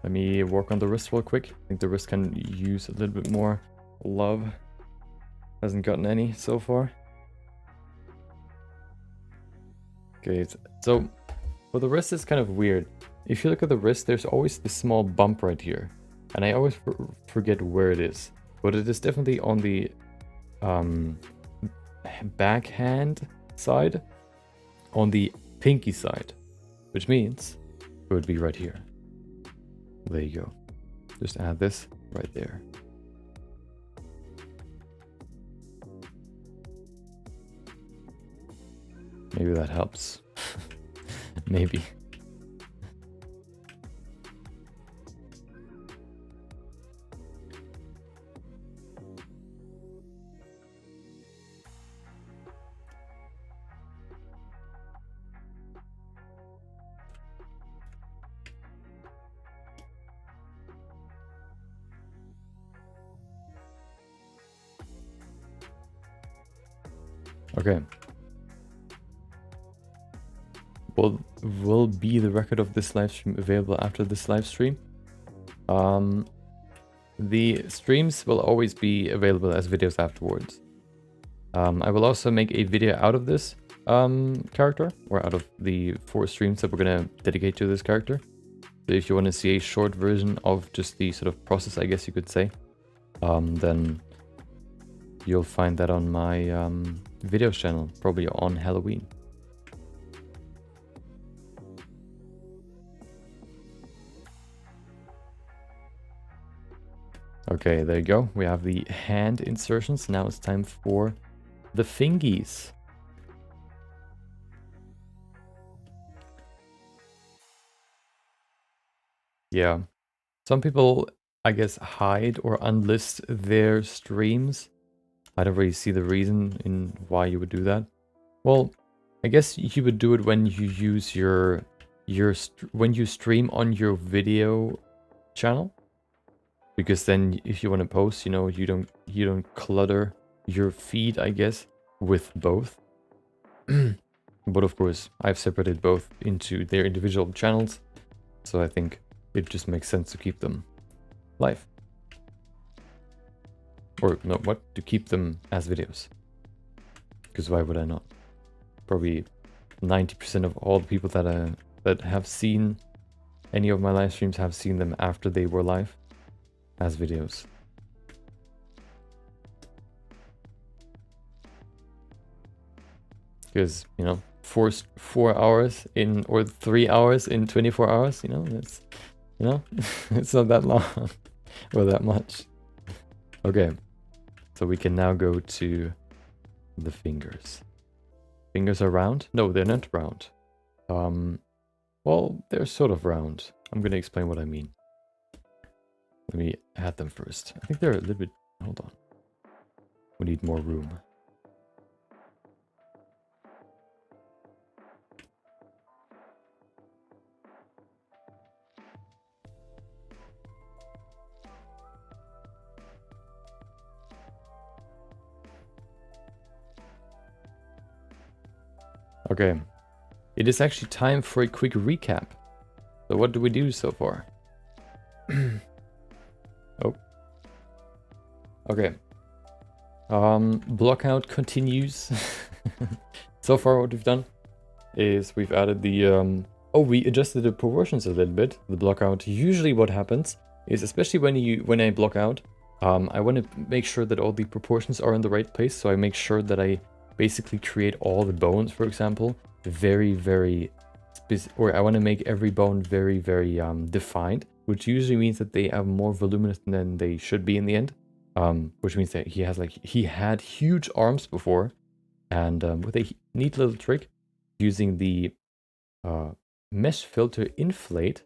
Let me work on the wrist real quick. I think the wrist can use a little bit more love. Hasn't gotten any so far. Okay, so for the wrist it's kind of weird. If you look at the wrist, there's always this small bump right here. And I always forget where it is. But it is definitely on the backhand side, on the pinky side, which means it would be right here. There you go. Just add this right there. Maybe that helps. Maybe. Okay. Will be the record of this live stream available after this live stream? The streams will always be available as videos afterwards. I will also make a video out of this character, or out of the 4 streams that we're gonna dedicate to this character. So if you want to see a short version of just the sort of process, I guess you could say, then you'll find that on my videos channel, probably on Halloween. Okay, there you go. We have the hand insertions. Now it's time for the fingies. Yeah. Some people, I guess, hide or unlist their streams. I don't really see the reason in why you would do that. Well, I guess you would do it when you use when you stream on your video channel, because then if you want to post, you know, you don't clutter your feed, I guess, with both. But of course, I've separated both into their individual channels, so I think it just makes sense to keep them live. Or no, what? To keep them as videos. Because why would I not? Probably 90% of all the people that have seen any of my live streams have seen them after they were live as videos. Because, you know, 4 hours in, or 3 hours in 24 hours, you know, it's, you know, it's not that long or that much. Okay, so we can now go to the fingers. Fingers are round? No, they're not round. Well, they're sort of round. I'm gonna explain what I mean. Let me add them first. I think they're a little bit... Hold on. We need more room. Okay. It is actually time for a quick recap. So what do we do so far? Oh. Okay. Blockout continues. So far what we've done is we've added the... we adjusted the proportions a little bit, the blockout. Usually what happens is, especially when I block out, I want to make sure that all the proportions are in the right place. So I make sure that I basically create all the bones, for example, very or I want to make every bone very defined, which usually means that they are more voluminous than they should be in the end. Which means that he had huge arms before, and with a neat little trick using the mesh filter inflate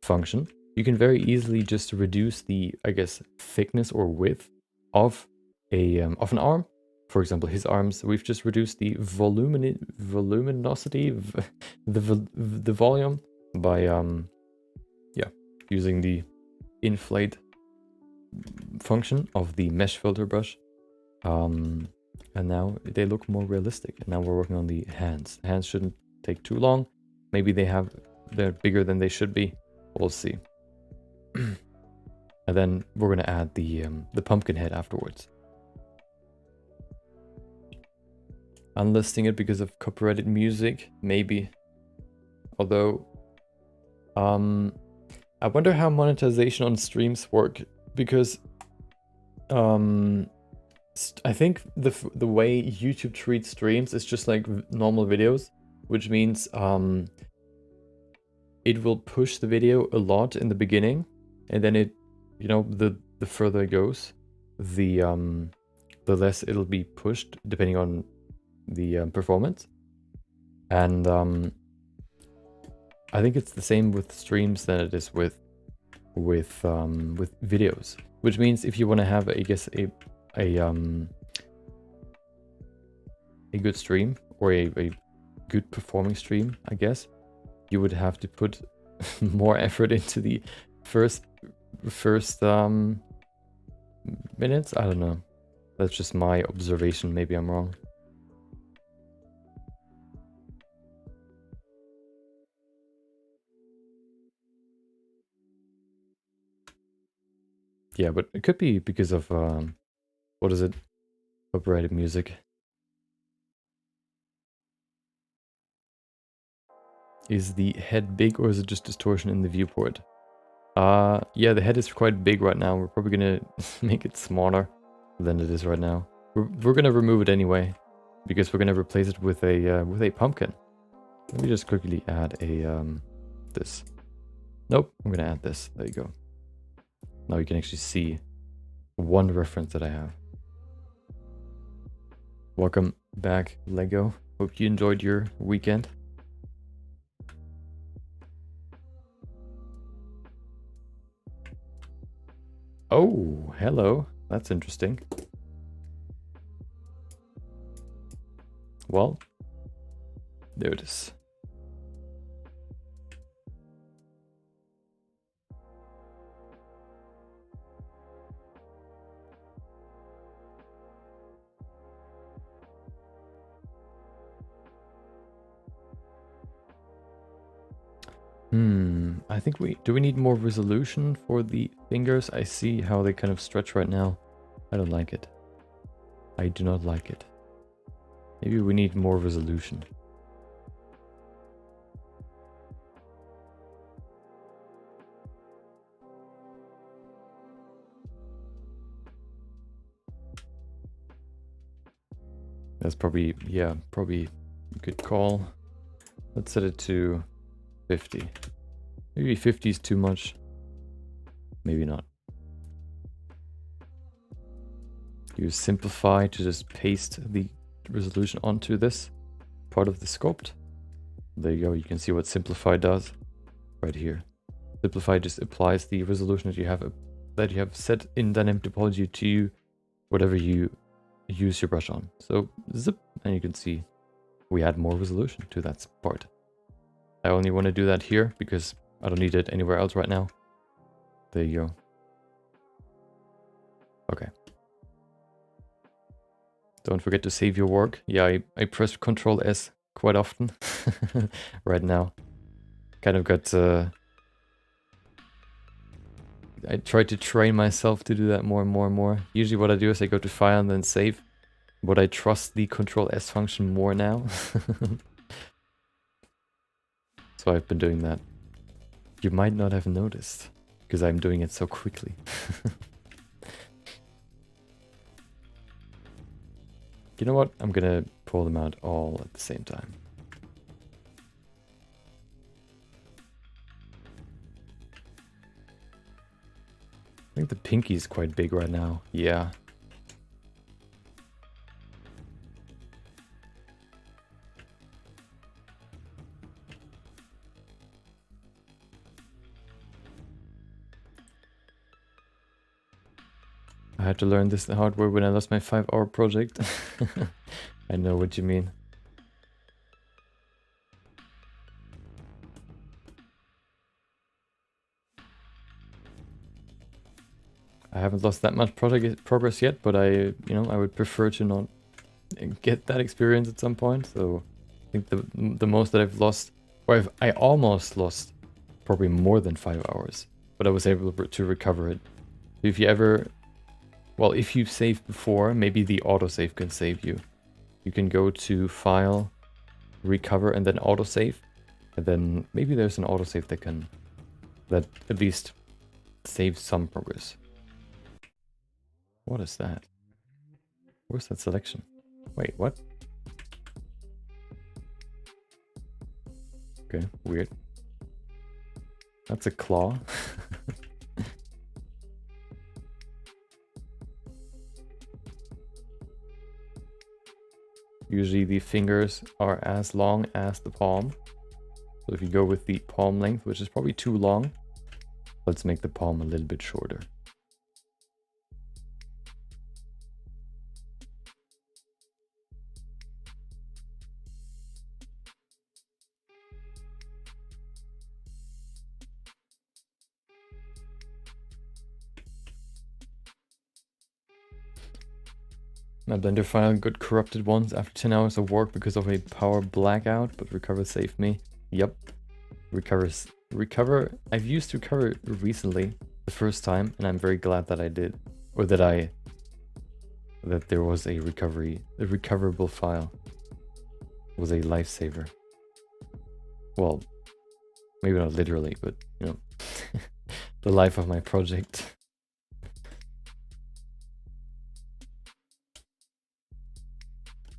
function, you can very easily just reduce the, I guess, thickness or width of an arm. For example, his arms, we've just reduced the voluminosity, the volume by using the inflate function of the mesh filter brush. And now they look more realistic. And now we're working on the hands. Hands shouldn't take too long. Maybe they're bigger than they should be. We'll see. And then we're gonna add the pumpkin head afterwards. Unlisting it because of copyrighted music, maybe. Although, I wonder how monetization on streams work, because I think the way YouTube treats streams is just like normal videos, which means it will push the video a lot in the beginning, and then it, you know, the further it goes, the less it'll be pushed depending on the performance. And I think it's the same with streams than it is with videos, which means if you want to have, I guess, a good stream, or a good performing stream, I guess, you would have to put more effort into the first minutes. I don't know. That's just my observation. Maybe I'm wrong. Yeah, but it could be because of, what is it? Copyrighted music. Is the head big or is it just distortion in the viewport? Yeah, the head is quite big right now. We're probably gonna make it smaller than it is right now. We're gonna remove it anyway, because we're gonna replace it with a pumpkin. Let me just quickly add a this. Nope, I'm gonna add this. There you go. Now you can actually see one reference that I have. Welcome back, Lego. Hope you enjoyed your weekend. Oh, hello. That's interesting. Well, there it is. I think do we need more resolution for the fingers? I see how they kind of stretch right now. I don't like it. I do not like it. Maybe we need more resolution. That's probably, yeah, probably a good call. Let's set it to 50. Maybe 50 is too much. Maybe not. You simplify to just paste the resolution onto this part of the sculpt. There you go. You can see what simplify does right here. Simplify just applies the resolution that you have set in dynamic topology to whatever you use your brush on. So zip, and you can see we add more resolution to that part. I only want to do that here because I don't need it anywhere else right now. There you go. Okay. Don't forget to save your work. Yeah, I press Ctrl S quite often right now. Kind of got... I try to train myself to do that more and more and more. Usually what I do is I go to File and then Save. But I trust the Ctrl S function more now. So I've been doing that. You might not have noticed, because I'm doing it so quickly. You know what? I'm gonna pull them out all at the same time. I think the pinky is quite big right now. Yeah. I had to learn this the hard way when I lost my 5-hour project. I know what you mean. I haven't lost that much progress yet, but I would prefer to not get that experience at some point. So I think the most that I've lost, or I almost lost, probably more than 5 hours, but I was able to recover it. If you ever, well, if you've saved before, maybe the autosave can save you. You can go to File, Recover, and then Autosave, and then maybe there's an autosave that at least saves some progress. What is that? Where's that selection? Wait, what? Okay, weird. That's a claw. Usually the fingers are as long as the palm. So if you go with the palm length, which is probably too long, let's make the palm a little bit shorter. My Blender file got corrupted once after 10 hours of work because of a power blackout, but Recover saved me. Yep. Recover. I've used Recover recently, the first time, and I'm very glad that I did, or that there was a recoverable file. It was a lifesaver. Well, maybe not literally, but you know, the life of my project.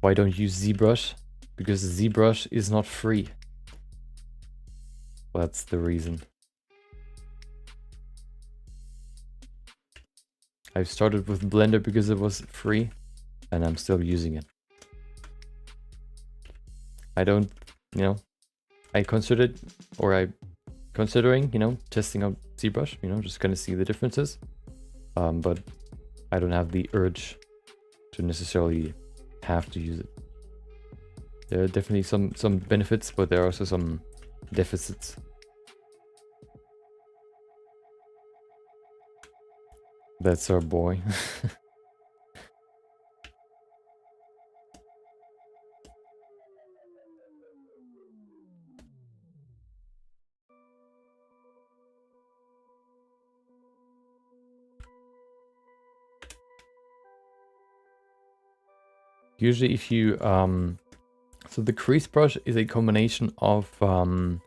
Why don't you use ZBrush? Because ZBrush is not free. That's the reason. I started with Blender because it was free, and I'm still using it. I don't, you know, I considered, or I considering, you know, testing out ZBrush, you know, just kind of see the differences. But I don't have the urge to necessarily have to use it. There are definitely some benefits, but there are also some deficits. That's our boy. Usually if you so the crease brush is a combination of the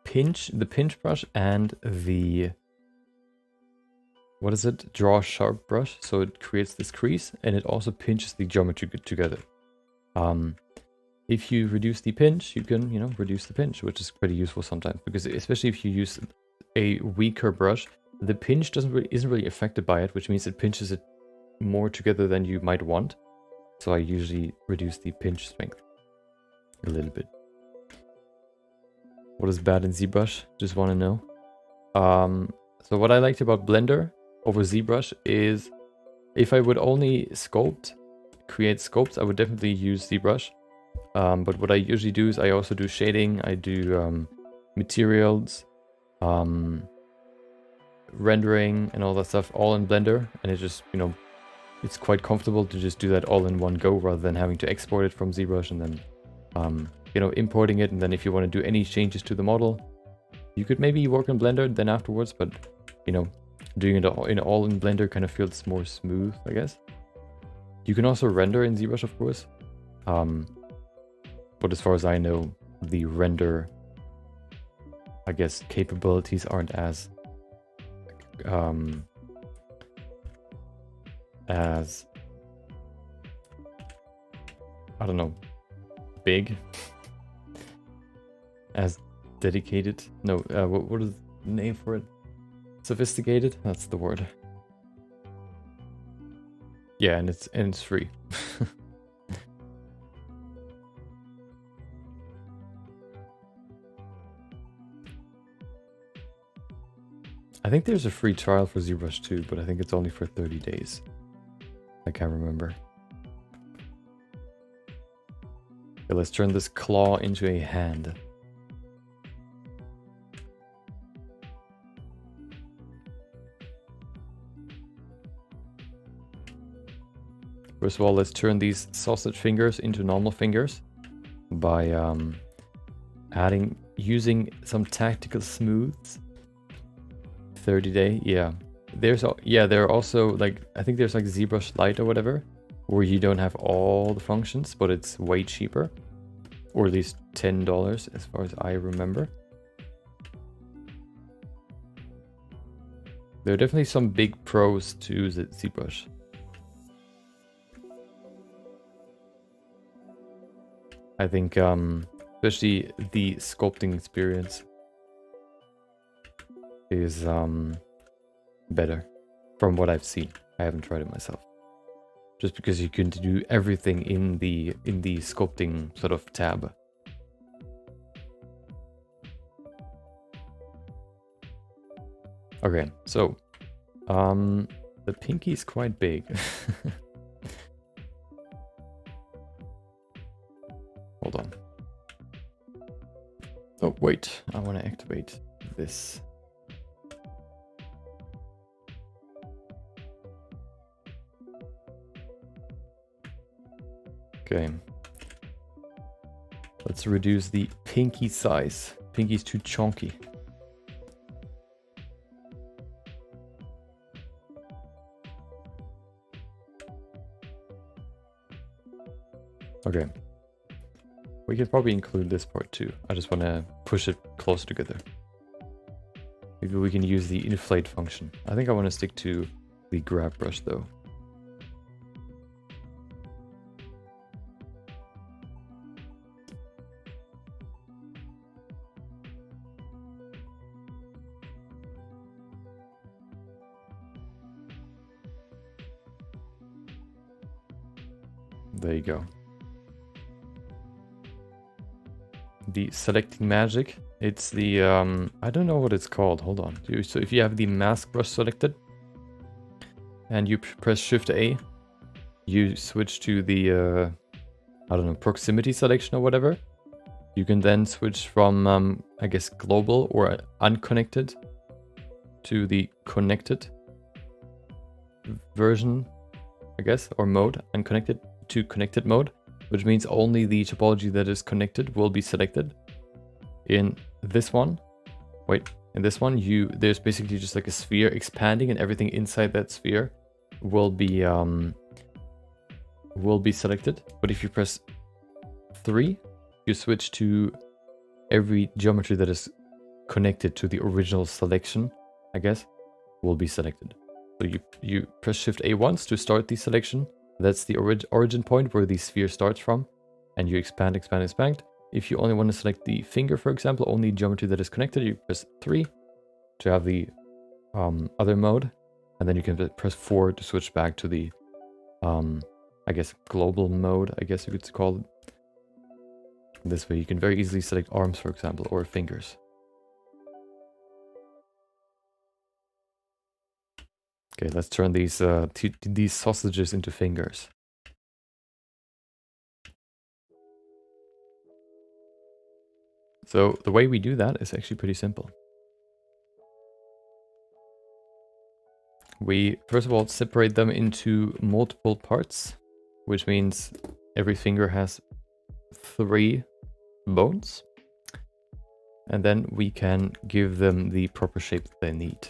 pinch brush and the, what is it, draw sharp brush. So it creates this crease and it also pinches the geometry together. If you reduce the pinch, you can, you know, reduce the pinch, which is pretty useful sometimes, because especially if you use a weaker brush, the pinch isn't really affected by it, which means it pinches it more together than you might want. So I usually reduce the pinch strength a little bit. What is bad in ZBrush? Just want to know. So what I liked about Blender over ZBrush is if I would only create sculpts, I would definitely use ZBrush. But what I usually do is I also do shading, I do materials, rendering and all that stuff all in Blender, and it just, you know, it's quite comfortable to just do that all in one go rather than having to export it from ZBrush and then you know, importing it, and then if you want to do any changes to the model, you could maybe work in Blender then afterwards, but you know, doing it all in Blender kind of feels more smooth, I guess. You can also render in ZBrush, of course, but as far as I know, the render, I guess, capabilities aren't as I don't know, big, as dedicated. No, what is the name for it? Sophisticated? That's the word. Yeah, and it's free. I think there's a free trial for ZBrush too, but I think it's only for 30 days. I can't remember. Okay, let's turn this claw into a hand. First of all, let's turn these sausage fingers into normal fingers by using some tactical smooths. 30-day, yeah. There are also, like, I think there's like ZBrush Lite or whatever, where you don't have all the functions, but it's way cheaper, or at least $10 as far as I remember. There are definitely some big pros to ZBrush. I think especially the sculpting experience is better from what I've seen. I haven't tried it myself. Just because you can do everything in the sculpting sort of tab. Okay, so the pinky is quite big. Hold on. Oh wait, I want to activate this. Okay. Let's reduce the pinky size. Pinky's too chunky. Okay. We could probably include this part too. I just want to push it closer together. Maybe we can use the inflate function. I think I want to stick to the grab brush though. There you go. The selecting magic. It's the, I don't know what it's called. Hold on. So if you have the mask brush selected and you press Shift A, you switch to the, I don't know, proximity selection or whatever. You can then switch from, I guess, global or unconnected to the connected version, I guess, or mode, unconnected to connected mode, which means only the topology that is connected will be selected. In this one, in this one, there's basically just like a sphere expanding, and everything inside that sphere will be selected. But if you press 3, you switch to every geometry that is connected to the original selection, I guess, will be selected. So you press Shift A once to start the selection. That's the origin point where the sphere starts from, and you expand, expand, expand. If you only want to select the finger, for example, only geometry that is connected, you press 3 to have the other mode, and then you can press 4 to switch back to the, I guess, global mode, I guess you could call it. This way you can very easily select arms, for example, or fingers. Okay, let's turn these sausages into fingers. So the way we do that is actually pretty simple. We first of all separate them into multiple parts, which means every finger has 3 bones. And then we can give them the proper shape that they need.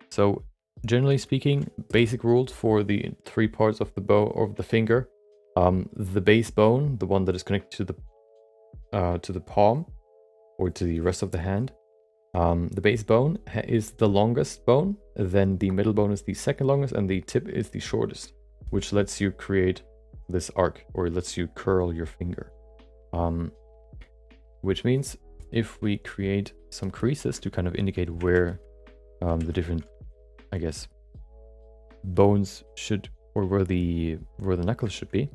So generally speaking, basic rules for the 3 parts of the bow of the finger. The base bone, the one that is connected to the palm or to the rest of the hand. The base bone is the longest bone, then the middle bone is the second longest, and the tip is the shortest, which lets you create this arc, or lets you curl your finger. Which means if we create some creases to kind of indicate where the different, I guess, bones should, or where the knuckles should be,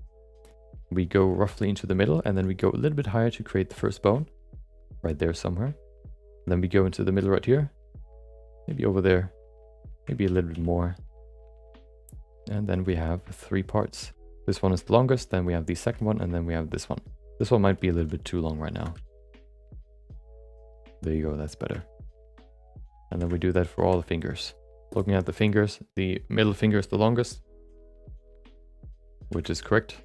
we go roughly into the middle, and then we go a little bit higher to create the first bone, right there somewhere. Then we go into the middle right here, maybe over there, maybe a little bit more. And then we have 3 parts. This one is the longest, then we have the second one, and then we have this one. This one might be a little bit too long right now. There you go, that's better. And then we do that for all the fingers. Looking at the fingers, the middle finger is the longest, which is correct,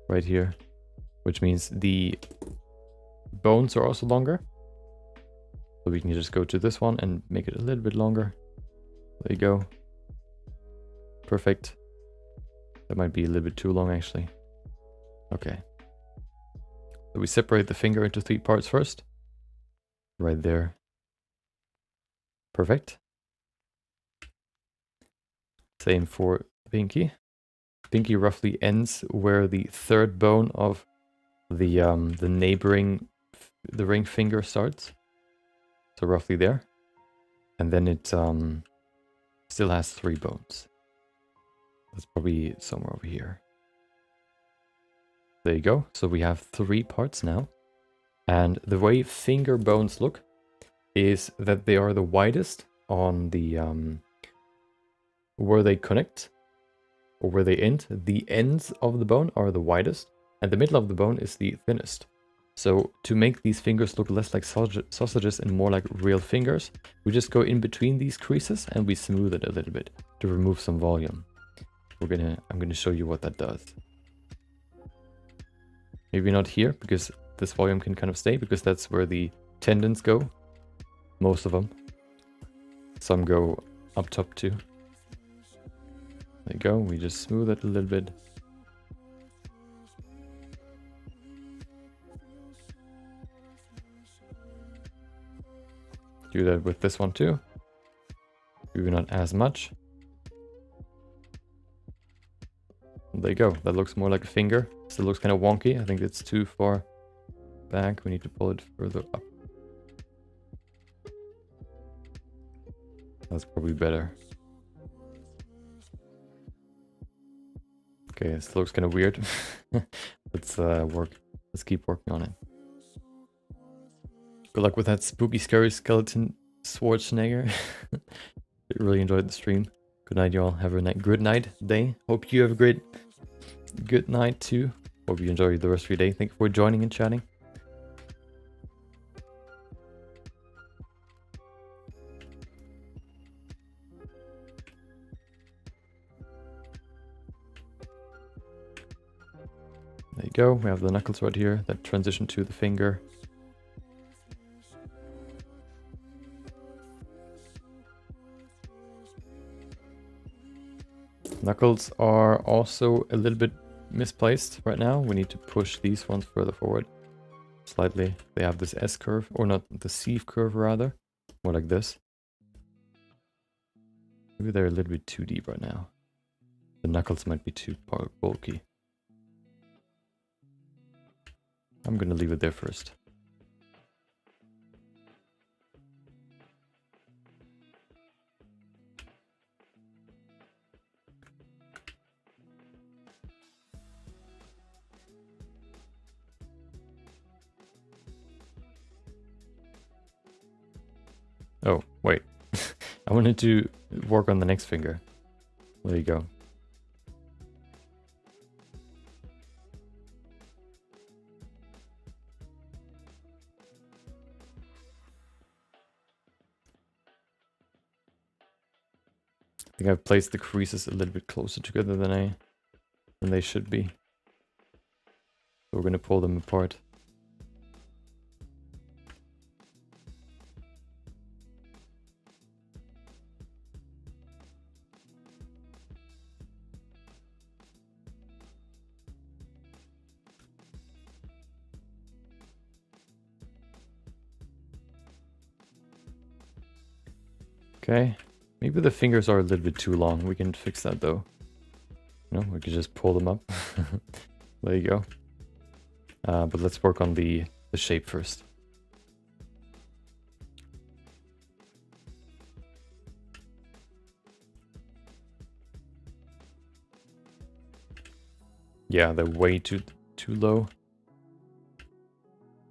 right here, which means the bones are also longer. So we can just go to this one and make it a little bit longer. There you go. Perfect. That might be a little bit too long actually. Okay. So we separate the finger into 3 parts first. Right there. Perfect. Same for the pinky. Pinky roughly ends where the 3rd bone of the neighboring, the ring finger starts. So roughly there. And then it still has 3 bones. That's probably somewhere over here. There you go. So we have 3 parts now. And the way finger bones look is that they are the widest on the where they connect or where they end. The ends of the bone are the widest, and the middle of the bone is the thinnest. So to make these fingers look less like sausages and more like real fingers, we just go in between these creases and we smooth it a little bit to remove some volume. I'm gonna show you what that does. Maybe not here, because this volume can kind of stay, because that's where the tendons go. Most of them. Some go up top too. There you go, we just smooth it a little bit. Do that with this one too. Maybe not as much. There you go. That looks more like a finger. Still looks kind of wonky. I think it's too far back. We need to pull it further up. That's probably better. Okay, this looks kind of weird. Let's Let's keep working on it. Good luck with that spooky, scary skeleton Schwarzenegger. Really enjoyed the stream. Good night, y'all. Have a good night, day. Hope you have a great good night too. Hope you enjoy the rest of your day. Thank you for joining and chatting. There you go. We have the knuckles right here that transition to the finger. Knuckles are also a little bit misplaced right now. We need to push these ones further forward slightly. They have this S curve, or not, the C curve rather. More like this. Maybe they're a little bit too deep right now. The knuckles might be too bulky. I'm gonna leave it there first. Oh, wait. I wanted to work on the next finger. There you go. I think I've placed the creases a little bit closer together than they should be. So we're going to pull them apart. Okay, maybe the fingers are a little bit too long. We can fix that though. No, we can just pull them up. There you go. But let's work on the shape first. Yeah, they're way too low.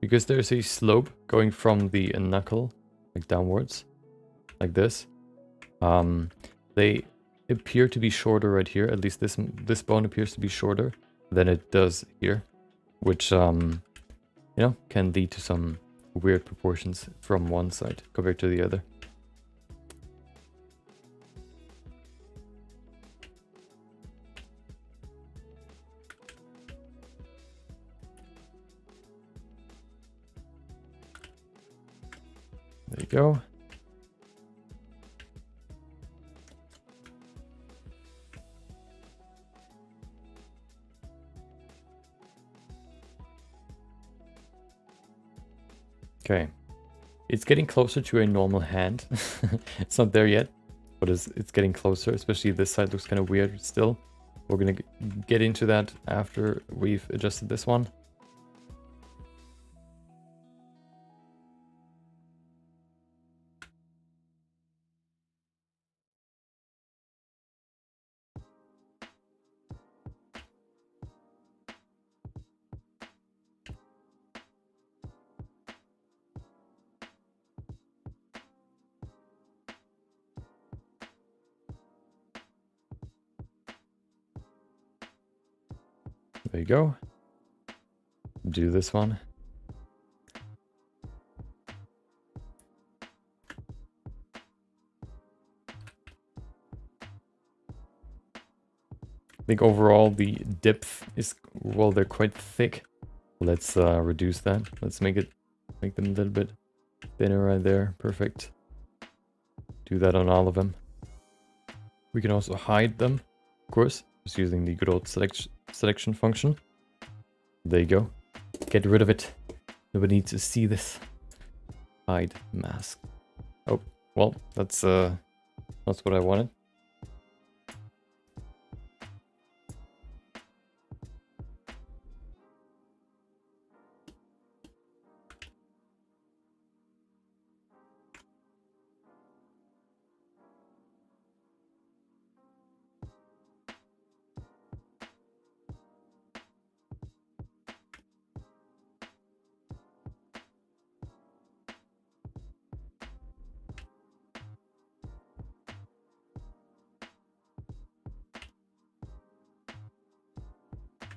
Because there's a slope going from the knuckle, like downwards. Like this. They appear to be shorter right here. At least this bone appears to be shorter than it does here, which you know, can lead to some weird proportions from one side compared to the other. There you go. Okay, it's getting closer to a normal hand. It's not there yet, but it's getting closer, especially this side looks kind of weird still. We're gonna get into that after we've adjusted this one. There you go. Do this one. I think overall the depth is, well, they're quite thick. Let's reduce that. Let's make them a little bit thinner right there. Perfect. Do that on all of them. We can also hide them, of course, just using the good old selection function. There you go. Get rid of it. Nobody needs to see this. Hide mask. Oh, well, that's what I wanted.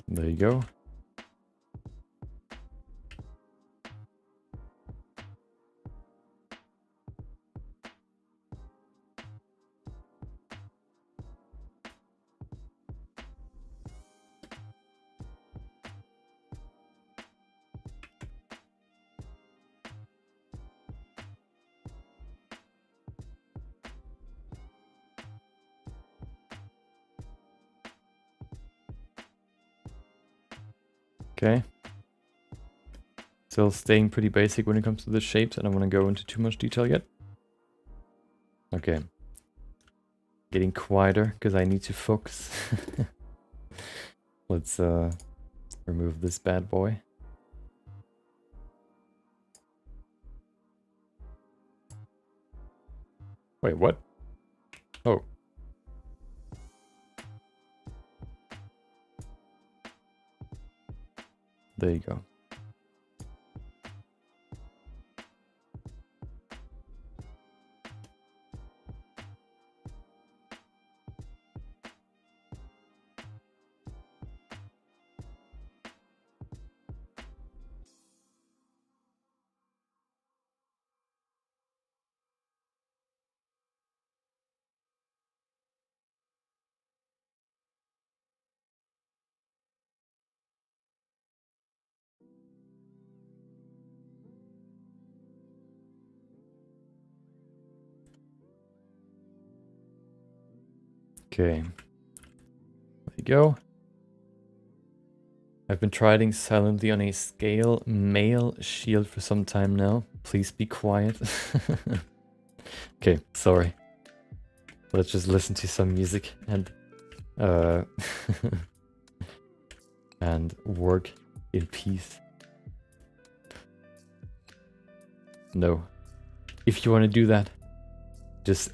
There you go. Okay. Still staying pretty basic when it comes to the shapes. I don't want to go into too much detail yet. Okay. Getting quieter because I need to focus. Let's remove this bad boy. Wait, what? Oh. There you go. Okay. There you go. I've been trying silently on a scale mail shield for some time now. Please be quiet. Okay, sorry. Let's just listen to some music and and work in peace. No. If you want to do that, just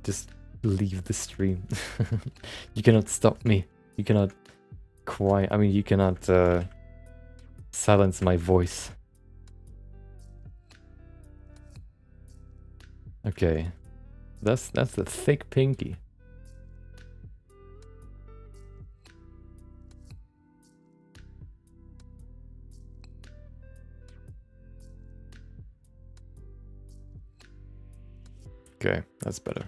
just leave the stream. You cannot stop me. You cannot you cannot silence my voice. Okay. That's a thick pinky. Okay, that's better.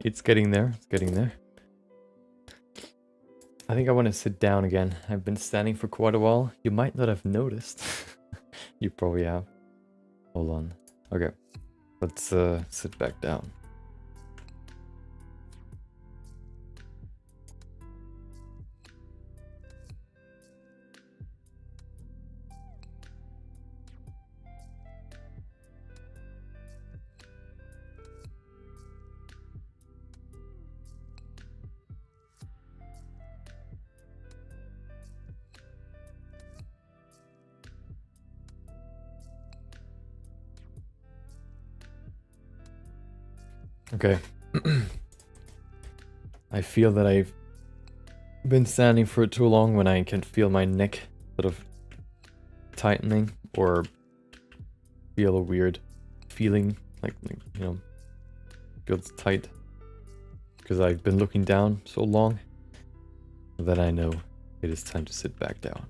It's getting there. It's getting there. I think I want to sit down again. I've been standing for quite a while. You might not have noticed. You probably have. Hold on. Okay. Let's sit back down. Okay. I feel that I've been standing for too long when I can feel my neck sort of tightening or feel a weird feeling like you know, feels tight because I've been looking down so long that I know it is time to sit back down.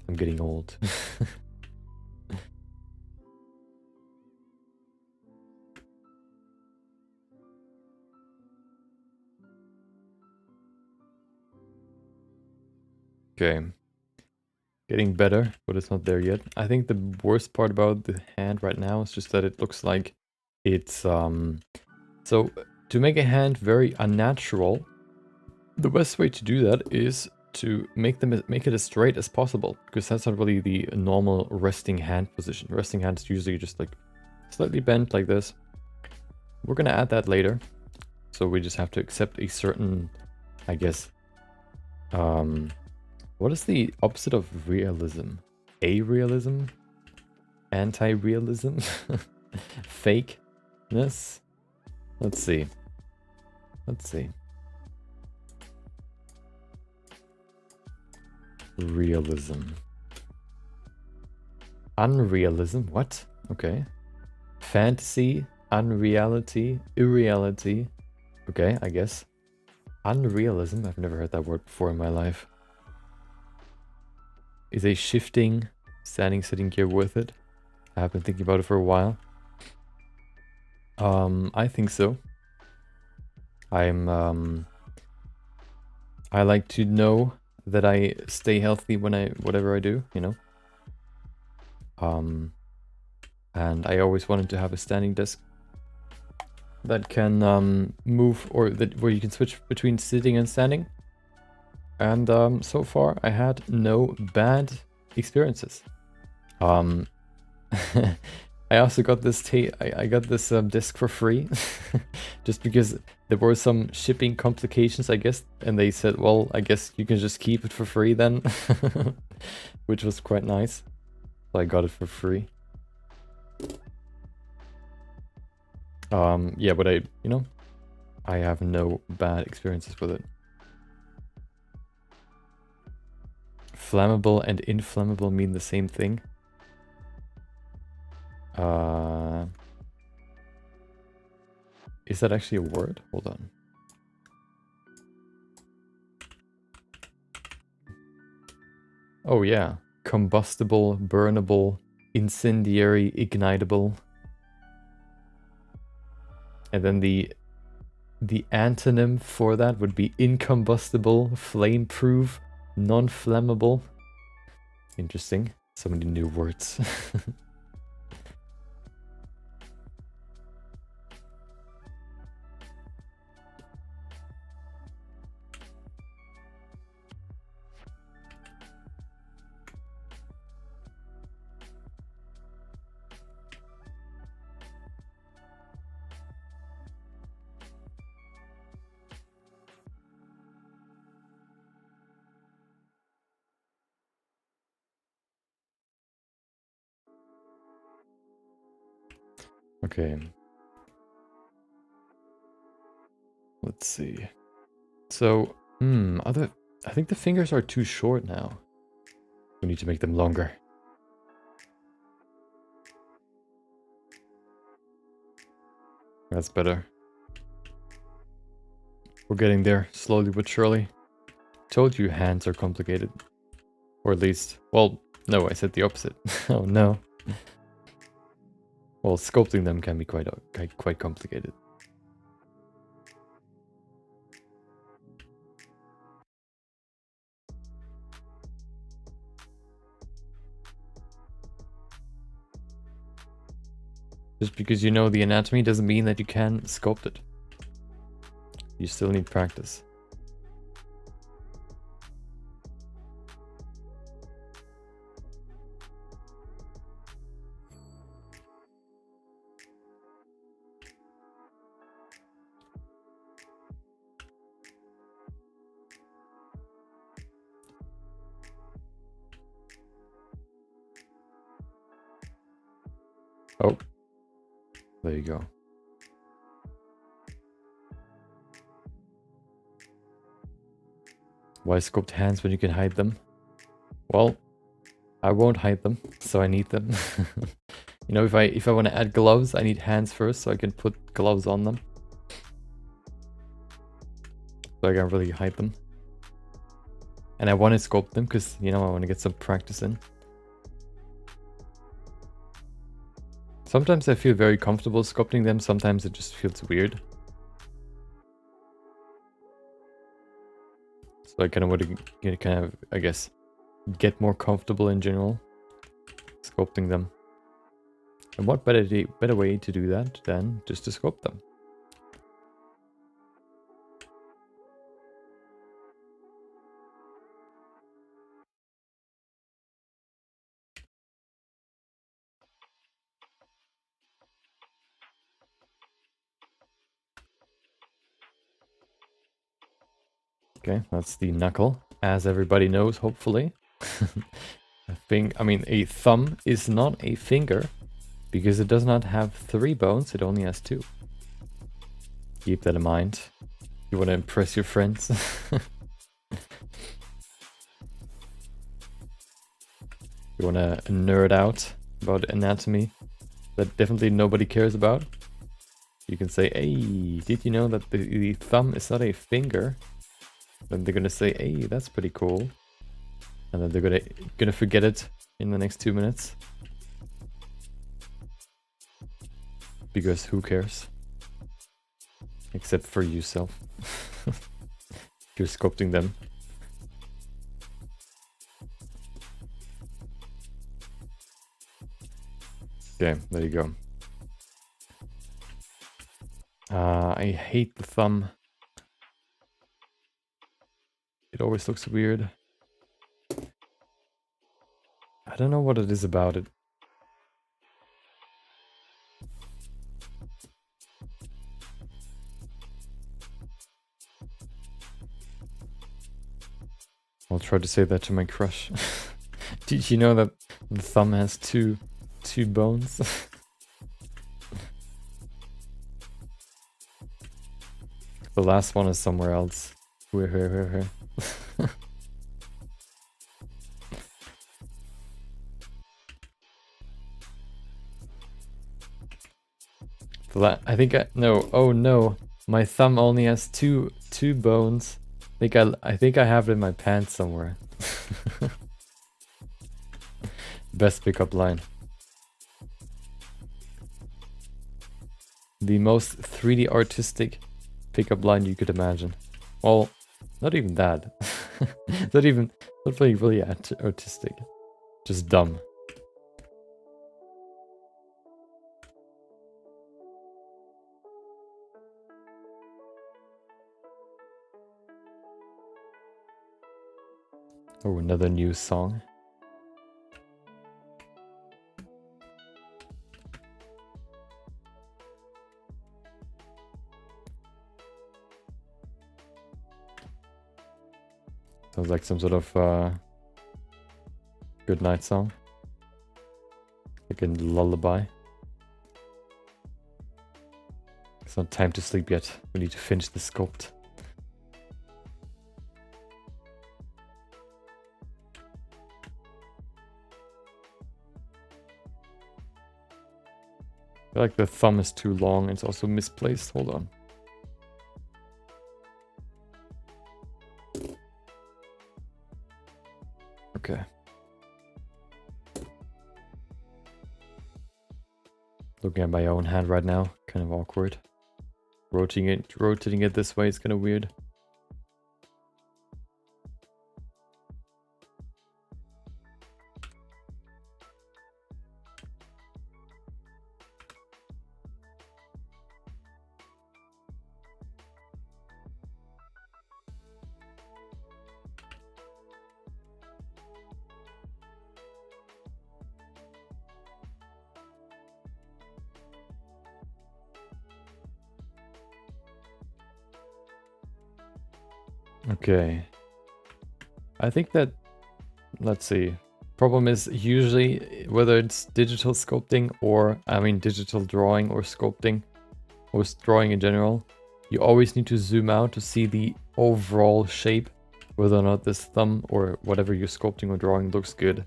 I'm getting old. Okay. Getting better, but it's not there yet. I think the worst part about the hand right now is just that it looks like it's so to make a hand very unnatural, the best way to do that is to make it as straight as possible, because that's not really the normal resting hand position. Resting hand is usually just like slightly bent like this. We're gonna add that later, so we just have to accept a certain, I guess, what is the opposite of realism? Arealism? Anti-realism? Fakeness? Let's see. Let's see. Realism. Unrealism? What? Okay. Fantasy, unreality, irreality. Okay, I guess. Unrealism? I've never heard that word before in my life. Is a shifting, standing, sitting gear worth it? I have been thinking about it for a while. I think so. I like to know that I stay healthy when whatever I do, you know. And I always wanted to have a standing desk that can move, or that where you can switch between sitting and standing. And so far I had no bad experiences. I also got this I got this disc for free, just because there were some shipping complications, I guess, and they said, well, I guess you can just keep it for free then, which was quite nice. So I got it for free. Yeah, but I have no bad experiences with it. Flammable and inflammable mean the same thing. Is that actually a word? Hold on. Oh yeah, combustible, burnable, incendiary, ignitable. And then the antonym for that would be incombustible, flame-proof, non-flammable. Interesting. So many new words. Okay. Let's see. So, I think the fingers are too short now. We need to make them longer. That's better. We're getting there, slowly but surely. Told you hands are complicated. Or at least, well, no, I said the opposite. Oh no. Well, sculpting them can be quite complicated. Just because you know the anatomy doesn't mean that you can sculpt it. You still need practice. Oh, there you go. Why sculpt hands when you can hide them? Well, I won't hide them, so I need them. You know, if I want to add gloves, I need hands first, so I can put gloves on them. So I can't really hide them. And I want to sculpt them because, you know, I want to get some practice in. Sometimes I feel very comfortable sculpting them, sometimes it just feels weird. So I kind of want to I guess, get more comfortable in general sculpting them. And what better way to do that than just to sculpt them? Okay, that's the knuckle, as everybody knows, hopefully. A thumb is not a finger because it does not have 3 bones, it only has 2. Keep that in mind. You want to impress your friends. You want to nerd out about anatomy that definitely nobody cares about. You can say, hey, did you know that the thumb is not a finger? Then they're gonna say, hey, that's pretty cool. And then they're gonna forget it in the next 2 minutes. Because who cares? Except for yourself. You're sculpting them. Okay, there you go. I hate the thumb. It always looks weird. I don't know what it is about it. I'll try to say that to my crush. Did you know that the thumb has two bones? The last one is somewhere else. Here. No. Oh no, my thumb only has two bones. I think I have it in my pants somewhere. Best pickup line. The most 3D artistic pickup line you could imagine. Well, not even that. not really artistic. Just dumb. Oh, another new song. Sounds like some sort of good night song. Like a lullaby. It's not time to sleep yet. We need to finish the sculpt. I feel like the thumb is too long. It's also misplaced. Hold on. Okay. Looking at my own hand right now, kind of awkward. Rotating it this way is kind of weird. Okay. I think that, let's see. Problem is usually whether it's digital sculpting or, digital drawing or sculpting or drawing in general, you always need to zoom out to see the overall shape, whether or not this thumb or whatever you're sculpting or drawing looks good.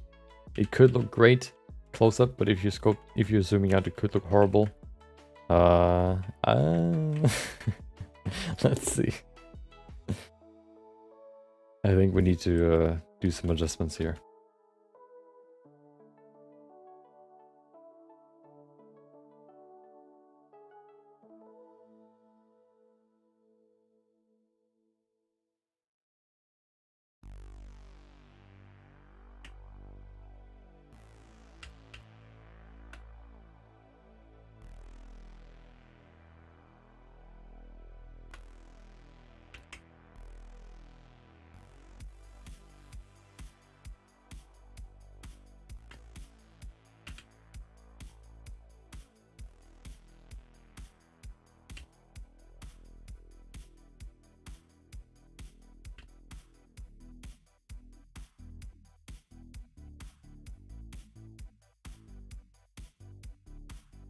It could look great close up, but if you're zooming out, it could look horrible. Let's see. I think we need to do some adjustments here.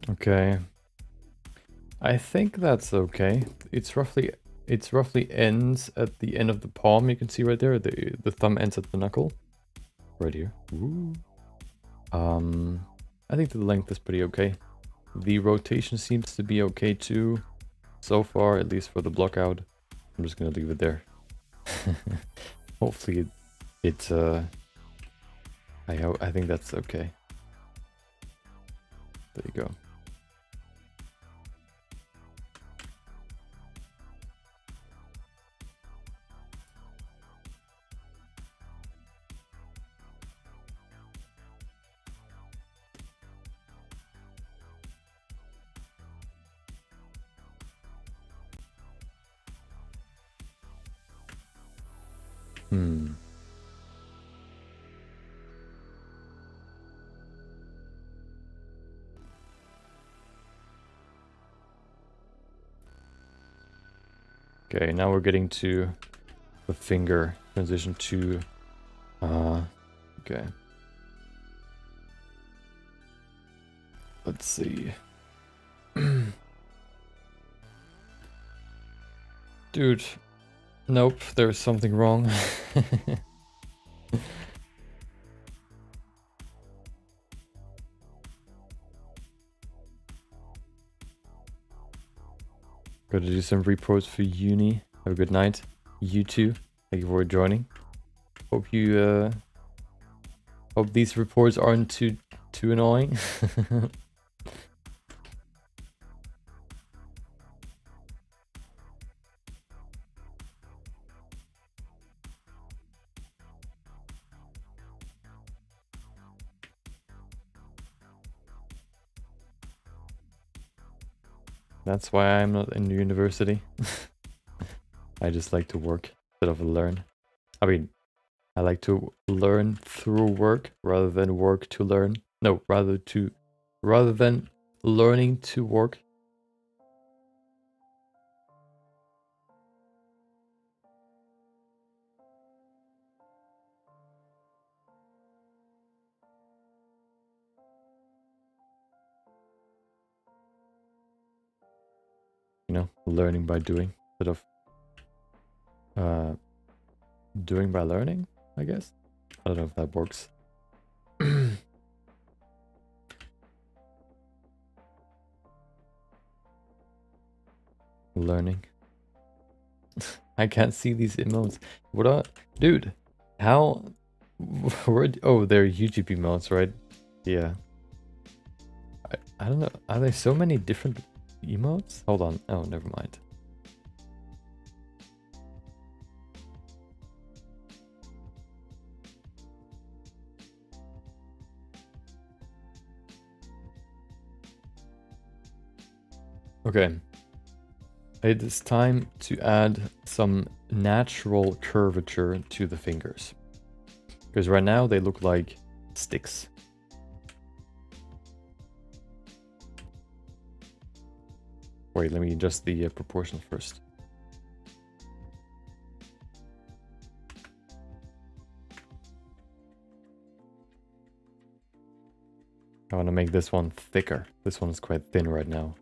Okay. I think that's okay. It's roughly ends at the end of the palm. You can see right there. The thumb ends at the knuckle. Right here. Ooh. I think the length is pretty okay. The rotation seems to be okay too. So far, at least for the block out. I'm just gonna leave it there. Hopefully I think that's okay. There you go. Hmm. Okay, now we're getting to the finger transition to okay. Let's see. Dude, nope, there's something wrong. Gotta do some reports for uni. Have a good night. You too. Thank you for joining. Hope you hope these reports aren't too annoying. That's why I'm not in university. I just like to work instead of learn. I mean, I like to learn through work rather than work to learn. No, rather than learning to work. You know, learning by doing instead of doing by learning, I guess. I don't know if that works. Learning. I can't see these emotes. What are... Dude, how... Oh, they're YouTube emotes, right? Yeah. I don't know. Are there so many different emotes? Hold on. Oh, never mind. Okay. It is time to add some natural curvature to the fingers. Because right now they look like sticks. Wait, let me adjust the proportion first. I want to make this one thicker. This one is quite thin right now.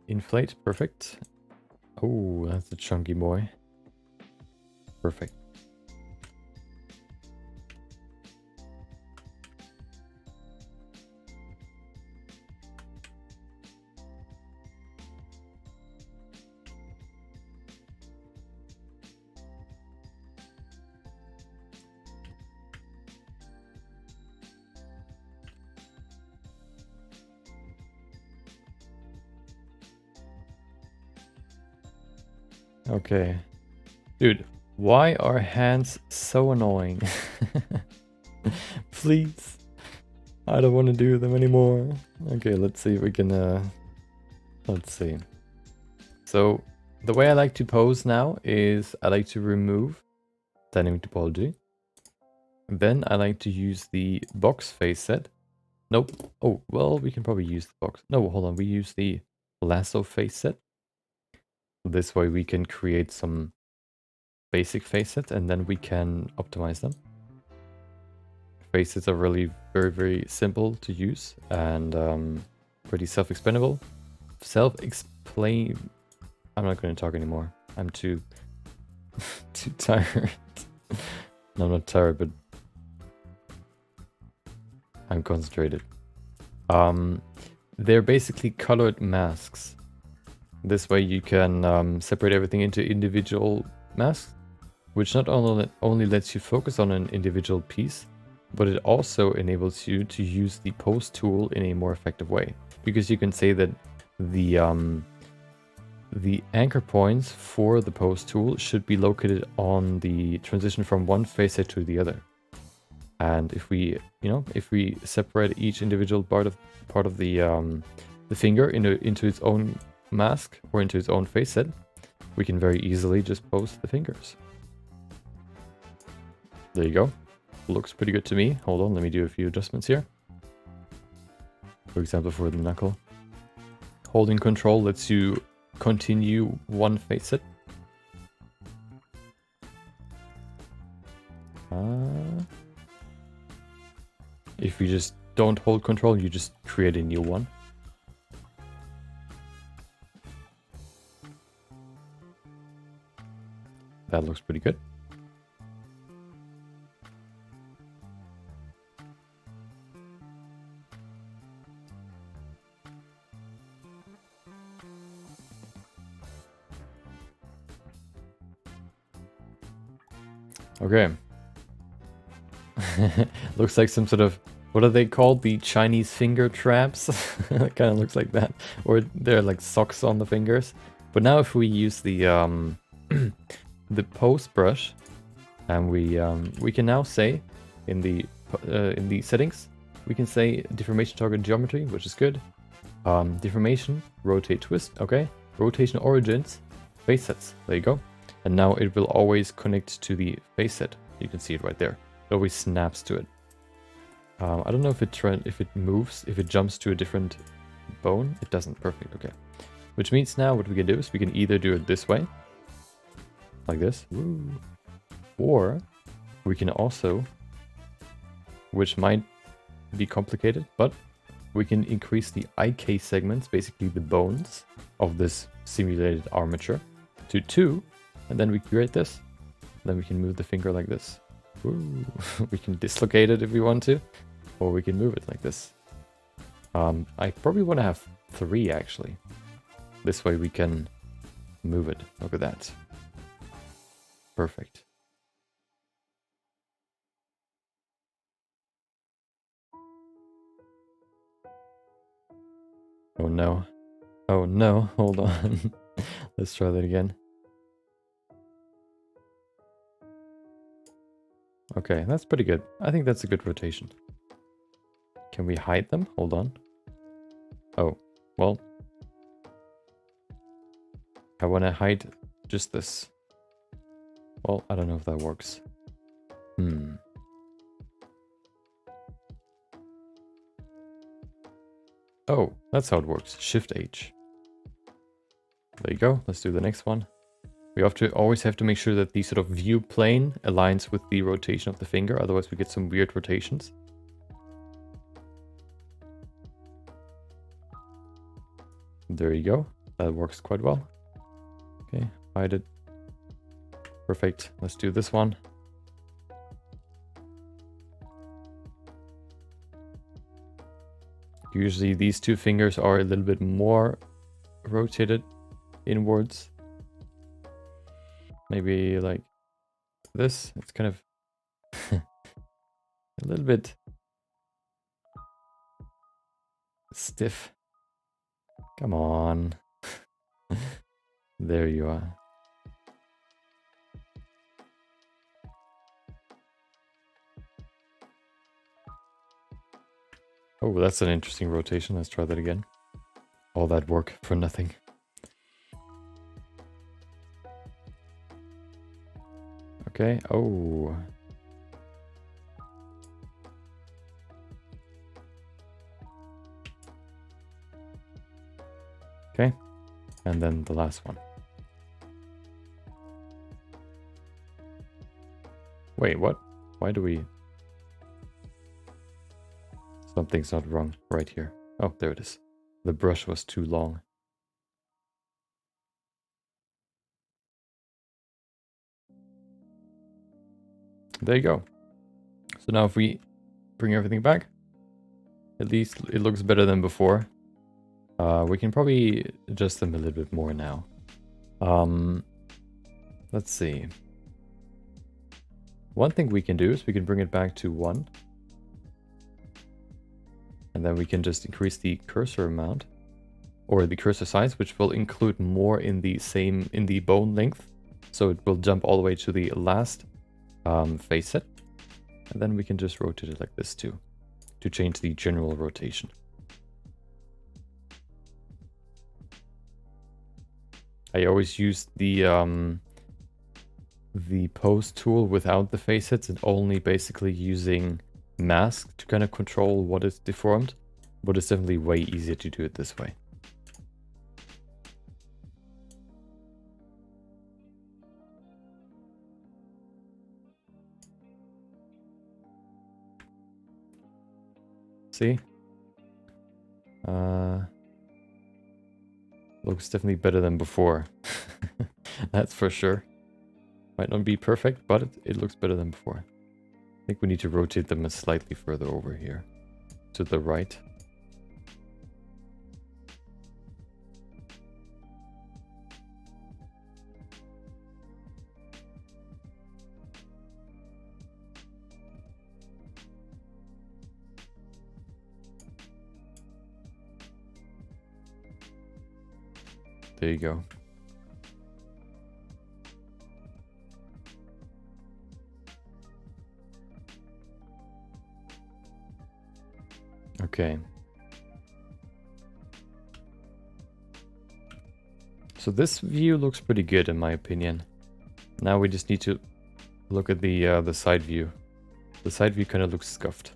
Inflate, perfect. Oh, that's a chunky boy. Perfect. Okay. Dude, why are hands so annoying? Please. I don't want to do them anymore. Okay, let's see if we can, let's see. So, the way I like to pose now is I like to remove dynamic topology. Then I like to use the box face set. Nope. Oh, well, we can probably use the box. No, hold on. We use the lasso face set. This way we can create some basic facets, and then we can optimize them. Facets are really very, very simple to use and pretty self-explanable. Self-explain. I'm not going to talk anymore. I'm too too tired. No, I'm not tired, but I'm concentrated. They're basically colored masks. This way you can separate everything into individual masks, which not only lets you focus on an individual piece, but it also enables you to use the pose tool in a more effective way. Because you can say that the anchor points for the pose tool should be located on the transition from one facet to the other. And if we, if we separate each individual part of the finger into its own mask or into its own facet, we can very easily just pose the fingers. There you go. Looks pretty good to me. Hold on, let me do a few adjustments here. For example, for the knuckle. Holding control lets you continue one facet. If you just don't hold control, you just create a new one. That looks pretty good. Okay. Looks like some sort of, what are they called? The Chinese finger traps? It kind of looks like that. Or they're like socks on the fingers. But now if we use the the pose brush, and we can now say in the settings, we can say deformation target geometry, which is good. Deformation, rotate, twist, okay. Rotation origins, facets, there you go. And now it will always connect to the facet. You can see it right there. It always snaps to it. I don't know if it moves, if it jumps to a different bone. It doesn't. Perfect. Okay. Which means now what we can do is we can either do it this way, like this, woo, or we can also, which might be complicated, but we can increase the IK segments, basically the bones of this simulated armature, to 2. And then we create this. Then we can move the finger like this. Ooh. We can dislocate it if we want to. Or we can move it like this. I probably want to have 3 actually. This way we can move it. Look at that. Perfect. Oh no. Oh no. Hold on. Let's try that again. Okay, that's pretty good. I think that's a good rotation. Can we hide them? Hold on. Oh, well. I want to hide just this. Well, I don't know if that works. Oh, that's how it works. Shift H. There you go. Let's do the next one. We always have to make sure that the sort of view plane aligns with the rotation of the finger, otherwise we get some weird rotations. There you go. That works quite well. Okay, hide it. Perfect. Let's do this one. Usually these 2 fingers are a little bit more rotated inwards. Maybe like this. It's kind of a little bit stiff. Come on. There you are. Oh, that's an interesting rotation. Let's try that again. All that work for nothing. Okay. Oh. Okay. And then the last one. Wait, what? Why do we... Something's not wrong right here. Oh, there it is. The brush was too long. There you go. So now if we bring everything back, at least it looks better than before. We can probably adjust them a little bit more now. Let's see. One thing we can do is we can bring it back to 1. And then we can just increase the cursor amount or the cursor size, which will include more in the bone length. So it will jump all the way to the last facet. And then we can just rotate it like this too, to change the general rotation. I always use the pose tool without the facets and only basically using mask to kind of control what is deformed, but it's definitely way easier to do it this way. See? Looks definitely better than before. That's for sure. Might not be perfect, but it looks better than before. I think we need to rotate them slightly further over here, to the right. There you go. Okay. So this view looks pretty good in my opinion. Now we just need to look at the side view. The side view kind of looks scuffed.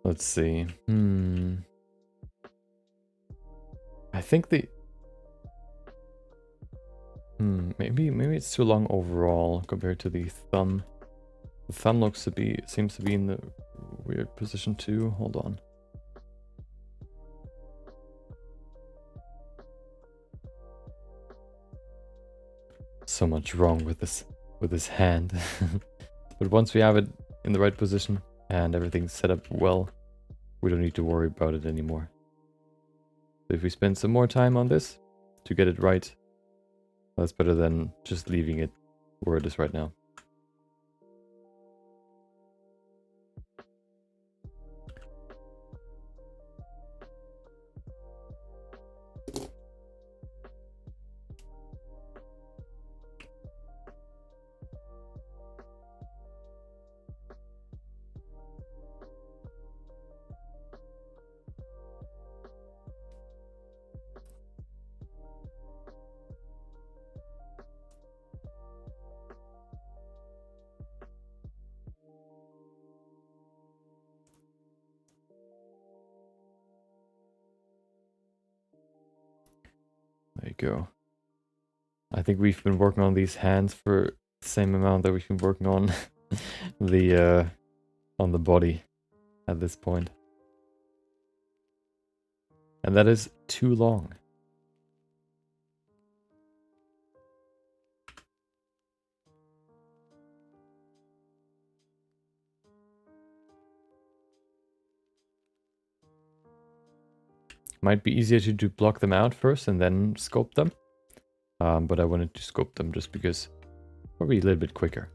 Let's see. I think maybe it's too long overall compared to the thumb. The thumb seems to be in the weird position too. Hold on. So much wrong with this hand. But once we have it in the right position and everything's set up well, we don't need to worry about it anymore. So if we spend some more time on this to get it right, that's better than just leaving it where it is right now. There you go. I think we've been working on these hands for the same amount that we've been working on the body at this point. And that is too long. Might be easier to block them out first and then sculpt them. But I wanted to sculpt them just because probably a little bit quicker.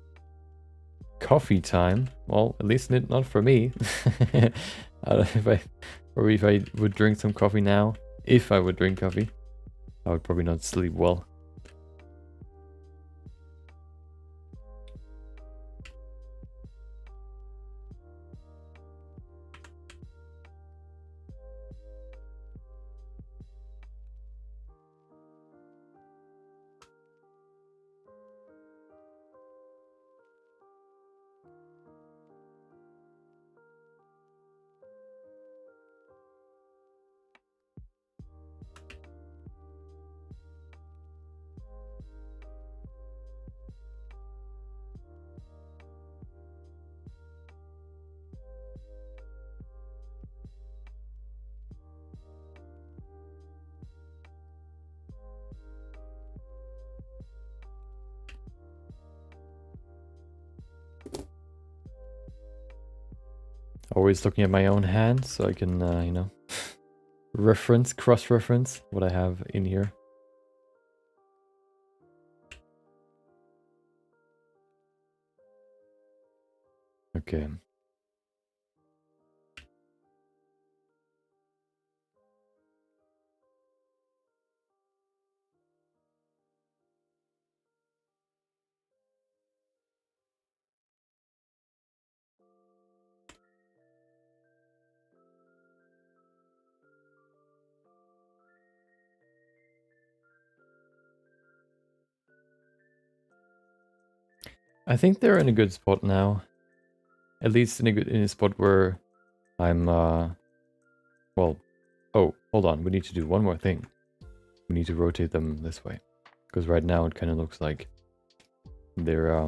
Coffee time? Well, at least not for me. If I would drink some coffee now, if I would drink coffee. I would probably not sleep well. Always looking at my own hand so I can, you know, reference, cross-reference what I have in here. Okay. I think they're in a good spot now. At least in a spot where I'm well, oh, hold on, we need to do one more thing. We need to rotate them this way. Because right now it kind of looks like they're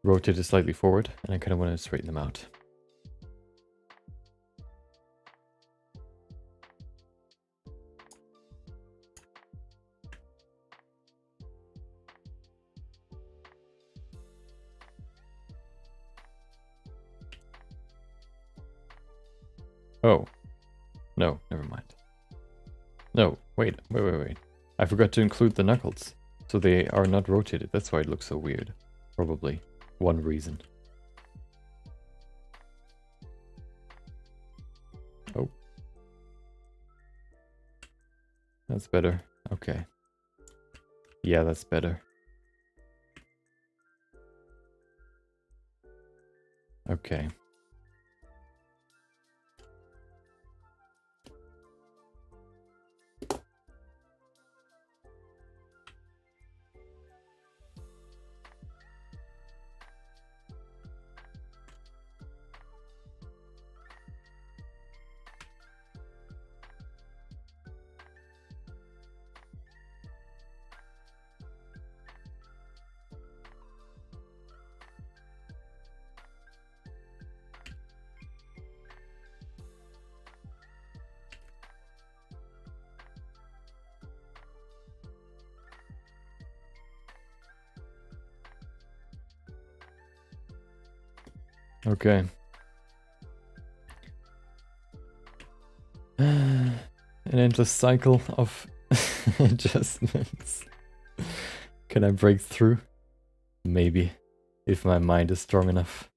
rotated slightly forward, and I kind of want to straighten them out. Oh, no, never mind. No, wait. I forgot to include the knuckles. So they are not rotated. That's why it looks so weird. Probably one reason. Oh. That's better. Okay. Yeah, that's better. Okay. Okay. An endless cycle of adjustments. Can I break through? Maybe, if my mind is strong enough.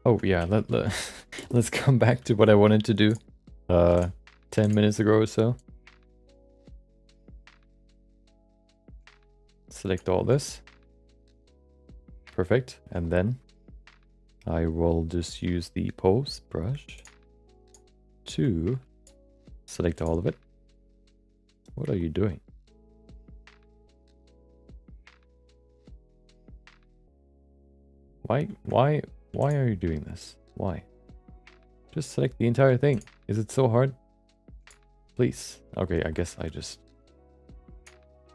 Oh yeah, let's come back to what I wanted to do 10 minutes ago or so. Select all this. Perfect. And then I will just use the pose brush to select all of it. What are you doing? Why are you doing this? Why? Just select the entire thing. Is it so hard? Please. Okay, I guess I just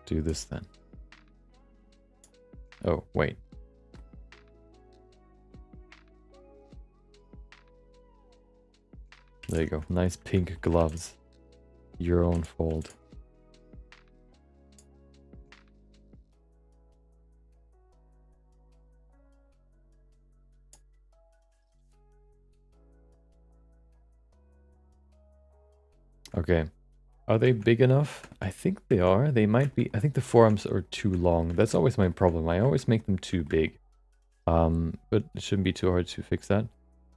do this then. Oh, wait. There you go. Nice pink gloves. Your own fault. Okay. Are they big enough? I think they are. They might be. I think the forearms are too long. That's always my problem. I always make them too big. But it shouldn't be too hard to fix that.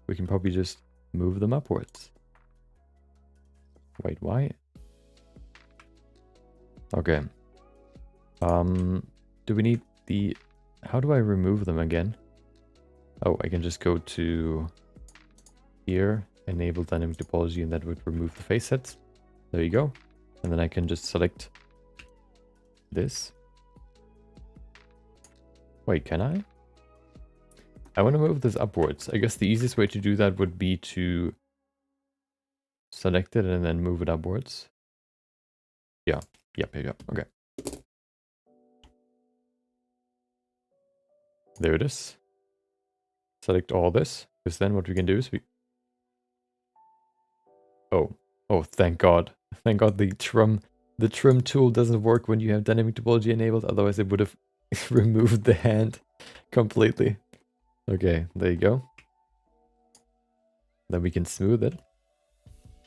We can probably just move them upwards. Wait, why? Okay. Do we need the... How do I remove them again? Oh, I can just go to here, enable dynamic topology, and that would remove the face sets. There you go. And then I can just select this. Wait, can I? I want to move this upwards. I guess the easiest way to do that would be to select it and then move it upwards. Yeah. Yep. Okay. There it is. Select all this, because then what we can do is we... Oh, thank God. Thank God the trim tool doesn't work when you have dynamic topology enabled, otherwise it would have removed the hand completely. Okay, there you go. Then we can smooth it.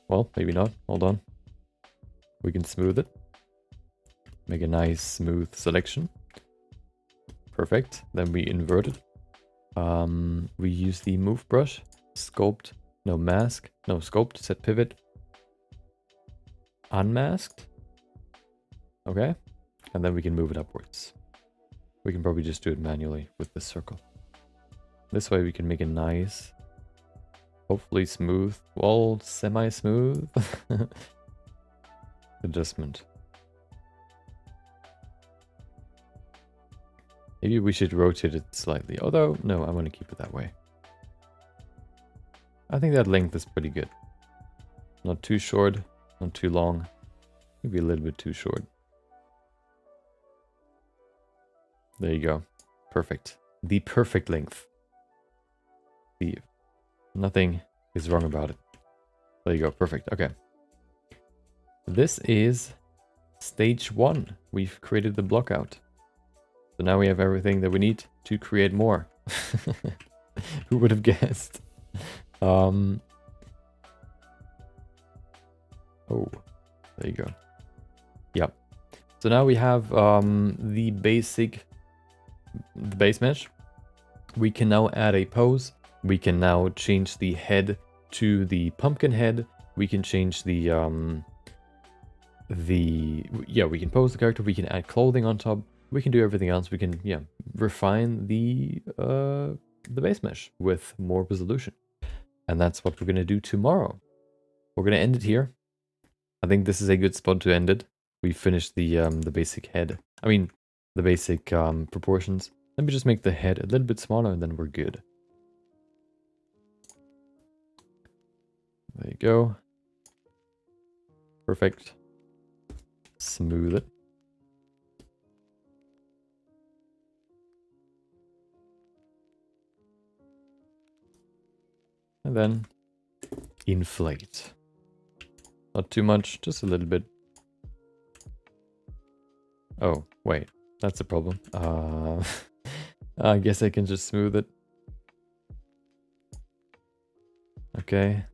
Well, maybe not. Hold on. We can smooth it. Make a nice smooth selection. Perfect. Then we invert it. We use the move brush, sculpt, sculpt, set pivot, unmasked. Okay. And then we can move it upwards. We can probably just do it manually with the circle. This way we can make a nice, hopefully smooth, well, semi-smooth adjustment. Maybe we should rotate it slightly. Although, no, I want to keep it that way. I think that length is pretty good. Not too short, not too long. Maybe a little bit too short. There you go. Perfect. The perfect length. Nothing is wrong about it. There you go. Perfect. Okay. This is stage 1. We've created the block out. So now we have everything that we need to create more. Who would have guessed? Oh, there you go. Yep. So now we have the base mesh. We can now add a pose. We can now change the head to the pumpkin head. We can change we can pose the character. We can add clothing on top. We can do everything else. We can, refine the base mesh with more resolution. And that's what we're going to do tomorrow. We're going to end it here. I think this is a good spot to end it. We finished the basic head. I mean, the basic proportions. Let me just make the head a little bit smaller and then we're good. There you go. Perfect. Smooth it. And then inflate. Not too much, just a little bit. Oh, wait, that's a problem. I guess I can just smooth it. Okay.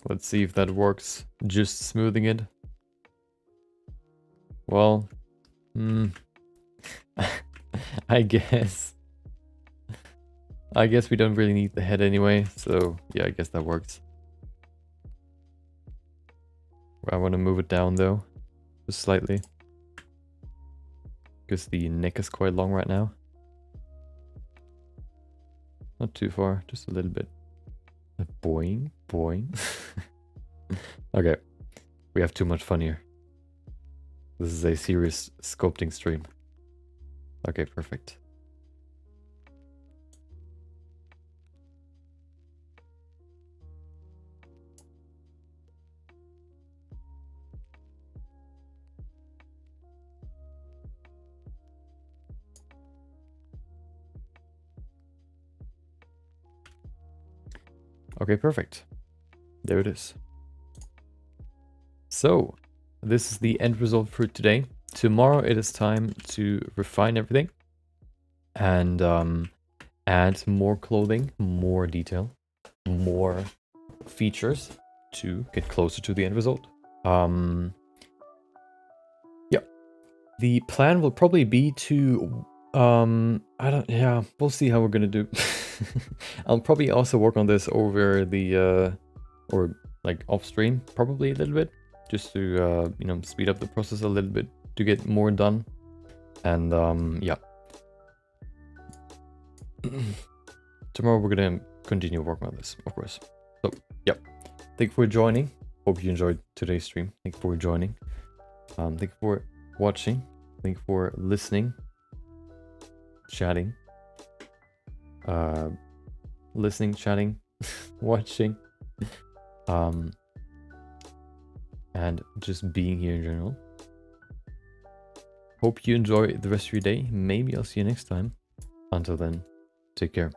Let's see if that works. Just smoothing it. Well, I guess we don't really need the head anyway, so yeah, I guess that works. I want to move it down though, just slightly, because the neck is quite long right now. Not too far, just a little bit. Boing, boing. Okay, we have too much fun here. This is a serious sculpting stream. Okay, perfect. Okay, perfect. There it is. So, this is the end result for today. Tomorrow it is time to refine everything and add more clothing, more detail, more features to get closer to the end result. Yeah. The plan will probably be to we'll see how we're gonna do. I'll probably also work on this over the or like off stream, probably a little bit, just to you know, speed up the process a little bit to get more done. And yeah. Tomorrow we're gonna continue working on this, of course. So yeah. Thank you for joining. Hope you enjoyed today's stream. Thank you for joining. Thank you for watching. Thank you for listening, chatting, listening, chatting, watching, and just being here in general. Hope you enjoy the rest of your day. Maybe I'll see you next time. Until then, take care.